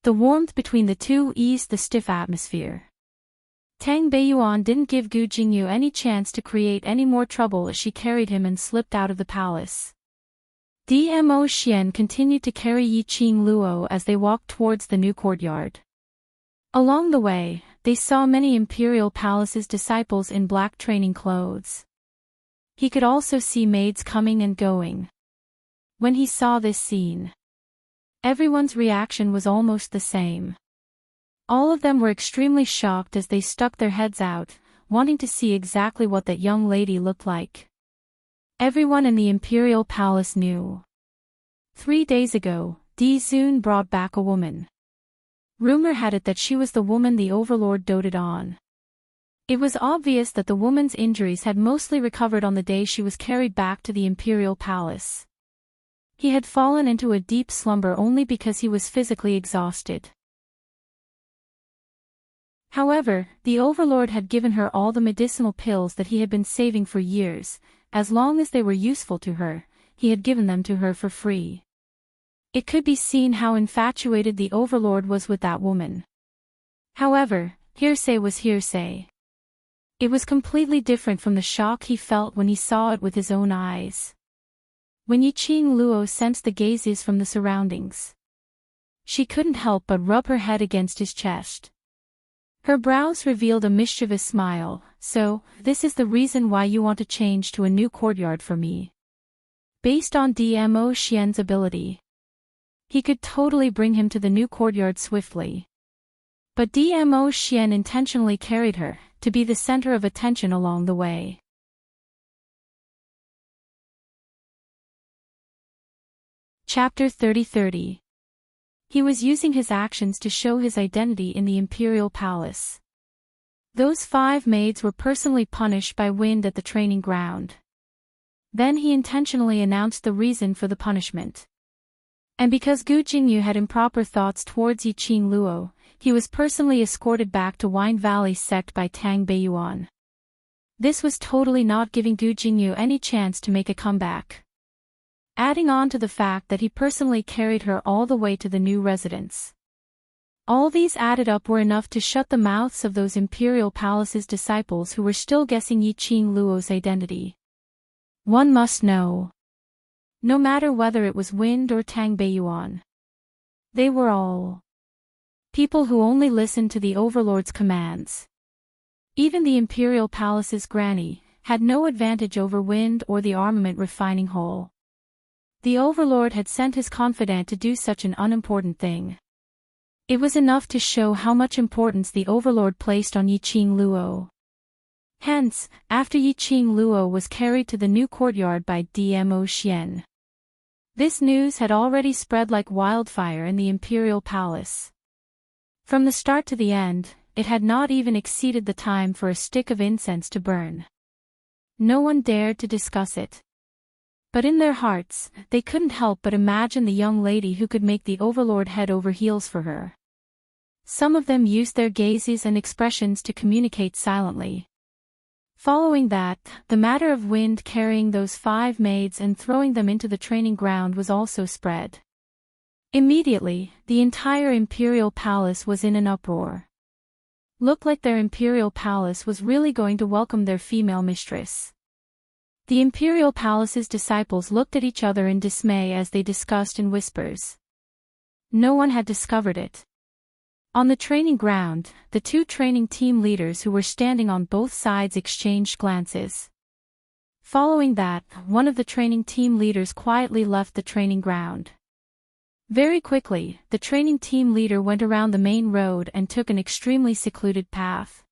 The warmth between the two eased the stiff atmosphere. Tang Beiyuan didn't give Gu Jingyu any chance to create any more trouble as she carried him and slipped out of the palace. Dmo Xian continued to carry Qing Luo as they walked towards the new courtyard. Along the way, they saw many imperial palace's disciples in black training clothes. He could also see maids coming and going. When he saw this scene, everyone's reaction was almost the same. All of them were extremely shocked as they stuck their heads out, wanting to see exactly what that young lady looked like. Everyone in the Imperial Palace knew. 3 days ago, Di-Zun brought back a woman. Rumor had it that she was the woman the Overlord doted on. It was obvious that the woman's injuries had mostly recovered on the day she was carried back to the Imperial Palace. He had fallen into a deep slumber only because he was physically exhausted. However, the Overlord had given her all the medicinal pills that he had been saving for years. As long as they were useful to her, he had given them to her for free. It could be seen how infatuated the Overlord was with that woman. However, hearsay was hearsay. It was completely different from the shock he felt when he saw it with his own eyes. When Yiqing Luo sensed the gazes from the surroundings, she couldn't help but rub her head against his chest. Her brows revealed a mischievous smile. So, this is the reason why you want to change to a new courtyard for me. Based on Dmo Xian's ability, he could totally bring him to the new courtyard swiftly. But Dmo Xian intentionally carried her, to be the center of attention along the way. Chapter 30:30. He was using his actions to show his identity in the Imperial Palace. Those 5 maids were personally punished by Wind at the training ground. Then he intentionally announced the reason for the punishment. And because Gu Jingyu had improper thoughts towards Yiqing Luo, he was personally escorted back to Wine Valley sect by Tang Beiyuan. This was totally not giving Gu Jingyu any chance to make a comeback. Adding on to the fact that he personally carried her all the way to the new residence. All these added up were enough to shut the mouths of those Imperial Palace's disciples who were still guessing Yiqing Luo's identity. One must know. No matter whether it was Wind or Tang Beiyuan, they were all people who only listened to the Overlord's commands. Even the Imperial Palace's granny had no advantage over Wind or the armament refining hole. The Overlord had sent his confidant to do such an unimportant thing. It was enough to show how much importance the Overlord placed on Yiqing Luo. Hence, after Yiqing Luo was carried to the new courtyard by Dmo Xian, this news had already spread like wildfire in the Imperial Palace. From the start to the end, it had not even exceeded the time for a stick of incense to burn. No one dared to discuss it. But in their hearts, they couldn't help but imagine the young lady who could make the Overlord head over heels for her. Some of them used their gazes and expressions to communicate silently. Following that, the matter of Wind carrying those 5 maids and throwing them into the training ground was also spread. Immediately, the entire Imperial Palace was in an uproar. Looked like their Imperial Palace was really going to welcome their female mistress. The Imperial Palace's disciples looked at each other in dismay as they discussed in whispers. No one had discovered it. On the training ground, the 2 training team leaders who were standing on both sides exchanged glances. Following that, one of the training team leaders quietly left the training ground. Very quickly, the training team leader went around the main road and took an extremely secluded path.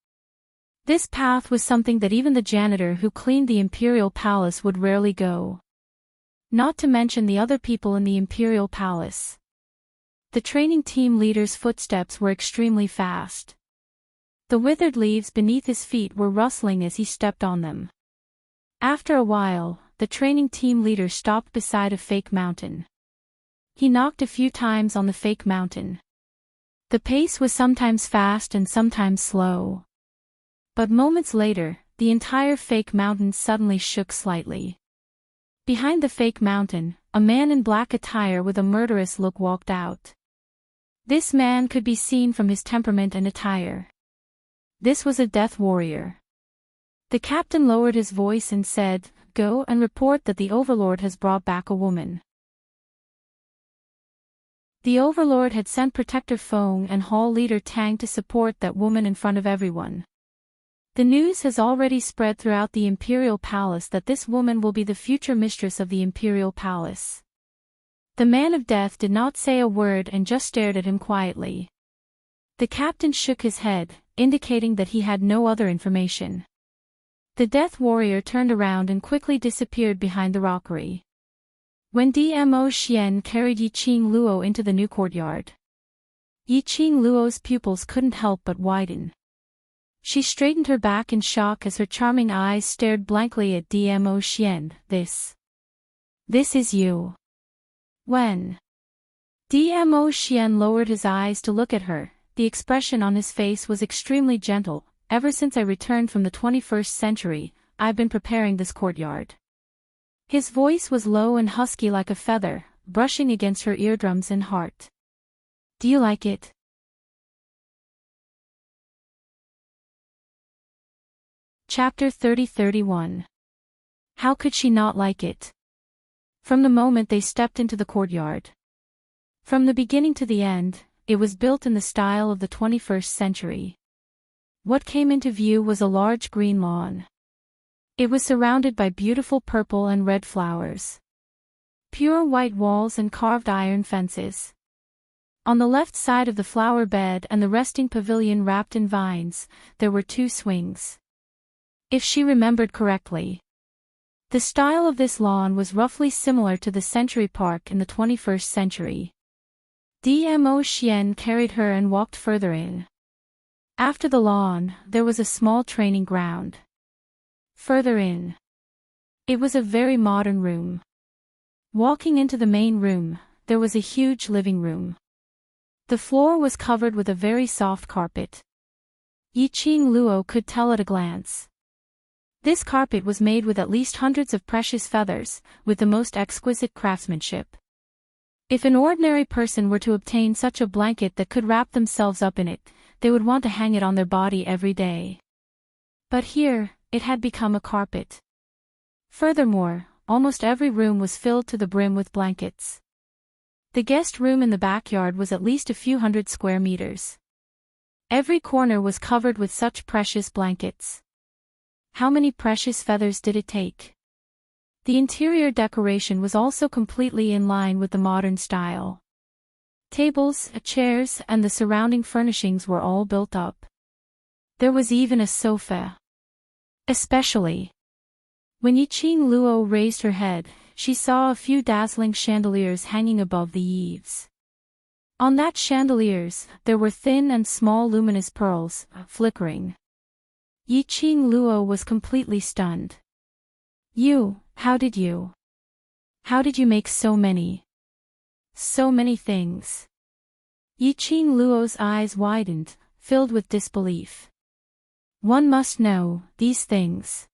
This path was something that even the janitor who cleaned the Imperial Palace would rarely go. Not to mention the other people in the Imperial Palace. The training team leader's footsteps were extremely fast. The withered leaves beneath his feet were rustling as he stepped on them. After a while, the training team leader stopped beside a fake mountain. He knocked a few times on the fake mountain. The pace was sometimes fast and sometimes slow. But moments later, the entire fake mountain suddenly shook slightly. Behind the fake mountain, a man in black attire with a murderous look walked out. This man could be seen from his temperament and attire. This was a death warrior. The captain lowered his voice and said, "Go and report that the Overlord has brought back a woman." The Overlord had sent Protector Feng and Hall Leader Tang to support that woman in front of everyone. The news has already spread throughout the Imperial Palace that this woman will be the future mistress of the Imperial Palace. The man of death did not say a word and just stared at him quietly. The captain shook his head, indicating that he had no other information. The death warrior turned around and quickly disappeared behind the rockery. When Dmo Xian carried Yiqing Luo into the new courtyard, Yiqing Luo's pupils couldn't help but widen. She straightened her back in shock as her charming eyes stared blankly at Dmo Xian. This is you. When Dmo Xian lowered his eyes to look at her, the expression on his face was extremely gentle. Ever since I returned from the 21st century, I've been preparing this courtyard. His voice was low and husky like a feather, brushing against her eardrums and heart. Do you like it? Chapter 30-31. How could she not like it? From the moment they stepped into the courtyard. From the beginning to the end, it was built in the style of the 21st century. What came into view was a large green lawn. It was surrounded by beautiful purple and red flowers. Pure white walls and carved iron fences. On the left side of the flower bed and the resting pavilion wrapped in vines, there were 2 swings. If she remembered correctly, the style of this lawn was roughly similar to the Century Park in the 21st century. Dmo Xian carried her and walked further in. After the lawn, there was a small training ground. Further in, it was a very modern room. Walking into the main room, there was a huge living room. The floor was covered with a very soft carpet. Yiqing Luo could tell at a glance. This carpet was made with at least hundreds of precious feathers, with the most exquisite craftsmanship. If an ordinary person were to obtain such a blanket that could wrap themselves up in it, they would want to hang it on their body every day. But here, it had become a carpet. Furthermore, almost every room was filled to the brim with blankets. The guest room in the backyard was at least a few hundred square meters. Every corner was covered with such precious blankets. How many precious feathers did it take? The interior decoration was also completely in line with the modern style. Tables, chairs, and the surrounding furnishings were all built up. There was even a sofa. Especially when Yiqing Luo raised her head, she saw a few dazzling chandeliers hanging above the eaves. On that chandeliers, there were thin and small luminous pearls, flickering. Yiqing Luo was completely stunned. How did you make so many things? Yiqing Luo's eyes widened, filled with disbelief. One must know, these things.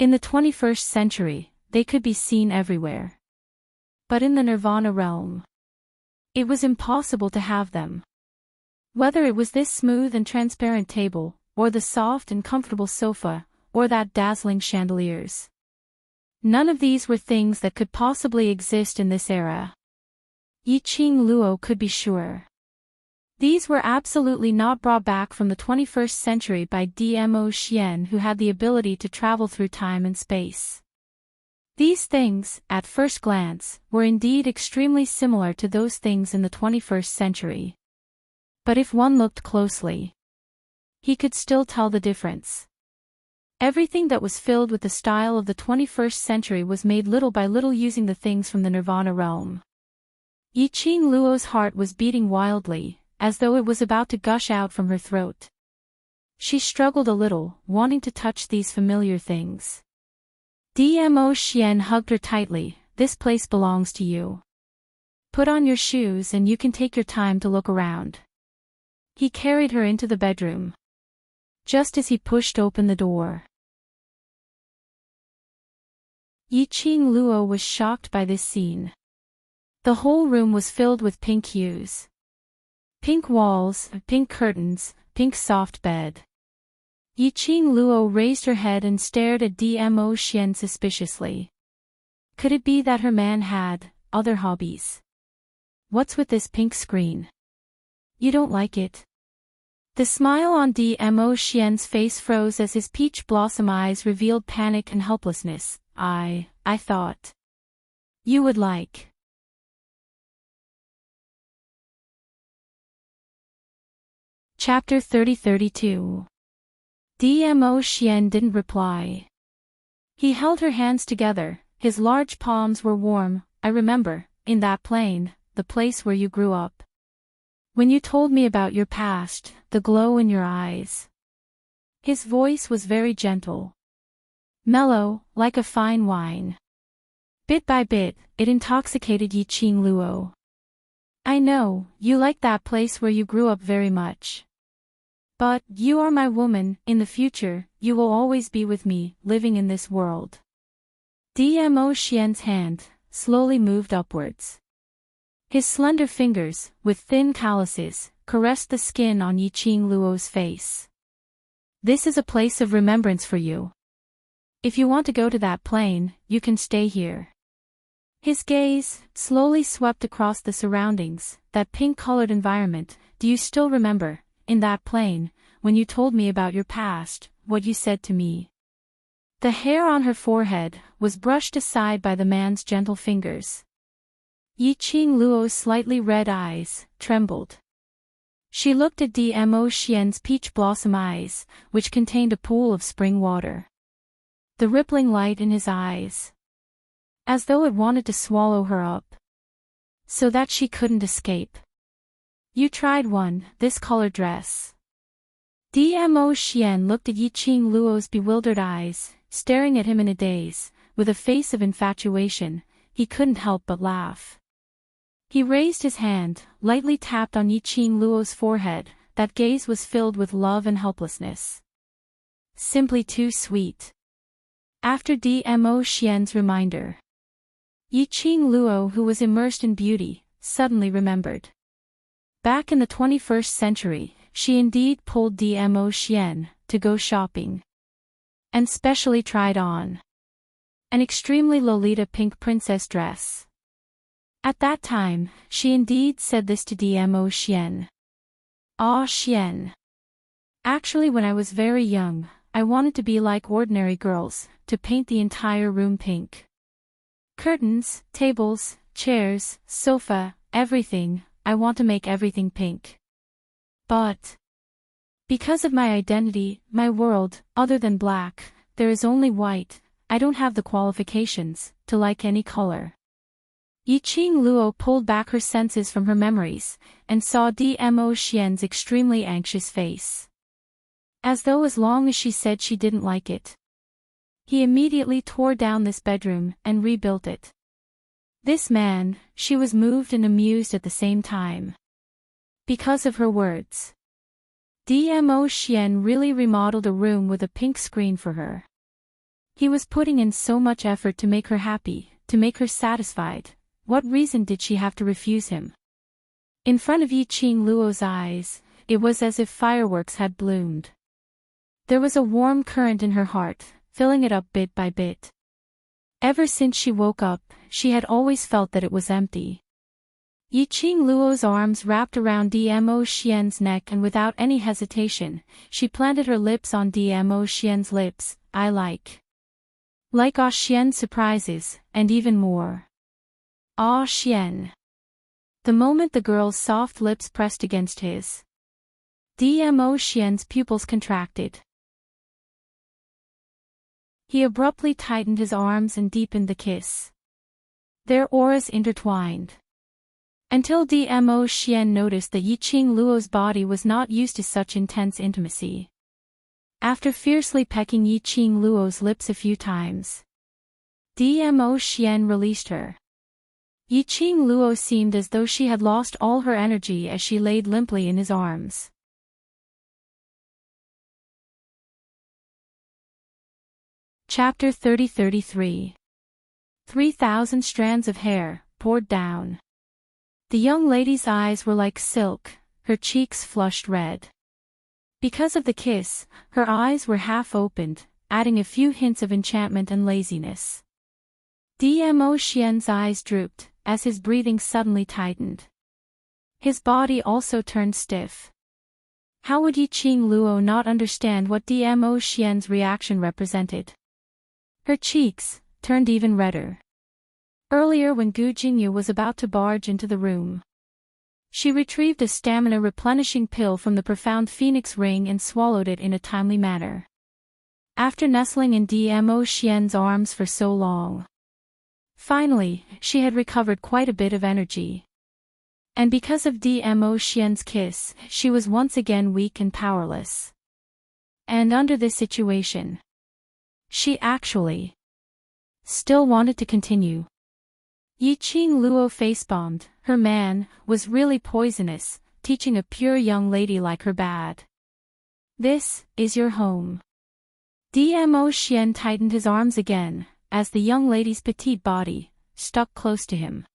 In the 21st century, they could be seen everywhere. But in the Nirvana realm, it was impossible to have them. Whether it was this smooth and transparent table, or the soft and comfortable sofa, or that dazzling chandeliers. None of these were things that could possibly exist in this era. Yiqing Luo could be sure. These were absolutely not brought back from the 21st century by Dmo Xian, who had the ability to travel through time and space. These things, at first glance, were indeed extremely similar to those things in the 21st century. But if one looked closely, he could still tell the difference. Everything that was filled with the style of the 21st century was made little by little using the things from the Nirvana realm. Yiqing Luo's heart was beating wildly, as though it was about to gush out from her throat. She struggled a little, wanting to touch these familiar things. Dmo Xian hugged her tightly. This place belongs to you. Put on your shoes and you can take your time to look around. He carried her into the bedroom. Just as he pushed open the door, Yiqing Luo was shocked by this scene. The whole room was filled with pink hues. Pink walls, pink curtains, pink soft bed. Yiqing Luo raised her head and stared at Dmo Xian suspiciously. Could it be that her man had other hobbies? What's with this pink screen? You don't like it? The smile on Dmo Xian's face froze as his peach blossom eyes revealed panic and helplessness. I thought you would like Chapter 30-32. Dmo Xian didn't reply. He held her hands together, his large palms were warm. I remember, in that plane, the place where you grew up. When you told me about your past, the glow in your eyes. His voice was very gentle. Mellow, like a fine wine. Bit by bit, it intoxicated Yiqing Luo. I know, you like that place where you grew up very much. But, you are my woman, in the future, you will always be with me, living in this world. Dmo Xian's hand slowly moved upwards. His slender fingers, with thin calluses, caressed the skin on Yiqing Luo's face. This is a place of remembrance for you. If you want to go to that plane, you can stay here. His gaze slowly swept across the surroundings, that pink-colored environment. Do you still remember, in that plane, when you told me about your past, what you said to me? The hair on her forehead was brushed aside by the man's gentle fingers. Yiqing Luo's slightly red eyes trembled. She looked at Dmo Xian's peach blossom eyes, which contained a pool of spring water. The rippling light in his eyes. As though it wanted to swallow her up. So that she couldn't escape. You tried this color dress. Dmo Xian looked at Yiqing Luo's bewildered eyes, staring at him in a daze, with a face of infatuation. He couldn't help but laugh. He raised his hand, lightly tapped on Yiqing Luo's forehead. That gaze was filled with love and helplessness. Simply too sweet. After Dmo Xian's reminder, Yiqing Luo, who was immersed in beauty, suddenly remembered. Back in the 21st century, she indeed pulled Dmo Xian to go shopping. And specially tried on an extremely Lolita pink princess dress. At that time, she indeed said this to Dmo Xian. Ah Xian. Actually, when I was very young, I wanted to be like ordinary girls, to paint the entire room pink. Curtains, tables, chairs, sofa, everything, I want to make everything pink. But because of my identity, my world, other than black, there is only white. I don't have the qualifications to like any color. Yiqing Luo pulled back her senses from her memories, and saw Dmo Xian's extremely anxious face. As though as long as she said she didn't like it. He immediately tore down this bedroom and rebuilt it. This man, she was moved and amused at the same time. Because of her words. Dmo Xian really remodeled a room with a pink screen for her. He was putting in so much effort to make her happy, to make her satisfied. What reason did she have to refuse him? In front of Yiqing Luo's eyes, it was as if fireworks had bloomed. There was a warm current in her heart, filling it up bit by bit. Ever since she woke up, she had always felt that it was empty. Yiqing Luo's arms wrapped around Dmo Xian's neck, and without any hesitation, she planted her lips on Dmo Xian's lips. I like Ah Xian surprises, and even more. Ah Xian. The moment the girl's soft lips pressed against his, Dmo Xian's pupils contracted. He abruptly tightened his arms and deepened the kiss. Their auras intertwined. Until Dmo Xian noticed that Yiqing Luo's body was not used to such intense intimacy. After fiercely pecking Yiqing Luo's lips a few times, Dmo Xian released her. Yiqing Luo seemed as though she had lost all her energy as she laid limply in his arms. Chapter 30-33. 3,000 strands of hair poured down. The young lady's eyes were like silk, her cheeks flushed red. Because of the kiss, her eyes were half opened, adding a few hints of enchantment and laziness. Dmo Xian's eyes drooped, as his breathing suddenly tightened. His body also turned stiff. How would Yiqing Luo not understand what Dmo Xian's reaction represented? Her cheeks turned even redder. Earlier, when Gu Jingyu was about to barge into the room, She retrieved a stamina-replenishing pill from the profound phoenix ring and swallowed it in a timely manner. After nestling in Dmo Xian's arms for so long, finally, she had recovered quite a bit of energy. And because of Dmo Xian's kiss, she was once again weak and powerless. And under this situation, she actually still wanted to continue. Yiqing Luo face-bombed. Her man was really poisonous, teaching a pure young lady like her bad. This is your home. Dmo Xian tightened his arms again, as the young lady's petite body stuck close to him.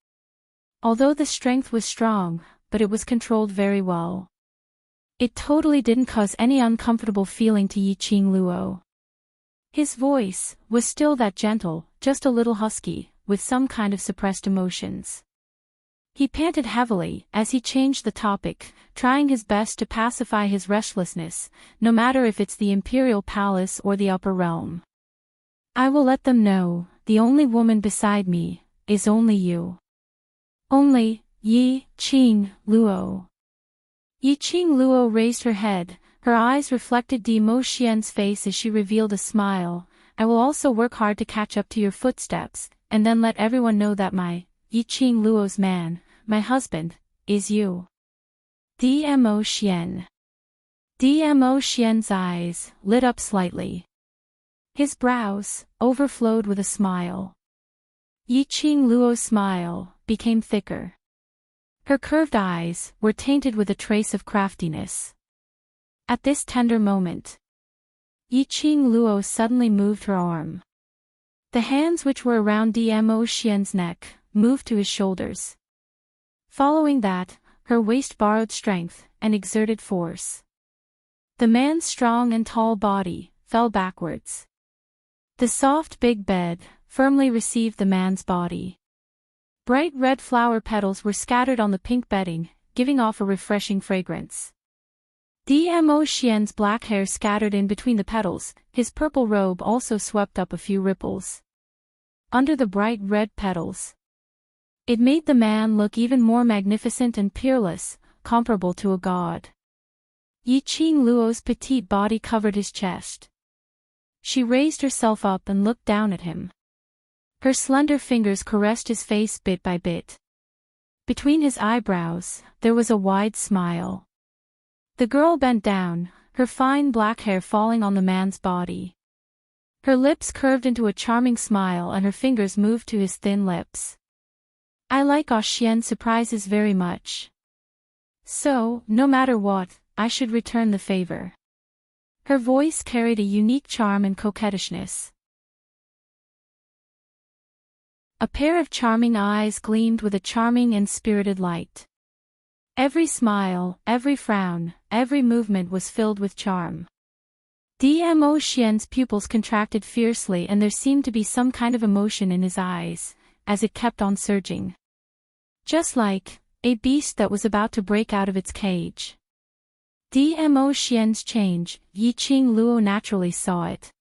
Although the strength was strong, but it was controlled very well. It totally didn't cause any uncomfortable feeling to Yiqing Luo. His voice was still that gentle, just a little husky, with some kind of suppressed emotions. He panted heavily as he changed the topic, trying his best to pacify his restlessness, no matter if it's the Imperial Palace or the Upper Realm. I will let them know, the only woman beside me is only you. Only, Yiqing Luo. Yiqing Luo raised her head, her eyes reflected Dmo Xian's face as she revealed a smile. I will also work hard to catch up to your footsteps, and then let everyone know that my, Yiqing Luo's man, my husband, is you. Dmo Xian. Dmo Xian's eyes lit up slightly. His brows overflowed with a smile. Yiqing Luo's smile became thicker. Her curved eyes were tainted with a trace of craftiness. At this tender moment, Yiqing Luo suddenly moved her arm. The hands which were around Dmo Xian's neck moved to his shoulders. Following that, her waist borrowed strength and exerted force. The man's strong and tall body fell backwards. The soft big bed firmly received the man's body. Bright red flower petals were scattered on the pink bedding, giving off a refreshing fragrance. Dmo Xian's black hair scattered in between the petals, his purple robe also swept up a few ripples. Under the bright red petals, it made the man look even more magnificent and peerless, comparable to a god. Yiqing Luo's petite body covered his chest. She raised herself up and looked down at him. Her slender fingers caressed his face bit by bit. Between his eyebrows, there was a wide smile. The girl bent down, her fine black hair falling on the man's body. Her lips curved into a charming smile and her fingers moved to his thin lips. I like Xian's surprises very much. So, no matter what, I should return the favor. Her voice carried a unique charm and coquettishness. A pair of charming eyes gleamed with a charming and spirited light. Every smile, every frown, every movement was filled with charm. Dmo Xian's pupils contracted fiercely and there seemed to be some kind of emotion in his eyes, as it kept on surging. Just like a beast that was about to break out of its cage. Dmo Xian's change, Yiqing Luo naturally saw it.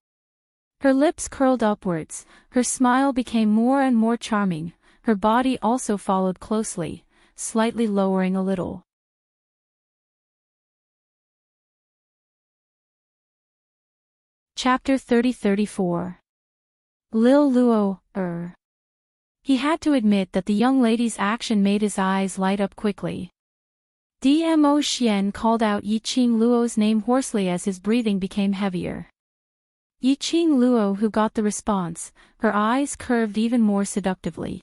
Her lips curled upwards, her smile became more and more charming, her body also followed closely, slightly lowering a little. Chapter 30-34. Lil Luo, He had to admit that the young lady's action made his eyes light up quickly. Dmo Xian called out Yiqing Luo's name hoarsely as his breathing became heavier. Yiqing Luo, who got the response, her eyes curved even more seductively.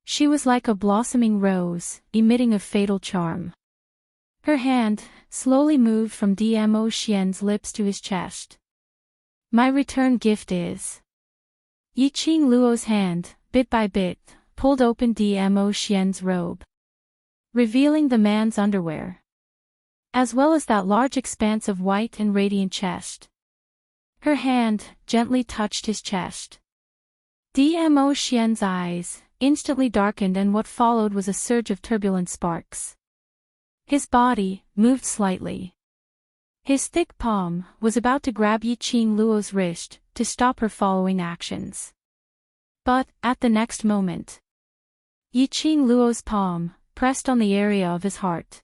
She was like a blossoming rose, emitting a fatal charm. Her hand slowly moved from Dmo Xian's lips to his chest. My return gift is. Yiqing Luo's hand, bit by bit, pulled open Dmo Xian's robe, revealing the man's underwear, as well as that large expanse of white and radiant chest. Her hand gently touched his chest. Dmo Xian's eyes instantly darkened and what followed was a surge of turbulent sparks. His body moved slightly. His thick palm was about to grab Yiqing Luo's wrist to stop her following actions. But, at the next moment, Yiqing Luo's palm pressed on the area of his heart.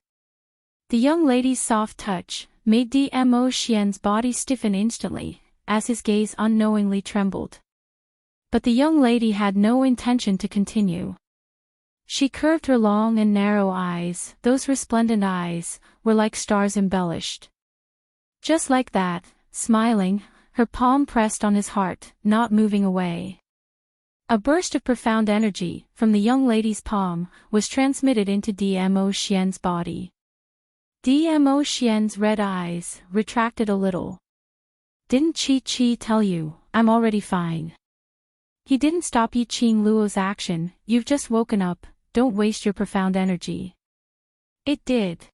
The young lady's soft touch made Dmo Xian's body stiffen instantly, as his gaze unknowingly trembled. But the young lady had no intention to continue. She curved her long and narrow eyes. Those resplendent eyes were like stars embellished. Just like that, smiling, her palm pressed on his heart, not moving away. A burst of profound energy from the young lady's palm was transmitted into Dmo Xian's body. Dmo Xian's red eyes retracted a little. "Didn't Qi tell you, I'm already fine?" He didn't stop Yiqing Luo's action. "You've just woken up, don't waste your profound energy." It did.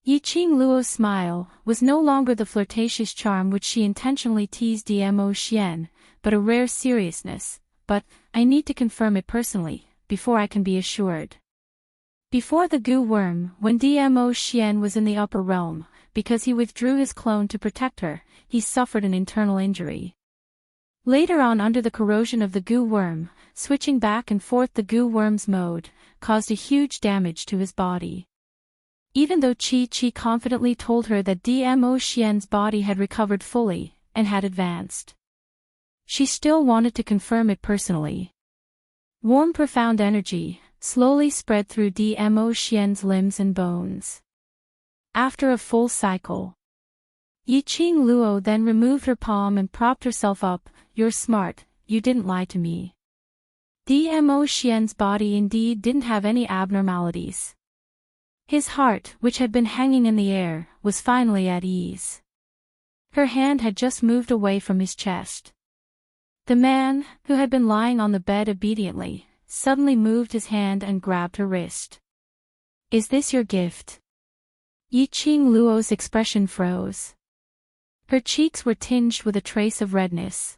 Yiqing Luo's smile was no longer the flirtatious charm which she intentionally teased Dmo Xian, but a rare seriousness. "But, I need to confirm it personally, before I can be assured." Before the goo worm, when Dmo Xian was in the upper realm, because he withdrew his clone to protect her, he suffered an internal injury. Later on, under the corrosion of the goo worm, switching back and forth the goo worm's mode, caused a huge damage to his body. Even though Qi confidently told her that Dmo Xian's body had recovered fully, and had advanced, she still wanted to confirm it personally. Warm profound energy slowly spread through Dmo Xian's limbs and bones. After a full cycle, Yiqing Luo then removed her palm and propped herself up. "You're smart, you didn't lie to me." Dmo Xian's body indeed didn't have any abnormalities. His heart, which had been hanging in the air, was finally at ease. Her hand had just moved away from his chest. The man, who had been lying on the bed obediently, suddenly moved his hand and grabbed her wrist. "Is this your gift?" Yiqing Luo's expression froze. Her cheeks were tinged with a trace of redness.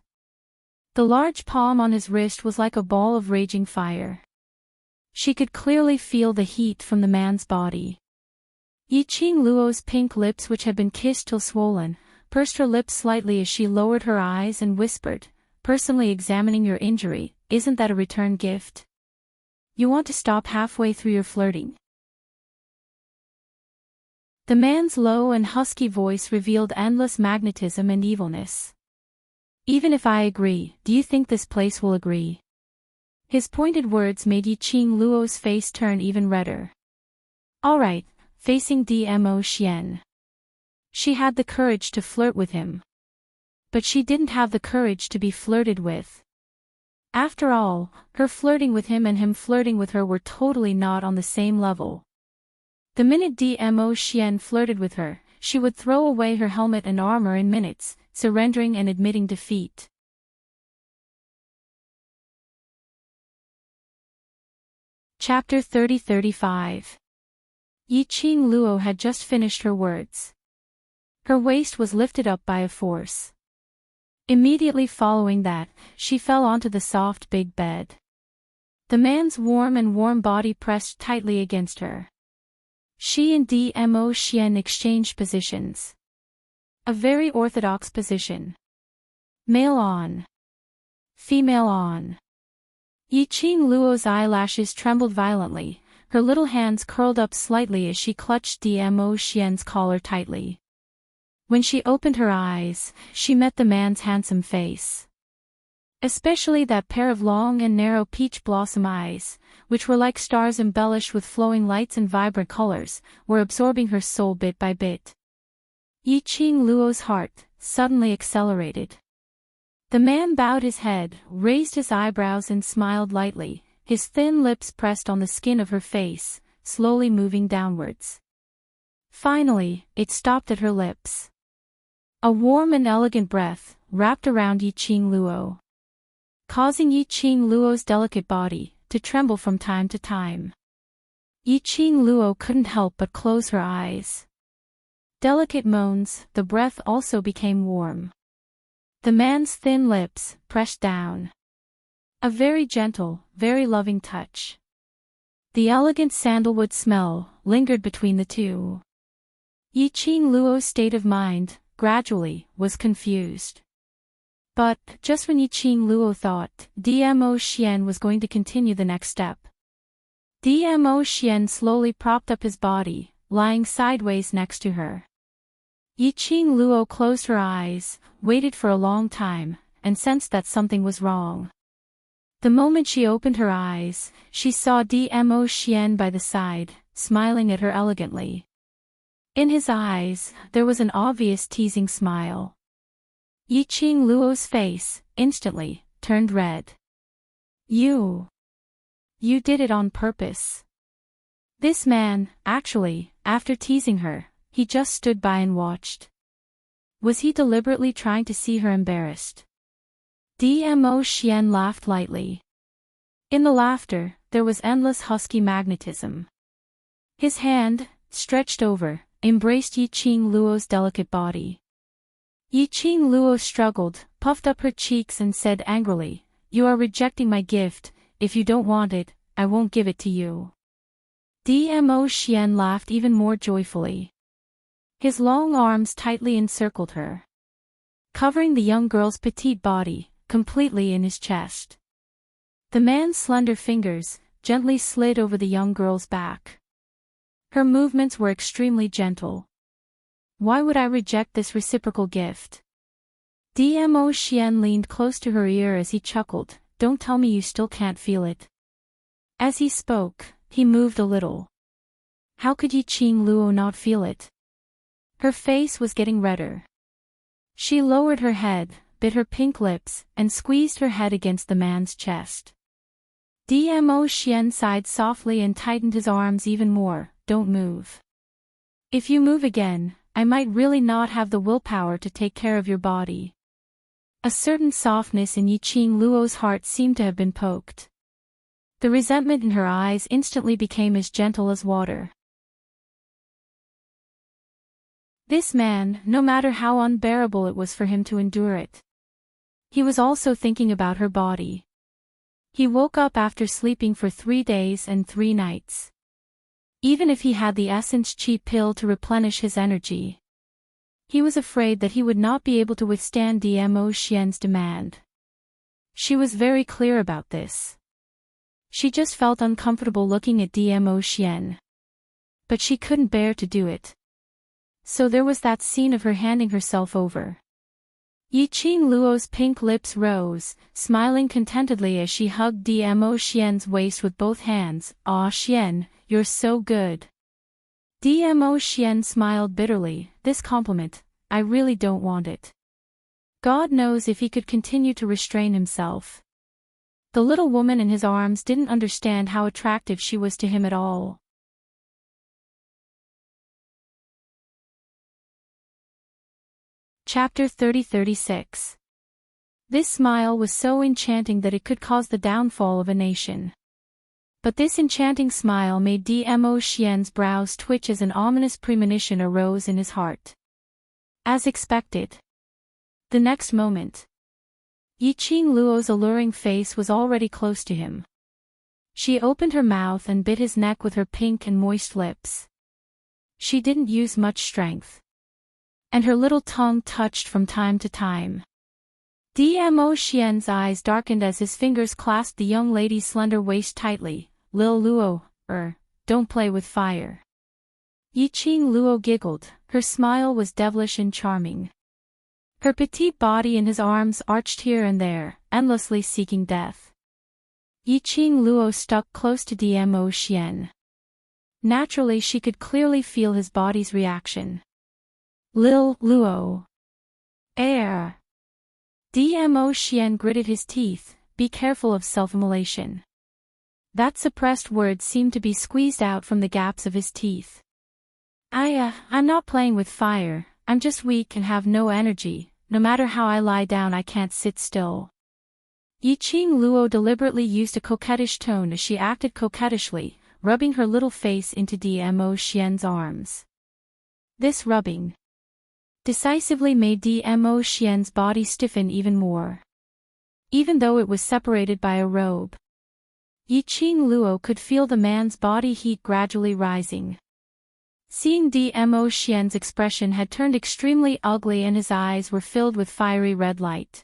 The large palm on his wrist was like a ball of raging fire. She could clearly feel the heat from the man's body. Yiqing Luo's pink lips, which had been kissed till swollen, pursed her lips slightly as she lowered her eyes and whispered, "Personally examining your injury, isn't that a return gift? You want to stop halfway through your flirting?" The man's low and husky voice revealed endless magnetism and evilness. "Even if I agree, do you think this place will agree?" His pointed words made Yiqing Luo's face turn even redder. "All right," facing Dmo Xian. She had the courage to flirt with him. But she didn't have the courage to be flirted with. After all, her flirting with him and him flirting with her were totally not on the same level. The minute Dmo Xian flirted with her, she would throw away her helmet and armor in minutes, surrendering and admitting defeat. Chapter 30-35. Yiqing Luo had just finished her words. Her waist was lifted up by a force. Immediately following that, she fell onto the soft big bed. The man's warm body pressed tightly against her. She and Dmo Xian exchanged positions. A very orthodox position. Male on. Female on. Yiqing Luo's eyelashes trembled violently, her little hands curled up slightly as she clutched Dmo Xian's collar tightly. When she opened her eyes, she met the man's handsome face. Especially that pair of long and narrow peach blossom eyes, which were like stars embellished with flowing lights and vibrant colors, were absorbing her soul bit by bit. Yiqing Luo's heart suddenly accelerated. The man bowed his head, raised his eyebrows and smiled lightly, his thin lips pressed on the skin of her face, slowly moving downwards. Finally, it stopped at her lips. A warm and elegant breath wrapped around Yiqing Luo, causing Yiqing Luo's delicate body to tremble from time to time. Yiqing Luo couldn't help but close her eyes. Delicate moans, the breath also became warm. The man's thin lips pressed down. A very gentle, very loving touch. The elegant sandalwood smell lingered between the two. Yiqing Luo's state of mind, gradually, was confused. But, just when Yiqing Luo thought Dmo Xian was going to continue the next step, Dmo Xian slowly propped up his body, lying sideways next to her. Yiqing Luo closed her eyes, waited for a long time, and sensed that something was wrong. The moment she opened her eyes, she saw Dmo Xian by the side, smiling at her elegantly. In his eyes, there was an obvious teasing smile. Yiqing Luo's face, instantly, turned red. You did it on purpose. This man, actually, after teasing her, he just stood by and watched. Was he deliberately trying to see her embarrassed? Dmo Xian laughed lightly. In the laughter, there was endless husky magnetism. His hand, stretched over, embraced Yiqing Luo's delicate body. Yiqing Luo struggled, puffed up her cheeks and said angrily, "You are rejecting my gift. If you don't want it, I won't give it to you." Dmo Xian laughed even more joyfully. His long arms tightly encircled her, covering the young girl's petite body, completely in his chest. The man's slender fingers gently slid over the young girl's back. Her movements were extremely gentle. Why would I reject this reciprocal gift? Dmo Xian leaned close to her ear as he chuckled, "Don't tell me you still can't feel it." As he spoke, he moved a little. How could Yiqing Luo not feel it? Her face was getting redder. She lowered her head, bit her pink lips, and squeezed her head against the man's chest. Dmo Xian sighed softly and tightened his arms even more. "Don't move. If you move again, I might really not have the willpower to take care of your body." A certain softness in Yiqing Luo's heart seemed to have been poked. The resentment in her eyes instantly became as gentle as water. This man, no matter how unbearable it was for him to endure it, he was also thinking about her body. He woke up after sleeping for 3 days and 3 nights. Even if he had the essence chi pill to replenish his energy, he was afraid that he would not be able to withstand Dmo Xian's demand. She was very clear about this. She just felt uncomfortable looking at Dmo Xian. But she couldn't bear to do it. So there was that scene of her handing herself over. Yiqing Luo's pink lips rose, smiling contentedly as she hugged Dmo Xian's waist with both hands. "Ah, Xian, you're so good." Dmo Xian smiled bitterly. This compliment, I really don't want it. God knows if he could continue to restrain himself. The little woman in his arms didn't understand how attractive she was to him at all. Chapter 30-36. This smile was so enchanting that it could cause the downfall of a nation. But this enchanting smile made Dmo Xian's brows twitch as an ominous premonition arose in his heart. As expected. The next moment, Yiqing Luo's alluring face was already close to him. She opened her mouth and bit his neck with her pink and moist lips. She didn't use much strength, and her little tongue touched from time to time. Dmo Xian's eyes darkened as his fingers clasped the young lady's slender waist tightly. "Lil Luo, don't play with fire." Yiqing Luo giggled, her smile was devilish and charming. Her petite body in his arms arched here and there, endlessly seeking death. Yiqing Luo stuck close to Dmo Xian. Naturally she could clearly feel his body's reaction. "Lil Luo. Air." Dmo Xian gritted his teeth, "Be careful of self-immolation." That suppressed word seemed to be squeezed out from the gaps of his teeth. I'm not playing with fire, I'm just weak and have no energy, no matter how I lie down I can't sit still." Yiqing Luo deliberately used a coquettish tone as she acted coquettishly, rubbing her little face into Dmo Xian's arms. This rubbing decisively made Dmo Xian's body stiffen even more. Even though it was separated by a robe, Yiqing Luo could feel the man's body heat gradually rising. Seeing Dmo Xian's expression had turned extremely ugly and his eyes were filled with fiery red light,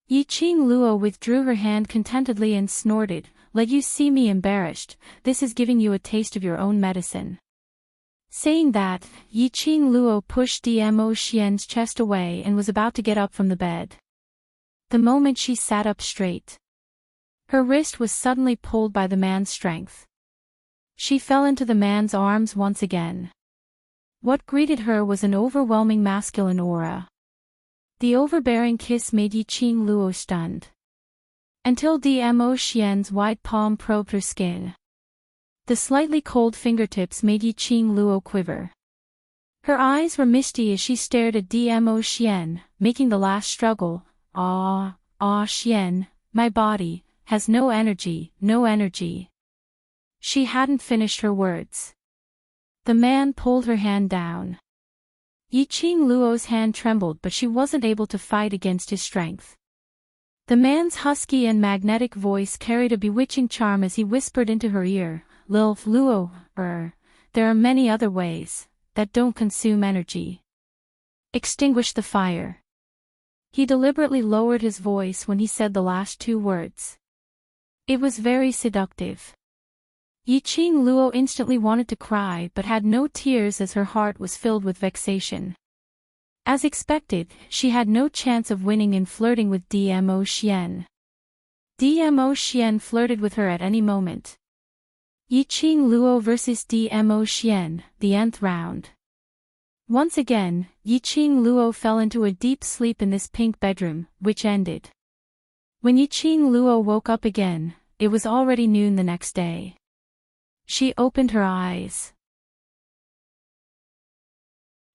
Yiqing Luo withdrew her hand contentedly and snorted, let you see me embarrassed, this is giving you a taste of your own medicine." Saying that, Yiqing Luo pushed Dmo Xian's chest away and was about to get up from the bed. The moment she sat up straight, her wrist was suddenly pulled by the man's strength. She fell into the man's arms once again. What greeted her was an overwhelming masculine aura. The overbearing kiss made Yiqing Luo stunned, until Dmo Xian's wide palm probed her skin. The slightly cold fingertips made Yiqing Luo quiver. Her eyes were misty as she stared at Dmo Xian, making the last struggle. Xian, my body has no energy, no energy." She hadn't finished her words. The man pulled her hand down. Yiqing Luo's hand trembled, but she wasn't able to fight against his strength. The man's husky and magnetic voice carried a bewitching charm as he whispered into her ear, "Luo, there are many other ways that don't consume energy. Extinguish the fire." He deliberately lowered his voice when he said the last two words. It was very seductive. Yiqing Luo instantly wanted to cry but had no tears as her heart was filled with vexation. As expected, she had no chance of winning in flirting with Dmo Xian. Dmo Xian flirted with her at any moment. Yiqing Luo vs Dmo Xian, the nth round. Once again, Yiqing Luo fell into a deep sleep in this pink bedroom, which ended. When Yiqing Luo woke up again, it was already noon the next day. She opened her eyes.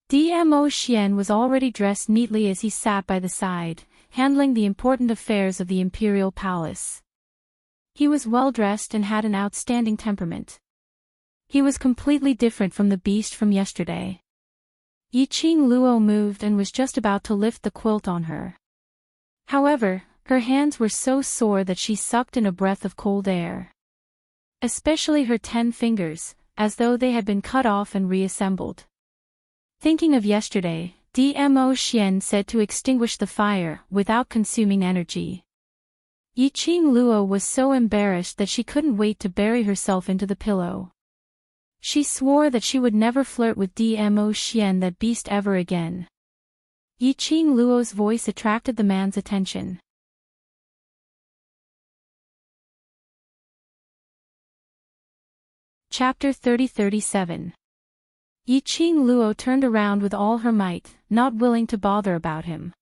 Dmo Xian was already dressed neatly as he sat by the side, handling the important affairs of the imperial palace. He was well-dressed and had an outstanding temperament. He was completely different from the beast from yesterday. Yiqing Luo moved and was just about to lift the quilt on her. However, her hands were so sore that she sucked in a breath of cold air. Especially her 10 fingers, as though they had been cut off and reassembled. Thinking of yesterday, Dmo Xian said to extinguish the fire without consuming energy. Yiqing Luo was so embarrassed that she couldn't wait to bury herself into the pillow. She swore that she would never flirt with Dmo Xian, that beast, ever again. Yiqing Luo's voice attracted the man's attention. Chapter 30-37. Yiqing Luo turned around with all her might, not willing to bother about him.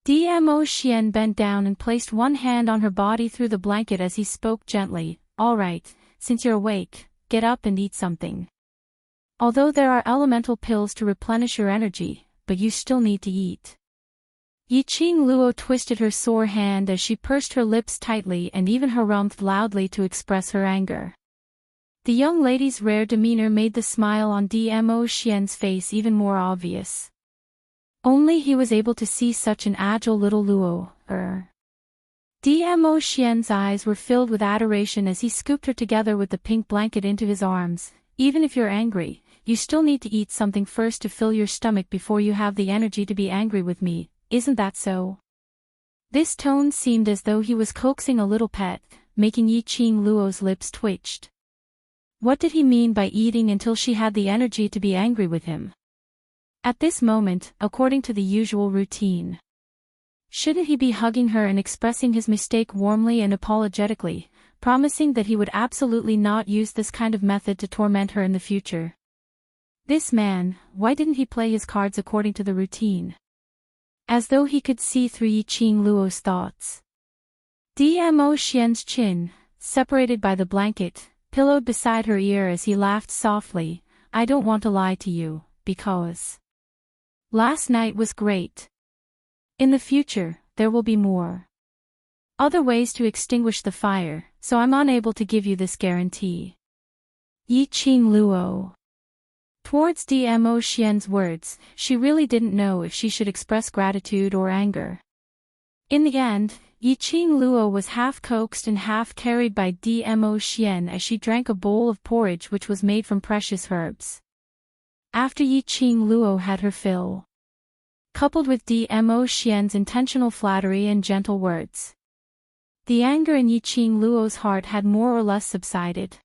Dmo Xian bent down and placed one hand on her body through the blanket as he spoke gently, "All right, since you're awake, get up and eat something. Although there are elemental pills to replenish your energy, but you still need to eat." Yiqing Luo twisted her sore hand as she pursed her lips tightly and even harumphed loudly to express her anger. The young lady's rare demeanor made the smile on Dmo Xian's face even more obvious. Only he was able to see such an agile little Luo. Dmo Xian's eyes were filled with adoration as he scooped her together with the pink blanket into his arms. "Even if you're angry, you still need to eat something first to fill your stomach before you have the energy to be angry with me, isn't that so?" This tone seemed as though he was coaxing a little pet, making Yiqing Luo's lips twitched. What did he mean by eating until she had the energy to be angry with him? At this moment, according to the usual routine, shouldn't he be hugging her and expressing his mistake warmly and apologetically, promising that he would absolutely not use this kind of method to torment her in the future? This man, why didn't he play his cards according to the routine? As though he could see through Yiqing Luo's thoughts. Dmo Xian's chin, separated by the blanket, pillowed beside her ear as he laughed softly. "I don't want to lie to you, because last night was great. In the future, there will be more other ways to extinguish the fire, so I'm unable to give you this guarantee." Yiqing Luo. Towards Dmo Xian's words, she really didn't know if she should express gratitude or anger. In the end, Yiqing Luo was half coaxed and half carried by Dmo Xian as she drank a bowl of porridge which was made from precious herbs. After Yiqing Luo had her fill, coupled with Dmo Xian's intentional flattery and gentle words, The anger in Yiqing Luo's heart had more or less subsided.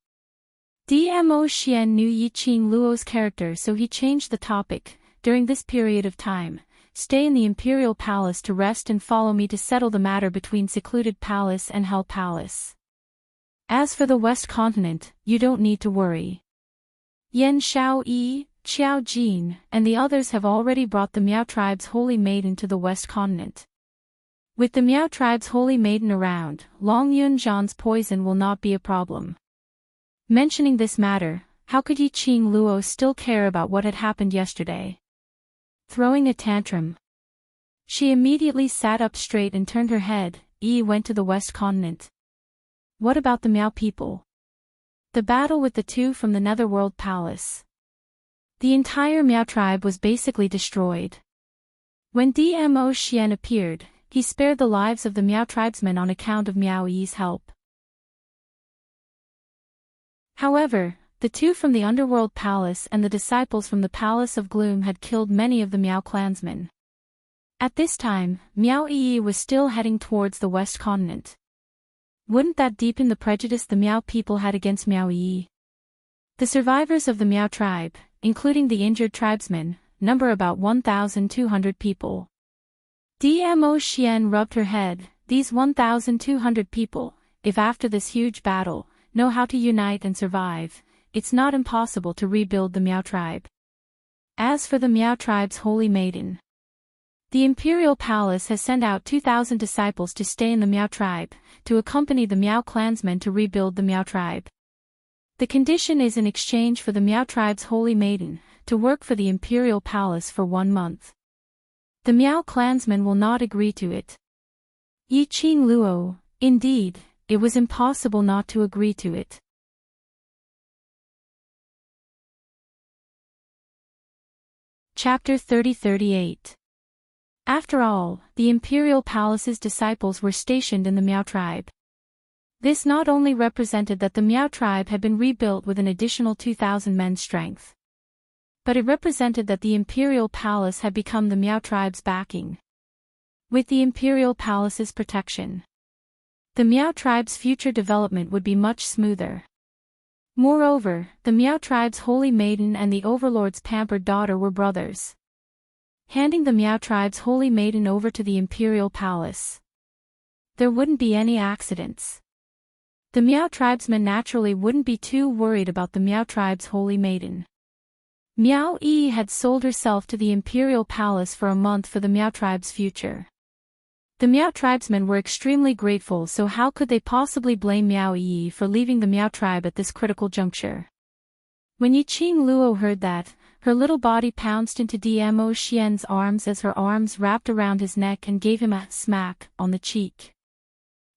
Dmo Xian knew Yiqing Luo's character, so he changed the topic. During this period of time, stay in the Imperial Palace to rest and follow me to settle the matter between Secluded Palace and Hell Palace. As for the West Continent, you don't need to worry. Yan Xiaoyi, Qiao Jin, and the others have already brought the Miao tribe's Holy Maiden to the West Continent. With the Miao tribe's Holy Maiden around, Long Yunzhan's poison will not be a problem. Mentioning this matter, how could Yiqing Luo still care about what had happened yesterday? Throwing a tantrum. She immediately sat up straight and turned her head. Yi went to the West Continent. What about the Miao people? The battle with the two from the Netherworld Palace. The entire Miao tribe was basically destroyed. When Dmo Xian appeared, he spared the lives of the Miao tribesmen on account of Miao Yi's help. However, the two from the Underworld Palace and the disciples from the Palace of Gloom had killed many of the Miao clansmen. At this time, Miao Yi was still heading towards the West Continent. Wouldn't that deepen the prejudice the Miao people had against Miao Yi? The survivors of the Miao tribe, including the injured tribesmen, number about 1,200 people. Dmo Xian rubbed her head. These 1,200 people, if after this huge battle, know how to unite and survive, it's not impossible to rebuild the Miao tribe. As for the Miao tribe's Holy Maiden, the Imperial Palace has sent out 2,000 disciples to stay in the Miao tribe, to accompany the Miao clansmen to rebuild the Miao tribe. The condition is in exchange for the Miao tribe's Holy Maiden, to work for the Imperial Palace for 1 month. The Miao clansmen will not agree to it. Yiqing Luo, indeed, it was impossible not to agree to it. Chapter 30-38. After all, the Imperial Palace's disciples were stationed in the Miao tribe. This not only represented that the Miao tribe had been rebuilt with an additional 2,000 men's strength, but it represented that the Imperial Palace had become the Miao tribe's backing. With the Imperial Palace's protection, the Miao tribe's future development would be much smoother. Moreover, the Miao tribe's Holy Maiden and the Overlord's pampered daughter were brothers. Handing the Miao tribe's Holy Maiden over to the Imperial Palace, there wouldn't be any accidents. The Miao tribesmen naturally wouldn't be too worried about the Miao tribe's Holy Maiden. Miao Yi had sold herself to the Imperial Palace for a month for the Miao tribe's future. The Miao tribesmen were extremely grateful, so how could they possibly blame Miao Yi for leaving the Miao tribe at this critical juncture? When Yiqing Luo heard that, her little body pounced into Dmo Xian's arms as her arms wrapped around his neck and gave him a smack on the cheek.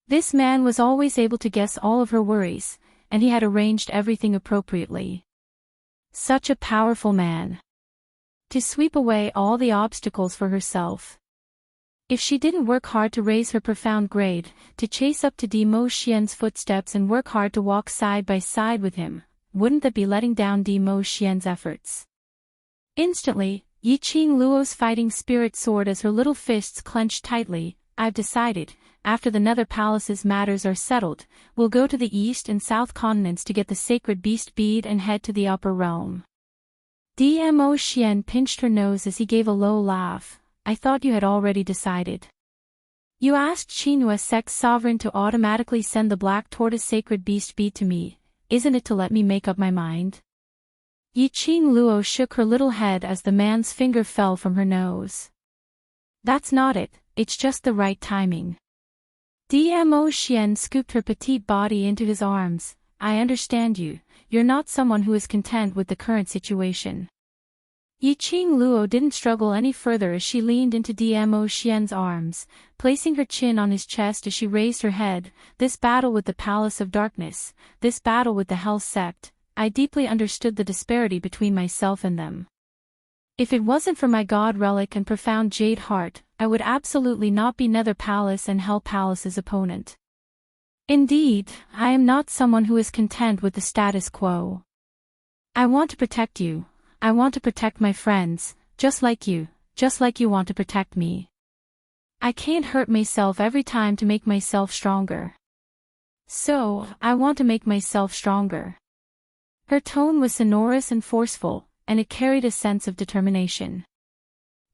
This man was always able to guess all of her worries, and he had arranged everything appropriately. Such a powerful man. To sweep away all the obstacles for herself. If she didn't work hard to raise her profound grade, to chase up to Dmo Xian's footsteps and work hard to walk side by side with him, wouldn't that be letting down Dmo Xian's efforts? Instantly, Yiqing Luo's fighting spirit soared as her little fists clenched tightly. I've decided, after the Nether Palace's matters are settled, we'll go to the East and South continents to get the Sacred Beast Bead and head to the Upper Realm. Dmo Xian pinched her nose as he gave a low laugh. I thought you had already decided. You asked Qinhua Sect's sovereign to automatically send the Black Tortoise Sacred Beast Bead to me, isn't it to let me make up my mind? Yiqing Luo shook her little head as the man's finger fell from her nose. That's not it, it's just the right timing. Dmo Xian scooped her petite body into his arms. I understand you, you're not someone who is content with the current situation. Yiqing Luo didn't struggle any further as she leaned into Dmo Xian's arms, placing her chin on his chest as she raised her head. This battle with the Palace of Darkness, this battle with the Hell Sect, I deeply understood the disparity between myself and them. If it wasn't for my God Relic and profound Jade Heart, I would absolutely not be Nether Palace and Hell Palace's opponent. Indeed, I am not someone who is content with the status quo. I want to protect you. I want to protect my friends, just like you want to protect me. I can't hurt myself every time to make myself stronger. So, I want to make myself stronger. Her tone was sonorous and forceful, and it carried a sense of determination.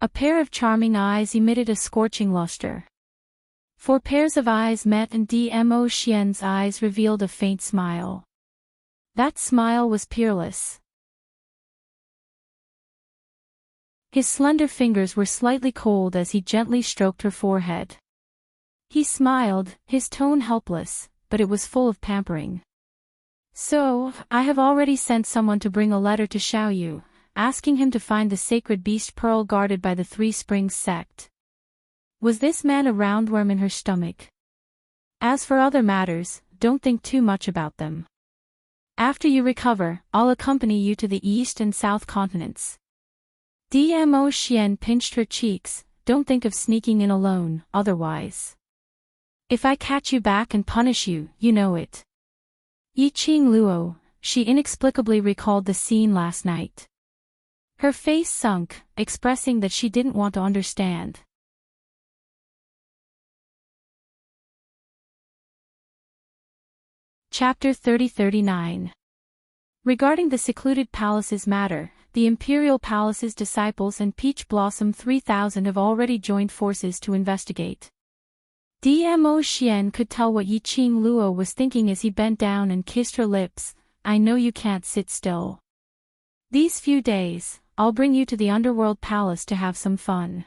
A pair of charming eyes emitted a scorching luster. 4 pairs of eyes met and Dmo Xian's eyes revealed a faint smile. That smile was peerless. His slender fingers were slightly cold as he gently stroked her forehead. He smiled, his tone helpless, but it was full of pampering. So, I have already sent someone to bring a letter to Xiaoyu, asking him to find the sacred beast pearl guarded by the Three Springs sect. Was this man a roundworm in her stomach? As for other matters, don't think too much about them. After you recover, I'll accompany you to the east and south continents. Dmo Xian pinched her cheeks. Don't think of sneaking in alone, otherwise. If I catch you back and punish you, you know it. Yiqing Luo, she inexplicably recalled the scene last night. Her face sunk, expressing that she didn't want to understand. Chapter 30-39. Regarding the secluded palace's matter, the Imperial Palace's disciples and Peach Blossom 3000 have already joined forces to investigate. Dmo Xian could tell what Yiqing Luo was thinking as he bent down and kissed her lips. I know you can't sit still. These few days, I'll bring you to the Underworld Palace to have some fun.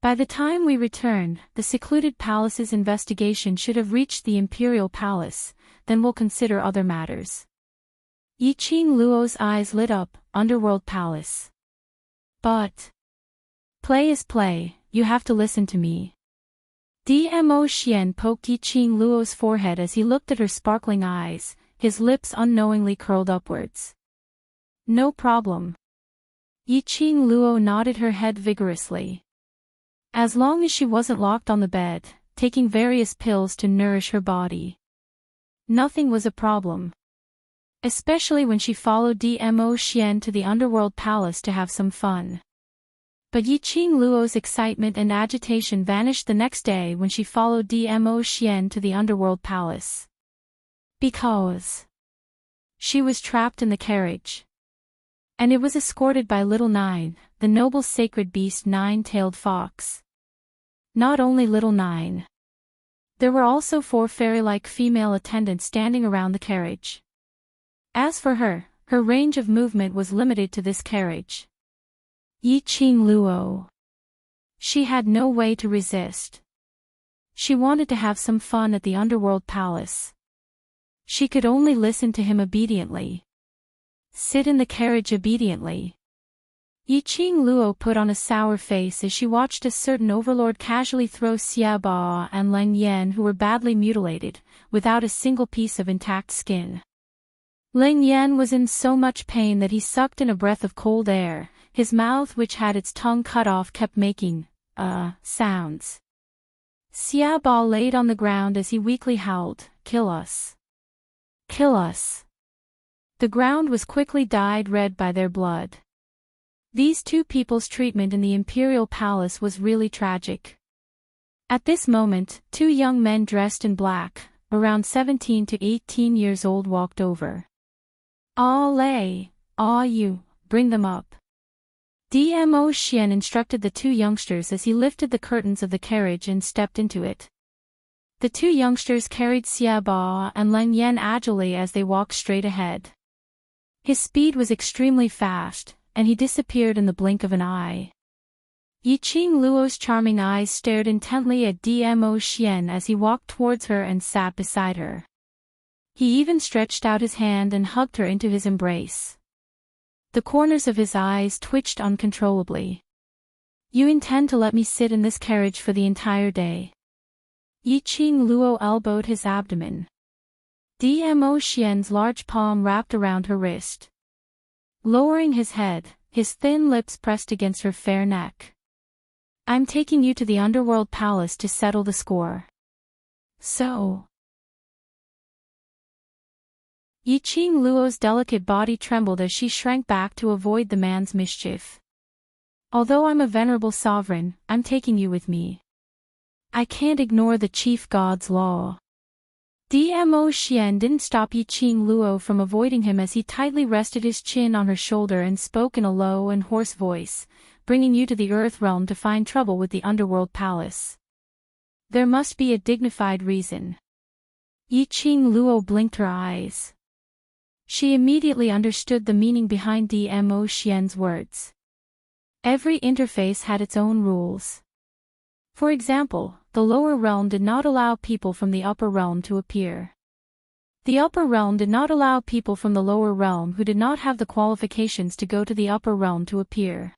By the time we return, the secluded palace's investigation should have reached the Imperial Palace, then we'll consider other matters. Yiqing Luo's eyes lit up. Underworld Palace. But play is play, you have to listen to me. Dmo Xian poked Yiqing Luo's forehead as he looked at her sparkling eyes, his lips unknowingly curled upwards. No problem. Yiqing Luo nodded her head vigorously. As long as she wasn't locked on the bed, taking various pills to nourish her body. Nothing was a problem. Especially when she followed Dmo Xian to the Underworld Palace to have some fun. But Yiqing Luo's excitement and agitation vanished the next day when she followed Dmo Xian to the Underworld Palace. Because she was trapped in the carriage. And it was escorted by Little Nine, the noble sacred beast Nine-tailed fox. Not only Little Nine. There were also 4 fairy-like female attendants standing around the carriage. As for her, her range of movement was limited to this carriage. Yiqing Luo. She had no way to resist. She wanted to have some fun at the Underworld Palace. She could only listen to him obediently. Sit in the carriage obediently. Yiqing Luo put on a sour face as she watched a certain overlord casually throw Xia Ba and Leng Yan, who were badly mutilated, without a single piece of intact skin. Leng Yan was in so much pain that he sucked in a breath of cold air. His mouth, which had its tongue cut off, kept making, sounds. Xia Ba laid on the ground as he weakly howled, "Kill us! Kill us!" The ground was quickly dyed red by their blood. These 2 people's treatment in the Imperial Palace was really tragic. At this moment, 2 young men dressed in black, around 17 to 18 years old, walked over. You, bring them up. Dmo Xian instructed the 2 youngsters as he lifted the curtains of the carriage and stepped into it. The 2 youngsters carried Xia Ba and Leng Yan agilely as they walked straight ahead. His speed was extremely fast, and he disappeared in the blink of an eye. Yiqing Luo's charming eyes stared intently at Dmo Xian as he walked towards her and sat beside her. He even stretched out his hand and hugged her into his embrace. The corners of his eyes twitched uncontrollably. You intend to let me sit in this carriage for the entire day? Yiqing Luo elbowed his abdomen. Dmo Xian's large palm wrapped around her wrist. Lowering his head, his thin lips pressed against her fair neck. I'm taking you to the Underworld Palace to settle the score. So. Yiqing Luo's delicate body trembled as she shrank back to avoid the man's mischief. Although I'm a venerable sovereign, I'm taking you with me. I can't ignore the chief god's law. Dmo Xian didn't stop Yiqing Luo from avoiding him as he tightly rested his chin on her shoulder and spoke in a low and hoarse voice, bringing you to the Earth realm to find trouble with the Underworld Palace. There must be a dignified reason. Yiqing Luo blinked her eyes. She immediately understood the meaning behind Dmo Xian's words. Every interface had its own rules. For example, the lower realm did not allow people from the upper realm to appear. The upper realm did not allow people from the lower realm who did not have the qualifications to go to the upper realm to appear.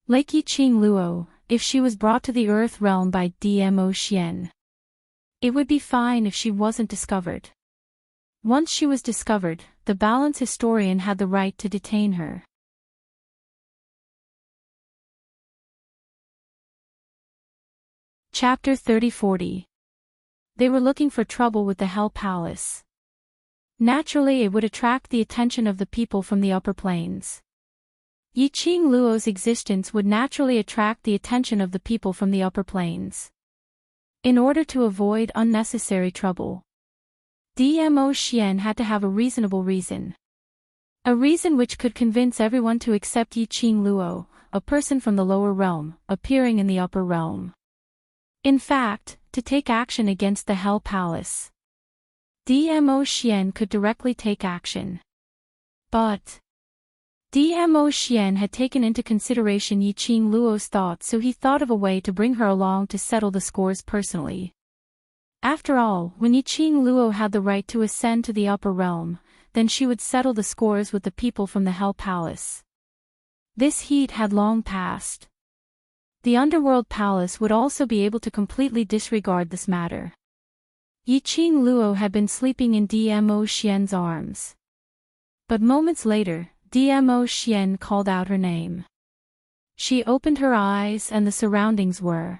Like Yiqing Luo, if she was brought to the Earth realm by Dmo Xian, it would be fine if she wasn't discovered. Once she was discovered, the balance historian had the right to detain her. Chapter 30-40. They were looking for trouble with the Hell Palace. Naturally, it would attract the attention of the people from the upper planes. Yiqing Luo's existence would naturally attract the attention of the people from the upper planes. In order to avoid unnecessary trouble, Dmo Xian had to have a reasonable reason. A reason which could convince everyone to accept Yiqing Luo, a person from the lower realm, appearing in the upper realm. In fact, to take action against the Hell Palace, Dmo Xian could directly take action. But Dmo Xian had taken into consideration Yiqing Luo's thoughts, so he thought of a way to bring her along to settle the scores personally. After all, when Yiqing Luo had the right to ascend to the upper realm, then she would settle the scores with the people from the Hell Palace. This heat had long passed. The Underworld Palace would also be able to completely disregard this matter. Yiqing Luo had been sleeping in Dmo Xian's arms. But moments later, Dmo Xian called out her name. She opened her eyes and the surroundings were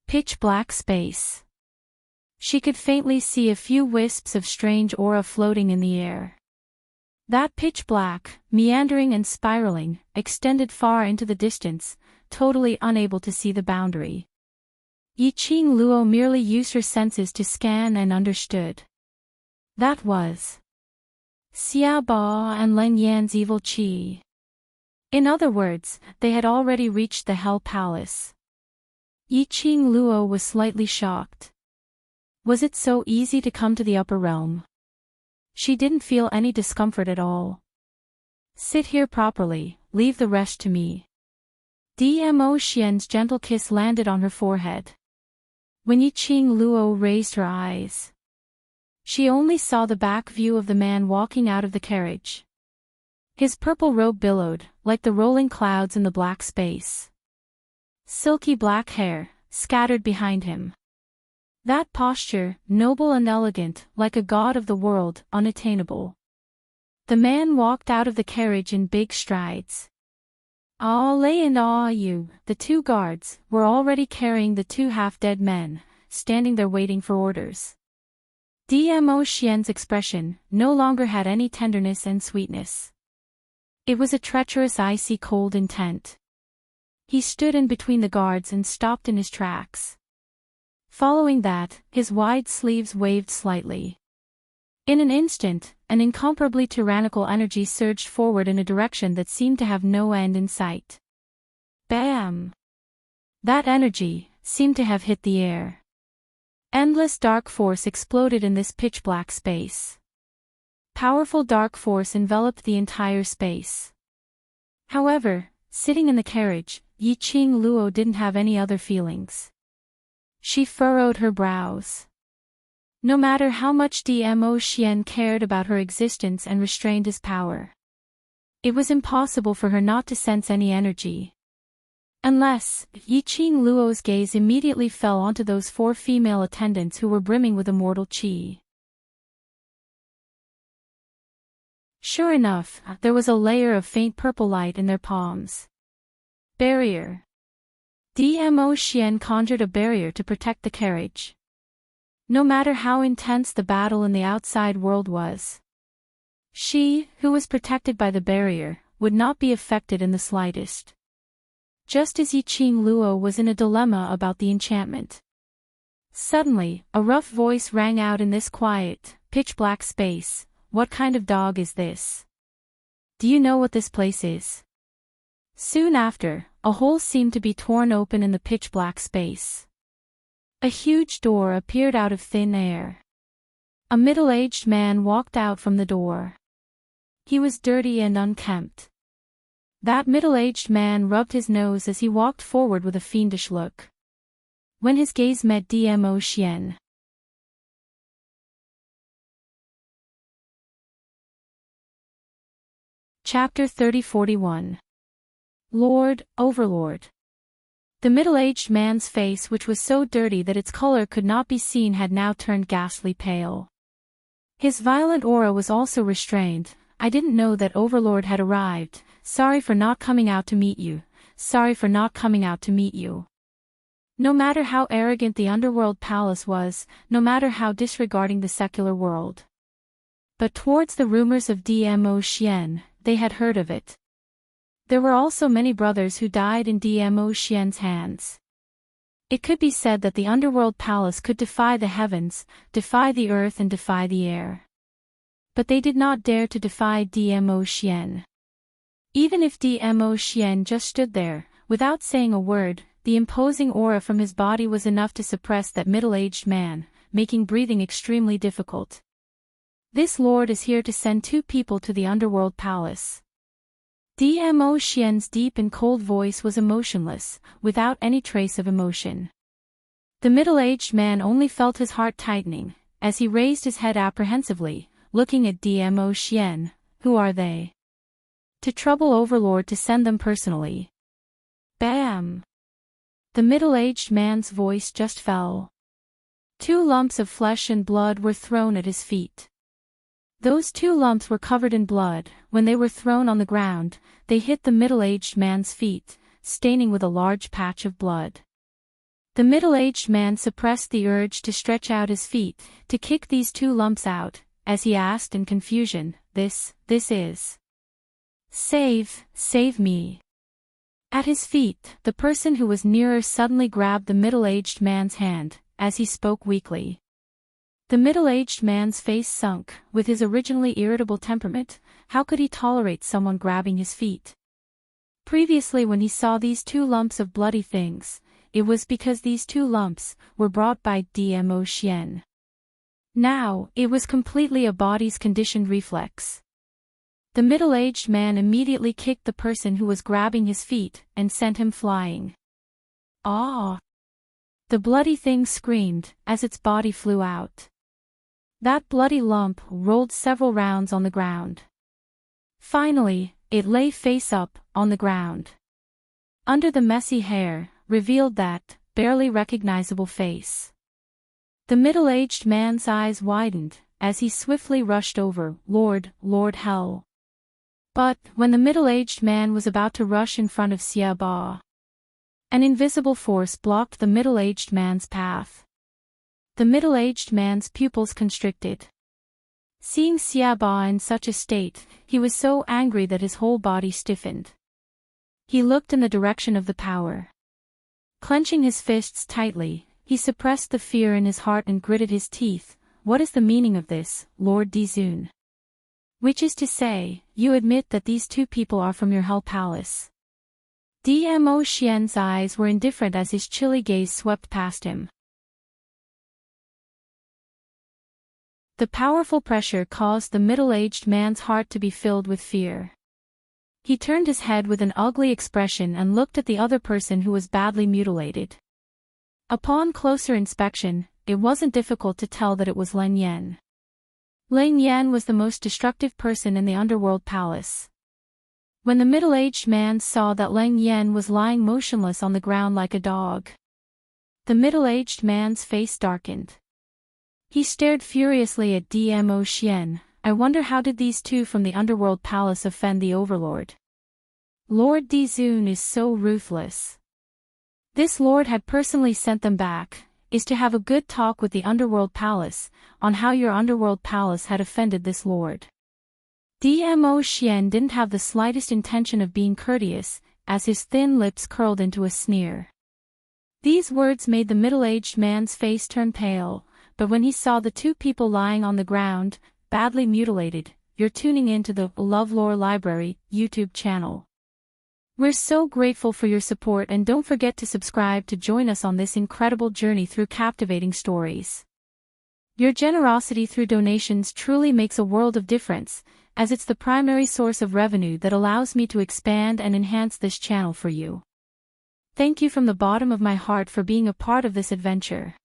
pitch black space. She could faintly see a few wisps of strange aura floating in the air. That pitch black, meandering and spiraling, extended far into the distance, totally unable to see the boundary. Yiqing Luo merely used her senses to scan and understood. That was Xia Ba and Len Yan's evil qi. In other words, they had already reached the Hell Palace. Yiqing Luo was slightly shocked. Was it so easy to come to the upper realm? She didn't feel any discomfort at all. Sit here properly, leave the rest to me. Dmo Xian's gentle kiss landed on her forehead. When Yiqing Luo raised her eyes, she only saw the back view of the man walking out of the carriage. His purple robe billowed, like the rolling clouds in the black space. Silky black hair, scattered behind him. That posture, noble and elegant, like a god of the world, unattainable. The man walked out of the carriage in big strides. Ah Lei and Ah Yu, the two guards, were already carrying the two half-dead men, standing there waiting for orders. Dmo Xian's expression no longer had any tenderness and sweetness. It was a treacherous icy cold intent. He stood in between the guards and stopped in his tracks. Following that, his wide sleeves waved slightly. In an instant, an incomparably tyrannical energy surged forward in a direction that seemed to have no end in sight. Bam! That energy seemed to have hit the air. Endless dark force exploded in this pitch-black space. Powerful dark force enveloped the entire space. However, sitting in the carriage, Yiqing Luo didn't have any other feelings. She furrowed her brows. No matter how much Dmo Xian cared about her existence and restrained his power, it was impossible for her not to sense any energy. Unless, Yiqing Luo's gaze immediately fell onto those four female attendants who were brimming with immortal qi. Sure enough, there was a layer of faint purple light in their palms. Barrier. Dmo Xian conjured a barrier to protect the carriage. No matter how intense the battle in the outside world was, she, who was protected by the barrier, would not be affected in the slightest. Just as Yiqing Luo was in a dilemma about the enchantment, Suddenly, a rough voice rang out in this quiet, pitch-black space. What kind of dog is this? Do you know what this place is? Soon after, a hole seemed to be torn open in the pitch-black space. A huge door appeared out of thin air. A middle-aged man walked out from the door. He was dirty and unkempt. That middle-aged man rubbed his nose as he walked forward with a fiendish look. When his gaze met Dmo Xian. Chapter 3041. Lord, Overlord. The middle-aged man's face, which was so dirty that its color could not be seen, had now turned ghastly pale. His violent aura was also restrained. I didn't know that Overlord had arrived. Sorry for not coming out to meet you. Sorry for not coming out to meet you. No matter how arrogant the underworld palace was, no matter how disregarding the secular world. But towards the rumors of Dmo Xian, they had heard of it. There were also many brothers who died in Dmo Xian's hands. It could be said that the underworld palace could defy the heavens, defy the earth and defy the air. But they did not dare to defy Dmo Xian. Even if Dmo Xian just stood there, without saying a word, the imposing aura from his body was enough to suppress that middle-aged man, making breathing extremely difficult. This lord is here to send 2 people to the underworld palace. Dmo Xian's deep and cold voice was emotionless, without any trace of emotion. The middle-aged man only felt his heart tightening, as he raised his head apprehensively, looking at Dmo Xian. Who are they? To trouble Overlord to send them personally. Bam! The middle-aged man's voice just fell. 2 lumps of flesh and blood were thrown at his feet. Those 2 lumps were covered in blood. When they were thrown on the ground, they hit the middle-aged man's feet, staining with a large patch of blood. The middle-aged man suppressed the urge to stretch out his feet, to kick these 2 lumps out, as he asked in confusion, This is... Save me. At his feet, the person who was nearer suddenly grabbed the middle-aged man's hand, as he spoke weakly. The middle-aged man's face sunk. With his originally irritable temperament, how could he tolerate someone grabbing his feet? Previously, when he saw these 2 lumps of bloody things, it was because these 2 lumps were brought by Dmo Xian. Now, it was completely a body's conditioned reflex. The middle-aged man immediately kicked the person who was grabbing his feet, and sent him flying. Ah! The bloody thing screamed, as its body flew out. That bloody lump rolled several rounds on the ground. Finally, it lay face up, on the ground. Under the messy hair, revealed that, barely recognizable face. The middle-aged man's eyes widened, as he swiftly rushed over, Lord Hell. But, when the middle-aged man was about to rush in front of Xia Ba, an invisible force blocked the middle-aged man's path. The middle-aged man's pupils constricted. Seeing Xia Ba in such a state, he was so angry that his whole body stiffened. He looked in the direction of the power. Clenching his fists tightly, he suppressed the fear in his heart and gritted his teeth. What is the meaning of this, Lord Dizun? Which is to say, you admit that these 2 people are from your hell palace. Dmo Xian's eyes were indifferent as his chilly gaze swept past him. The powerful pressure caused the middle-aged man's heart to be filled with fear. He turned his head with an ugly expression and looked at the other person who was badly mutilated. Upon closer inspection, it wasn't difficult to tell that it was Leng Yan. Leng Yan was the most destructive person in the underworld palace. When the middle-aged man saw that Leng Yan was lying motionless on the ground like a dog, the middle-aged man's face darkened. He stared furiously at Dmo Xian. I wonder how did these 2 from the underworld palace offend the overlord? Lord Dizun is so ruthless. This lord had personally sent them back, is to have a good talk with the underworld palace, on how your underworld palace had offended this lord. Dmo Xian didn't have the slightest intention of being courteous, as his thin lips curled into a sneer. These words made the middle-aged man's face turn pale, but when he saw the two people lying on the ground, badly mutilated, "You're tuning in to the LoveLore Library YouTube channel. We're so grateful for your support, and don't forget to subscribe to join us on this incredible journey through captivating stories. Your generosity through donations truly makes a world of difference, as it's the primary source of revenue that allows me to expand and enhance this channel for you. Thank you from the bottom of my heart for being a part of this adventure.